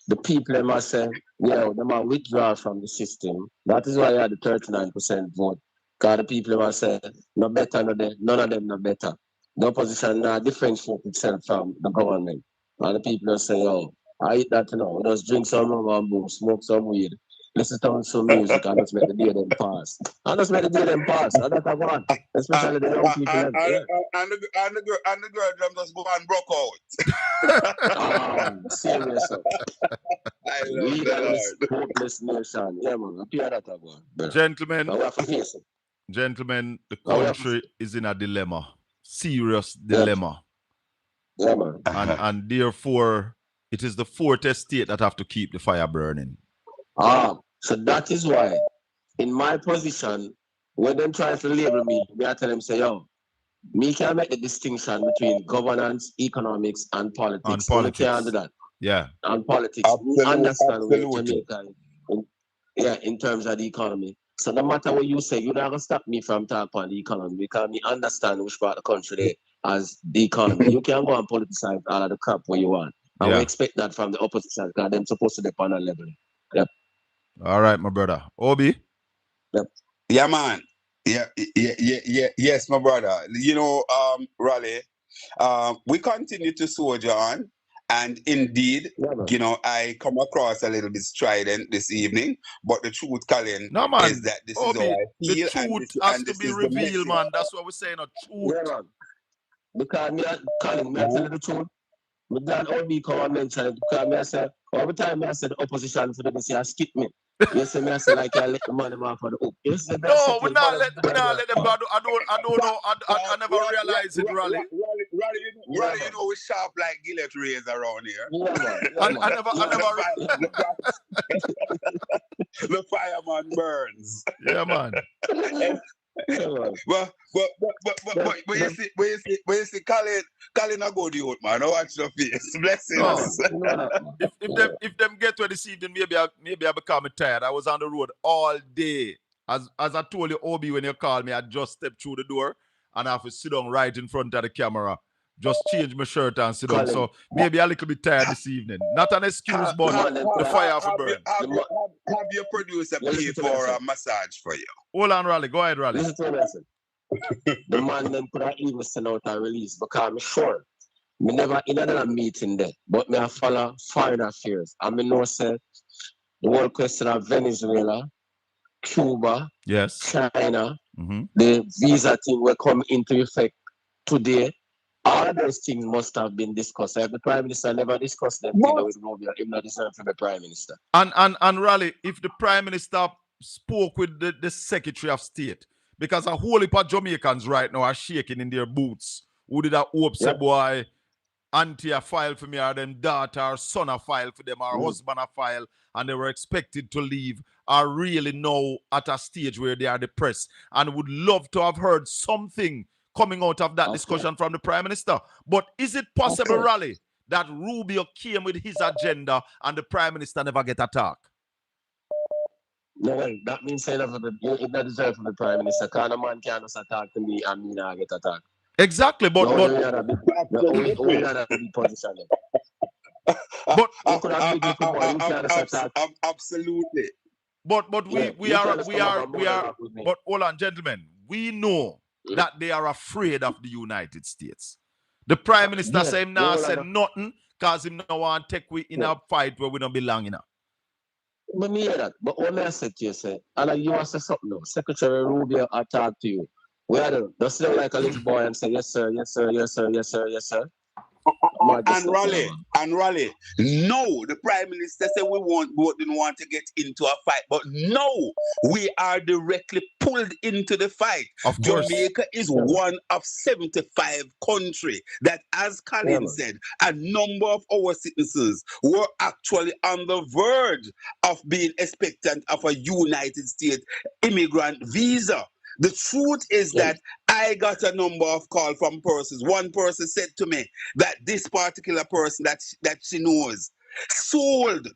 Speaker 12: The people must say, yeah, they must withdraw from the system. That is why you had the 39% vote. Because the people must say, no better, none of them no better. The opposition now differentiate itself from the government. And the people just say, oh, I eat that, just drink some rum and boom, smoke some weed, listen to some music, and just make the day them pass. And just make the day them pass. And that's what, especially the young people.
Speaker 13: And the girl drum just go and broke out.
Speaker 12: Serious.
Speaker 13: I love the Lord.
Speaker 12: Hopeless nation. Yeah, man.
Speaker 2: Gentlemen, the country is in a dilemma. Serious dilemma.
Speaker 12: Yeah, man.
Speaker 2: And therefore, it is the fourth estate that have to keep the fire burning.
Speaker 12: So that is why, in my position, when them try to label me, I tell them, say, yo, me can make the distinction between governance, economics, and politics.
Speaker 2: And politics.
Speaker 12: We can't do that.
Speaker 2: Yeah.
Speaker 12: And politics. We understand where Jamaica in terms of the economy. So no matter what you say, you're not going to stop me from talking about the economy because me understand which part of the country there as the economy. You can go and politicize all of the crap where you want. And we expect that from the opposition because they're supposed to be on a level. Yep.
Speaker 2: All right, my brother. Obi?
Speaker 12: Yep.
Speaker 13: Yeah, man. Yes, my brother. Raleigh, we continue to soldier on, and indeed, I come across a little bit strident this evening, but the truth, Colin,
Speaker 2: No,
Speaker 13: is
Speaker 2: man.
Speaker 13: that this is how
Speaker 2: Obi,
Speaker 13: I
Speaker 2: the
Speaker 13: feel,
Speaker 2: truth has
Speaker 13: and
Speaker 2: to
Speaker 13: this
Speaker 2: be
Speaker 13: is the
Speaker 2: revealed,
Speaker 13: message.
Speaker 2: man. That's what we're saying, a truth.
Speaker 12: Yeah, man. Because me, Colin, me I tell you the truth. Me glad all me come and mention it because me I say, every time I say the opposition for the say, skip me. You see me I say like I let the money off for the hook. You see that
Speaker 2: No, we
Speaker 12: settle,
Speaker 2: not
Speaker 12: man,
Speaker 2: let them go. I don't know. I never realized it, Raleigh.
Speaker 13: Raleigh, you know we sharp like Gillette razor around here.
Speaker 12: Yeah, man.
Speaker 2: I never
Speaker 13: the fireman burns.
Speaker 2: Yeah, man.
Speaker 13: But you see, Colin a good youth, man. I watch your face. Blessings.
Speaker 2: No. If them get to this evening, maybe I become tired. I was on the road all day. As I told you, Obi, when you called me, I just stepped through the door and I have to sit down right in front of the camera. Just change my shirt and sit down. So maybe a little bit tired this evening. Not an excuse, but the fire have to burn.
Speaker 13: Have your producer pay for a massage for you?
Speaker 2: Hold on, Raleigh. Go ahead, Raleigh.
Speaker 12: Listen to me, listen. The man then could have even sent out a release because I'm sure me never in another meeting there, but me I follow foreign affairs. I mean, no say the whole question of Venezuela, Cuba,
Speaker 2: yes,
Speaker 12: China, the visa thing will come into effect today. All those things must have been discussed. The Prime Minister never discussed them with Rubio. He not deserve to be Prime Minister.
Speaker 2: And Raleigh, if the Prime Minister spoke with the Secretary of State, because a whole heap of Jamaicans right now are shaking in their boots. Who did that hope say, boy, auntie a file for me, or them daughter or son a file for them, or husband a file, and they were expected to leave, are really now at a stage where they are depressed and would love to have heard something coming out of that discussion from the Prime Minister. But is it possible, Raleigh, that Rubio came with his agenda and the Prime Minister never get attacked?
Speaker 12: No, well, that means say that it not deserve from the Prime Minister. Because a man can't just attack to me and me not get attacked.
Speaker 2: Exactly, but
Speaker 12: we not a big position.
Speaker 2: But
Speaker 13: absolutely.
Speaker 2: But we are but hold on, gentlemen. We know that they are afraid of the United States. The Prime Minister say him now said nothing because him now want to take we in a fight where we don't belong in.
Speaker 12: But me hear that. But when I said to you, say, and you want to say something now, Secretary Rubio attack to you. Where do? Just look like a little boy and say, yes, sir, yes, sir, yes, sir, yes, sir, yes, sir.
Speaker 13: And Raleigh, no, the Prime Minister said we didn't want to get into a fight, but no, we are directly pulled into the fight.
Speaker 2: Of course.
Speaker 13: Jamaica is one of 75 countries that, as Colin said, a number of our citizens were actually on the verge of being expectant of a United States immigrant visa. The truth is that I got a number of calls from persons. One person said to me that this particular person that she knows sold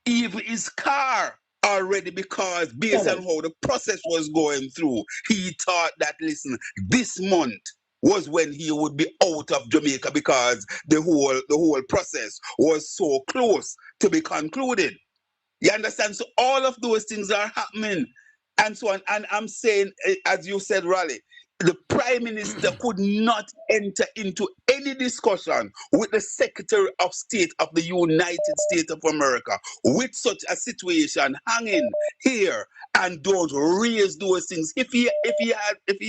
Speaker 13: even his car already because based on how the process was going through, he thought that, listen, this month was when he would be out of Jamaica because the whole process was so close to be concluded. You understand? So all of those things are happening. And so on. And I'm saying, as you said, Raleigh, the Prime Minister could not enter into any discussion with the Secretary of State of the United States of America with such a situation hanging here and don't raise those things. If he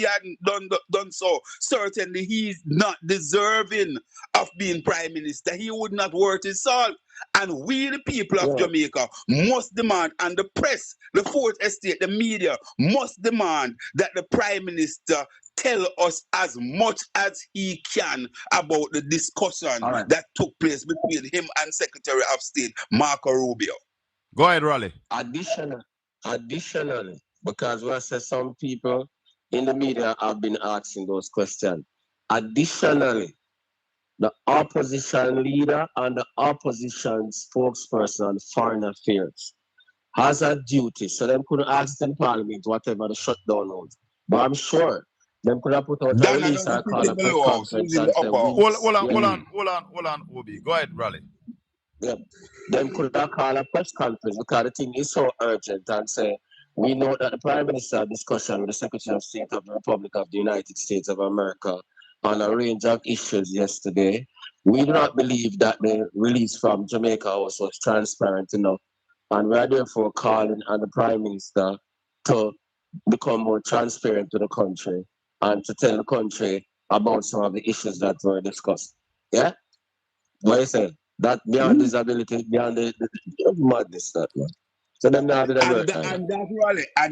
Speaker 13: hadn't done so, certainly he's not deserving of being Prime Minister. He would not worth his salt. And we, the people of Jamaica, must demand, and the press, the Fourth Estate, the media, must demand that the Prime Minister tell us as much as he can about the discussion that took place between him and Secretary of State, Marco Rubio.
Speaker 2: Go ahead, Raleigh.
Speaker 12: Additionally, because we say some people in the media have been asking those questions. Additionally, the opposition leader and the opposition spokesperson on foreign affairs has a duty. So them could ask in Parliament whatever the shutdown was. But I'm sure them could have put out a release or call a press conference and say,
Speaker 2: hold on, Obi. Go ahead, Raleigh.
Speaker 12: Yeah. Them could have called a press conference because the thing is so urgent and say, We know that the Prime Minister had discussion with the Secretary of State of the Republic of the United States of America on a range of issues yesterday. We do not believe that the release from Jamaica House was transparent enough, and we are therefore calling on the Prime Minister to become more transparent to the country and to tell the country about some of the issues that were discussed. Yeah? What you say? That beyond disability, beyond the madness, that man. So then now did
Speaker 13: and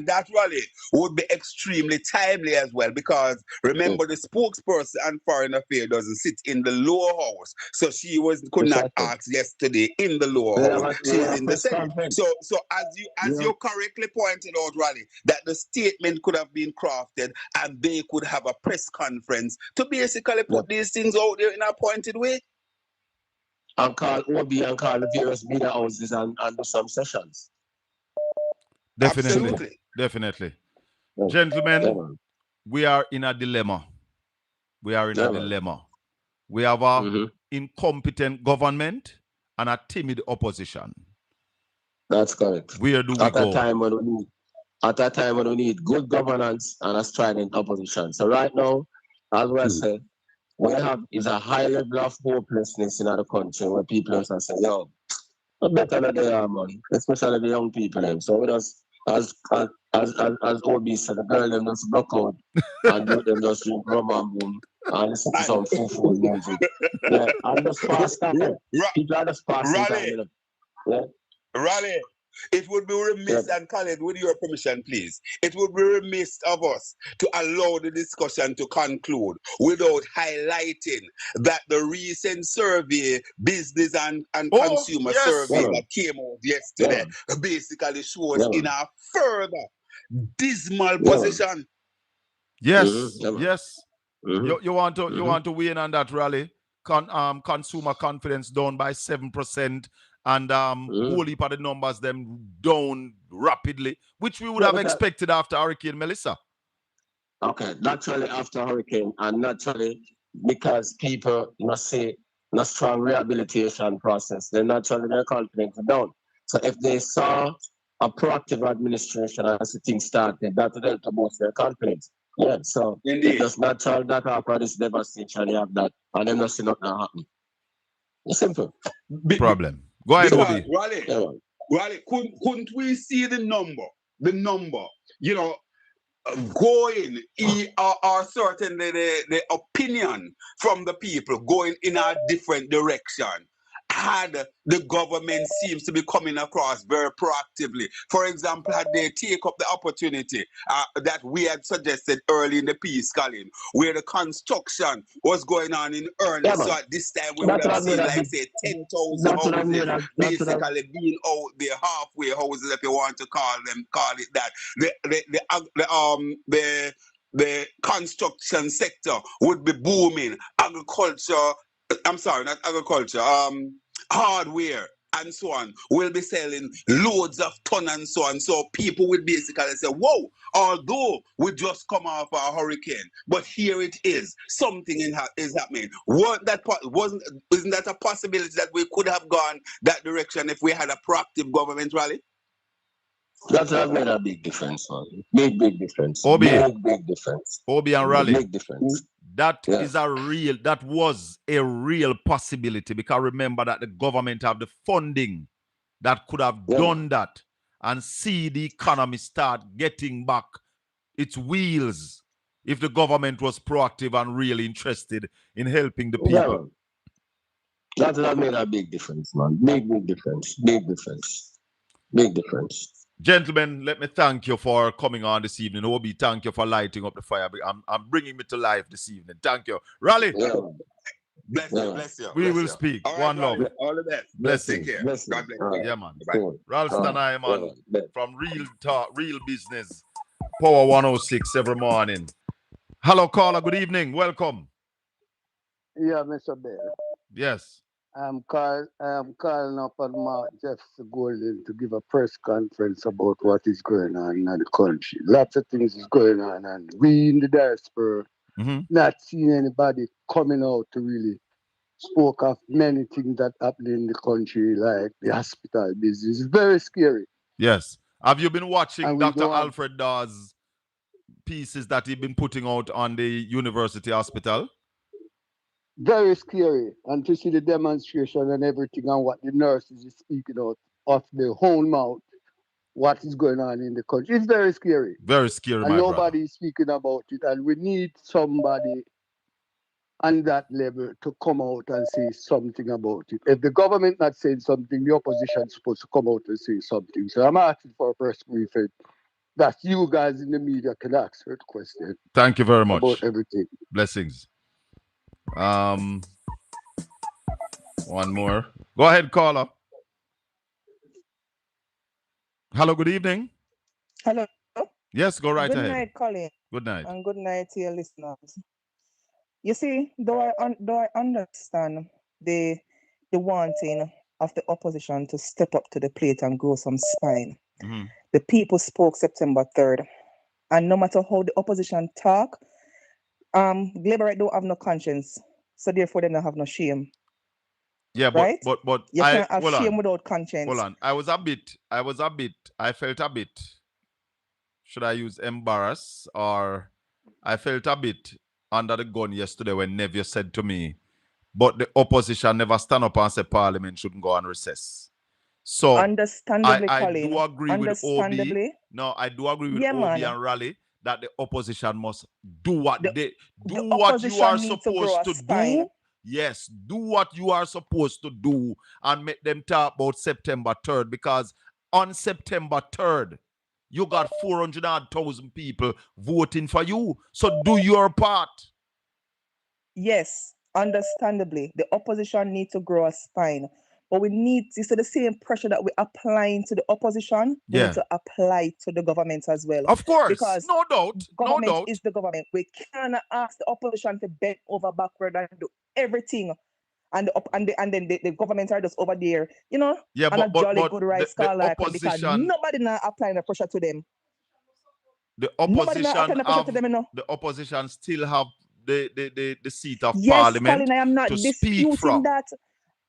Speaker 13: that rally would be extremely timely as well, because remember the spokesperson on foreign affairs doesn't sit in the lower house, so she could not ask yesterday in the lower house. She's in the Senate. So as you correctly pointed out, Raleigh, that the statement could have been crafted and they could have a press conference to basically put these things out there in a pointed way.
Speaker 12: And call OB and call the various media houses and do some sessions.
Speaker 2: Definitely.
Speaker 13: Absolutely.
Speaker 2: Definitely. Gentlemen, we are in a dilemma. We are in a dilemma. We have a incompetent government and a timid opposition.
Speaker 12: That's correct.
Speaker 2: Where do we go?
Speaker 12: At a time when we need good governance and a strident opposition. So right now, as we said, what we have is a high level of hopelessness in our country where people are saying, yo, not better than they are, man. Especially the young people. So we just, as OB said, the girl them just block out and do them just drink rum and boom and listen to some full music. Yeah, and just fast time. People are just passing time. Yeah.
Speaker 13: Raleigh, it would be remiss, and Colin, with your permission, please, it would be remiss of us to allow the discussion to conclude without highlighting that the recent survey, business and consumer survey that came out yesterday, basically shows in a further dismal position.
Speaker 2: Yes, yes. You want to weigh in on that, Raleigh? Consumer confidence down by 7%. And whole heap of the numbers them down rapidly, which we would have expected after Hurricane Melissa.
Speaker 12: Okay, naturally after Hurricane, and naturally because people must say no strong rehabilitation process, then naturally their confidence is down. So if they saw a proactive administration as the thing started, that would help to boost their confidence. Yeah, so it's just natural that after this devastation you have that, and then nothing not happen. It's simple.
Speaker 2: Problem. Go ahead, Obi.
Speaker 13: Raleigh, couldn't we see the number, you know, going or certainly the opinion from the people going in a different direction had the government seems to be coming across very proactively. For example, had they take up the opportunity that we had suggested early in the piece, Colin, where the construction was going on in earnest. So at this time we would have seen, like say, 10,000 houses basically being out there, halfway houses, if you want to call it that. The construction sector would be booming. Hardware and so on will be selling loads of ton and so on. So people would basically say, whoa, although we just come off a hurricane, but here it is, something is happening. Isn't that a possibility that we could have gone that direction if we had a proactive government, Raleigh?
Speaker 12: That has made a big difference, man. Big difference.
Speaker 2: Obi.
Speaker 12: Big difference.
Speaker 2: Obi and Raleigh.
Speaker 12: Big difference.
Speaker 2: That was a real possibility, because remember that the government have the funding that could have done that and see the economy start getting back its wheels if the government was proactive and really interested in helping the people.
Speaker 12: That has made a big difference, man. Big difference. Big difference.
Speaker 2: Gentlemen, let me thank you for coming on this evening. Obi, thank you for lighting up the fire. I'm bringing me to life this evening. Thank you. Raleigh.
Speaker 13: Bless you.
Speaker 2: We will speak.
Speaker 13: All right,
Speaker 2: one love.
Speaker 13: All the best.
Speaker 2: Blessings.
Speaker 13: Take care. God bless you.
Speaker 2: Yeah, man.
Speaker 13: Bye.
Speaker 2: Ralston, I am on from Real Talk, Real Business, Power 106 every morning. Hello, caller. Good evening. Welcome.
Speaker 14: Yeah, Mr. Bear.
Speaker 2: Yes.
Speaker 14: I'm calling up on Mark Jeff Golden to give a press conference about what is going on in the country. Lots of things is going on, and we in the diaspora not seeing anybody coming out to really spoke of many things that happen in the country, like the hospital business. It's very scary.
Speaker 2: Yes. Have you been watching
Speaker 14: And
Speaker 2: Dr. Alfred Dawes' pieces that he's been putting out on the university hospital?
Speaker 14: Very scary. And to see the demonstration and everything and what the nurses is speaking out of their own mouth, what is going on in the country. It's very scary.
Speaker 2: Very scary,
Speaker 14: and
Speaker 2: my
Speaker 14: nobody is speaking about it. And we need somebody on that level to come out and say something about it. If the government not saying something, the opposition is supposed to come out and say something. So I'm asking for a press briefing that you guys in the media can ask her question.
Speaker 2: Thank you very much.
Speaker 14: About everything.
Speaker 2: Blessings. One more. Go ahead, caller. Hello, good evening.
Speaker 15: Hello.
Speaker 2: Yes, go right ahead.
Speaker 15: Good night, Colin.
Speaker 2: Good night.
Speaker 15: And good night to your listeners. You see, though I understand the wanting of the opposition to step up to the plate and grow some spine, the people spoke September 3rd. And no matter how the opposition talk, Labour don't have no conscience. So therefore they don't have no shame.
Speaker 2: Yeah,
Speaker 15: right?
Speaker 2: but
Speaker 15: You can't have shame without conscience.
Speaker 2: Hold on. I felt a bit, should I use embarrassed, or I felt a bit under the gun yesterday when Neville said to me, but the opposition never stand up and say Parliament shouldn't go on recess. So
Speaker 15: understandably,
Speaker 2: I
Speaker 15: Colin,
Speaker 2: do agree with OB. No, I do agree with OB and Raleigh that the opposition must do what what you are supposed to do. Yes, do what you are supposed to do and make them talk about September 3rd, because on September 3rd, you got 400,000 people voting for you. So do your part.
Speaker 15: Yes, understandably, the opposition needs to grow a spine. But we need to see the same pressure that we're applying to the opposition, we need to apply to the government as well.
Speaker 2: Of course,
Speaker 15: because
Speaker 2: no doubt.
Speaker 15: Government is the government. We cannot ask the opposition to bend over backward and do everything. And then the government are just over there, you know,
Speaker 2: and
Speaker 15: a jolly good right scholar like because nobody now applying the pressure to them.
Speaker 2: The opposition still have the seat of Parliament.
Speaker 15: Colin, I am not
Speaker 2: to
Speaker 15: disputing
Speaker 2: speak from.
Speaker 15: that.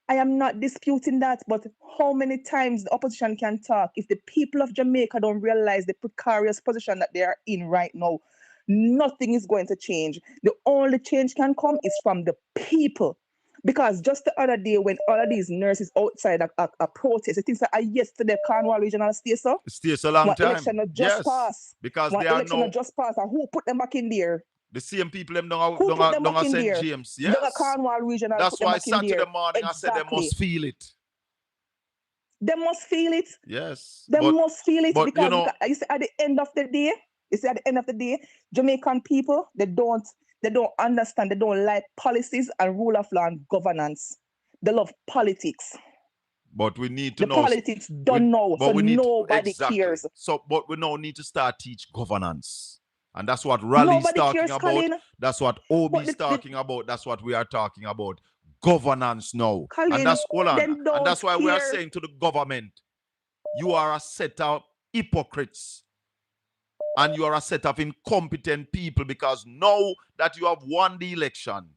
Speaker 15: I am not disputing that, but how many times the opposition can talk if the people of Jamaica don't realize the precarious position that they are in right now? Nothing is going to change. The only change can come is from the people. Because just the other day when all of these nurses outside a protest, it thinks that yesterday Cornwall Regional stay so?
Speaker 2: Stay so long time.
Speaker 15: Election just passed.
Speaker 2: Because
Speaker 15: they
Speaker 2: are
Speaker 15: election just passed. And who put them back in there?
Speaker 2: The same people them don't St. James. Yes.
Speaker 15: Cornwall Regional.
Speaker 2: That's why Saturday morning I said they must feel it.
Speaker 15: They must feel it.
Speaker 2: Yes.
Speaker 15: They must feel it
Speaker 2: but,
Speaker 15: because you see, at the end of the day, Jamaican people, they don't understand, they don't like policies and rule of law and governance. They love politics.
Speaker 2: But we need to know.
Speaker 15: The politics don't know, so nobody cares.
Speaker 2: So, but we now need to start teach governance. And that's what Raleigh's talking about. Colin. That's what Obi's talking about. That's what we are talking about. Governance now.
Speaker 15: Colin,
Speaker 2: and that's and that's why we are saying to the government, you are a set of hypocrites. And you are a set of incompetent people, because now that you have won the election,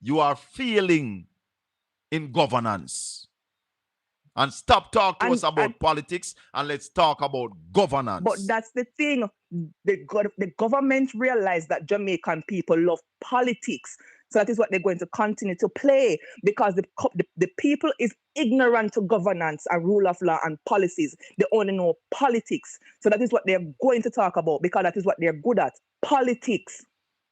Speaker 2: you are failing in governance. And stop talking to us about politics and let's talk about governance.
Speaker 15: But that's the thing. The government realized that Jamaican people love politics. So that is what they're going to continue to play, because the people is ignorant to governance and rule of law and policies. They only know politics. So that is what they're going to talk about, because that is what they're good at, politics.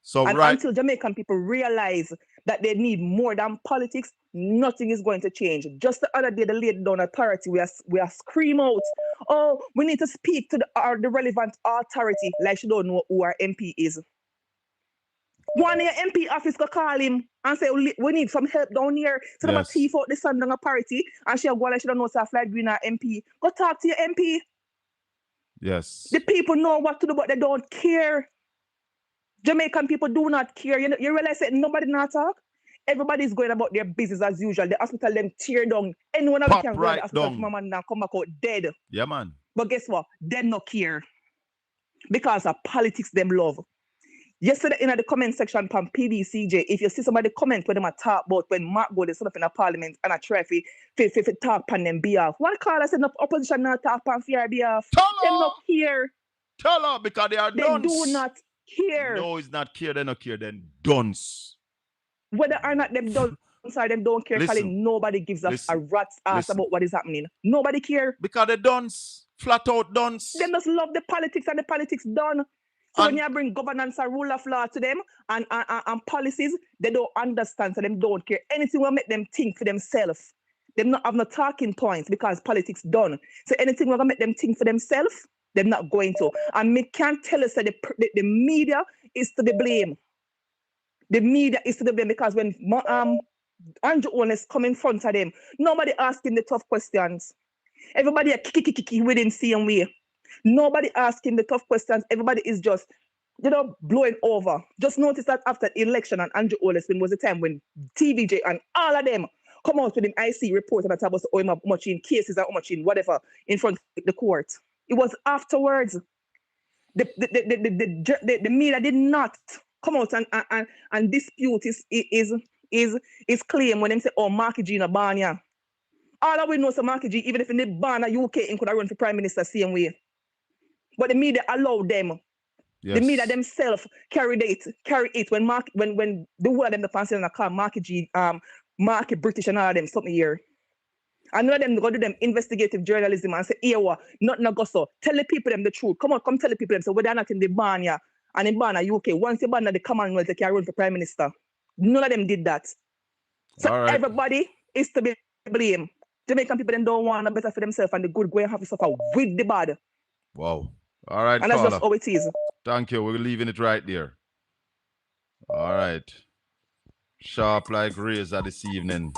Speaker 2: So
Speaker 15: until Jamaican people realize that they need more than politics, nothing is going to change. Just the other day, the laid down authority, we are scream out, oh, we need to speak to the relevant authority, like she don't know who our MP is. One of your MP office go call him and say, we need some help down here. So they thief out the son down a party, and she go like she don't know so fly green our MP. Go talk to your MP.
Speaker 2: Yes.
Speaker 15: The people know what to do, but they don't care. Jamaican people do not care. You realize that nobody not talk? Everybody's going about their business as usual. The hospital them tear down. Anyone of can go to the hospital from mama and come back out dead.
Speaker 2: Yeah, man.
Speaker 15: But guess what? They no care. Because of politics them love. Yesterday in the comment section from PBCJ, if you see somebody comment when them a talk about when Mark Gold is up in the parliament and a try to talk on them behalf. What call us in the opposition not talk on their behalf? Them not care.
Speaker 2: Tell her because they are dunce.
Speaker 15: They do not care.
Speaker 2: No, it's not care. They not care. Then dunce.
Speaker 15: Whether or not them dunce or them don't care, Colin, nobody gives a rat's ass about what is happening. Nobody care.
Speaker 2: Because they dunce. Flat out dunce.
Speaker 15: They just love the politics and the politics done. So when you bring governance and rule of law to them and policies, they don't understand, so them don't care. Anything will make them think for themselves. Them not have no talking points because politics done. So anything will make them think for themselves, they're not going to. And me can't tell us that the media is to the blame. The media is to the blame because when Andrew Oles come in front of them, nobody asking the tough questions. Everybody are kiki within same way. Nobody asking the tough questions. Everybody is just, blowing over. Just notice that after the election and Andrew Oles was the time when TVJ and all of them come out with an IC report about how much in cases and how much in whatever in front of the court. It was afterwards. The media did not come out and dispute his claim when they say, oh, Marky G in a ban. All of we know Marky G, even if in the ban UK, he could have run for Prime Minister same way. But the media allowed them. Yes. The media themselves carry it when the whole of them the fancy and call Marky G, Marky British and all of them something here. And none of them go do them investigative journalism and say, ewa, nothing go so. Tell the people them the truth. Come tell the people them so whether or not in the ban yeah, and in ban UK. Once you ban the Commonwealth, they can run for Prime Minister. None of them did that. So everybody is to be blamed. Jamaican people them don't want a better for themselves and the good going have to suffer with the bad.
Speaker 2: Wow. All right,
Speaker 15: and that's just how it is.
Speaker 2: Thank you. We're leaving it right there. All right. Sharp like razor this evening.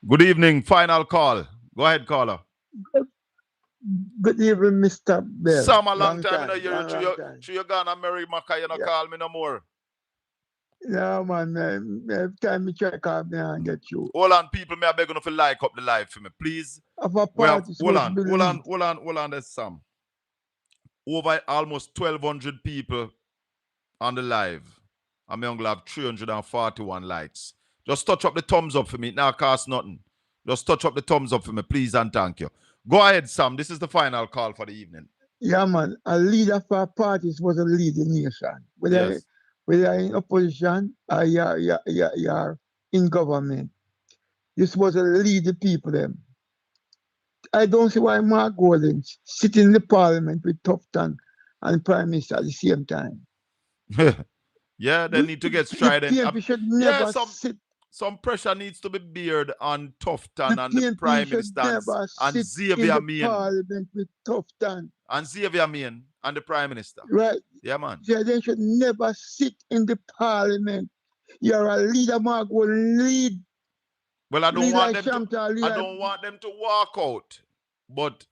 Speaker 2: Good evening. Final call. Go ahead, caller.
Speaker 14: Good evening, Mr. Bell.
Speaker 2: Sam, a long time in a year. You're gonna marry Maka, you don't call me no more.
Speaker 14: Yeah, man. Every time you try to call me and get you.
Speaker 2: Hold on, people. I beg you to like up the live for me, please.
Speaker 14: Hold on.
Speaker 2: There's Sam. Over almost 1,200 people on the live. I'm going to have 341 likes. Just touch up the thumbs up for me. It now costs nothing. Just touch up the thumbs up for me, please, and thank you. Go ahead, Sam. This is the final call for the evening.
Speaker 14: Yeah, man. A leader for a party is supposed to lead the nation. Whether you're in opposition or you're in government, you're supposed to lead the people them. I don't see why Mark Golden sitting in the parliament with Tufton and Prime Minister at the same time.
Speaker 2: Yeah, they need to get strident. Some pressure needs to be beared on Tufton and the Prime Minister and Xavier Main.
Speaker 14: Parliament with Tufton.
Speaker 2: And Xavier Main and the Prime Minister.
Speaker 14: Right.
Speaker 2: Yeah, man.
Speaker 14: Yeah, they should never sit in the parliament. You're a leader, Mark Golden, lead.
Speaker 2: Well, I don't want them to walk out. But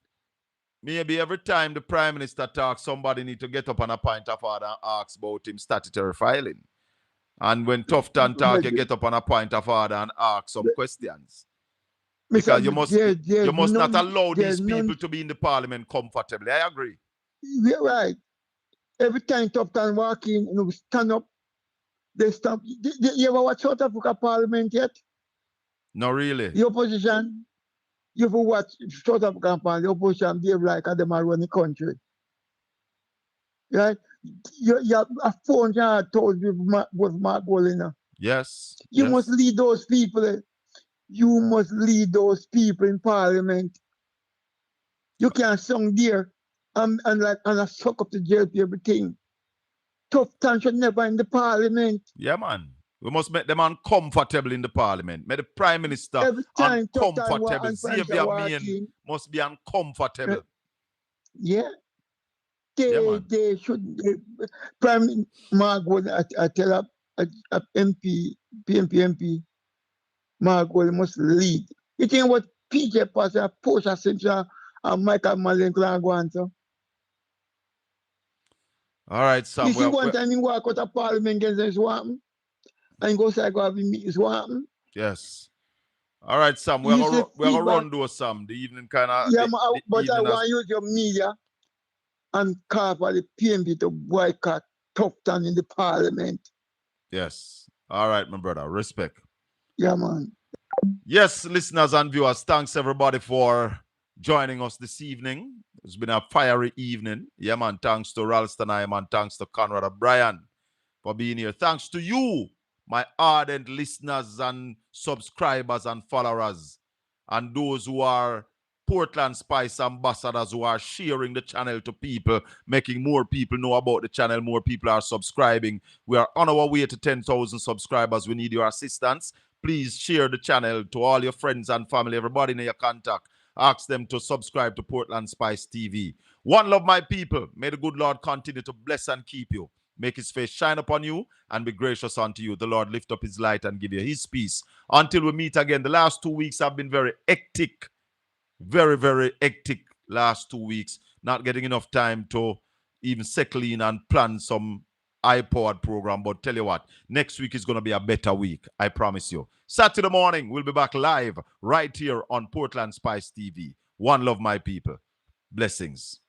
Speaker 2: maybe every time the Prime Minister talks, somebody need to get up on a point of order and ask about him statutory filing. And when Tufton talk, you get up on a point of order and ask some questions. Because you must not allow these people to be in the parliament comfortably. I agree.
Speaker 14: Yeah, right. Every time Tufton walk in, stand up, they stop. You ever watch South Africa Parliament yet?
Speaker 2: No, really.
Speaker 14: The opposition, you ever watch South African Parliament, the opposition behave like them are running the country. Right? You have a 400,000 with Mark Golden.
Speaker 2: Yes.
Speaker 14: You must lead those people. You must lead those people in Parliament. You can't sing there and suck up the jail for everything. Tufton should never in the Parliament.
Speaker 2: Yeah, man. We must make them uncomfortable in the Parliament. Make the Prime Minister uncomfortable. Xavier Main must be uncomfortable.
Speaker 14: Yeah. They should. Prime Mark Golden, I tell a MP, PMP, Mark Golden must lead. You think what PJ Passer, Portia Simpson, and Michael Malin can go on to?
Speaker 2: All right, Sam.
Speaker 14: You see one time he walk out of Parliament against his woman and go say go have his woman.
Speaker 2: Yes. All right, Sam. We're gonna run those, Sam. The evening kind of.
Speaker 14: Yeah, but I want to use your media and call for the PMP to boycott tough time in the parliament.
Speaker 2: Yes. All right, my brother. Respect.
Speaker 14: Yeah, man.
Speaker 2: Yes, listeners and viewers, thanks everybody for joining us this evening. It's been a fiery evening. Yeah, man. Thanks to Ralston, man. Thanks to Conrad O'Brien for being here. Thanks to you, my ardent listeners and subscribers and followers, and those who are Portland Spice ambassadors who are sharing the channel to people, making more people know about the channel. More people are subscribing. We are on our way to 10,000 subscribers. We need your assistance. Please share the channel to all your friends and family, everybody in your contact. Ask them to subscribe to Portland Spice TV. One love, my people. May the good Lord continue to bless and keep you. Make his face shine upon you and be gracious unto you. The Lord lift up his light and give you his peace. Until we meet again. The last 2 weeks have been very hectic. Very, very hectic last 2 weeks. Not getting enough time to even settle in and plan some iPod program. But tell you what, next week is going to be a better week. I promise you. Saturday morning, we'll be back live right here on Portland Spice TV. One love, my people. Blessings.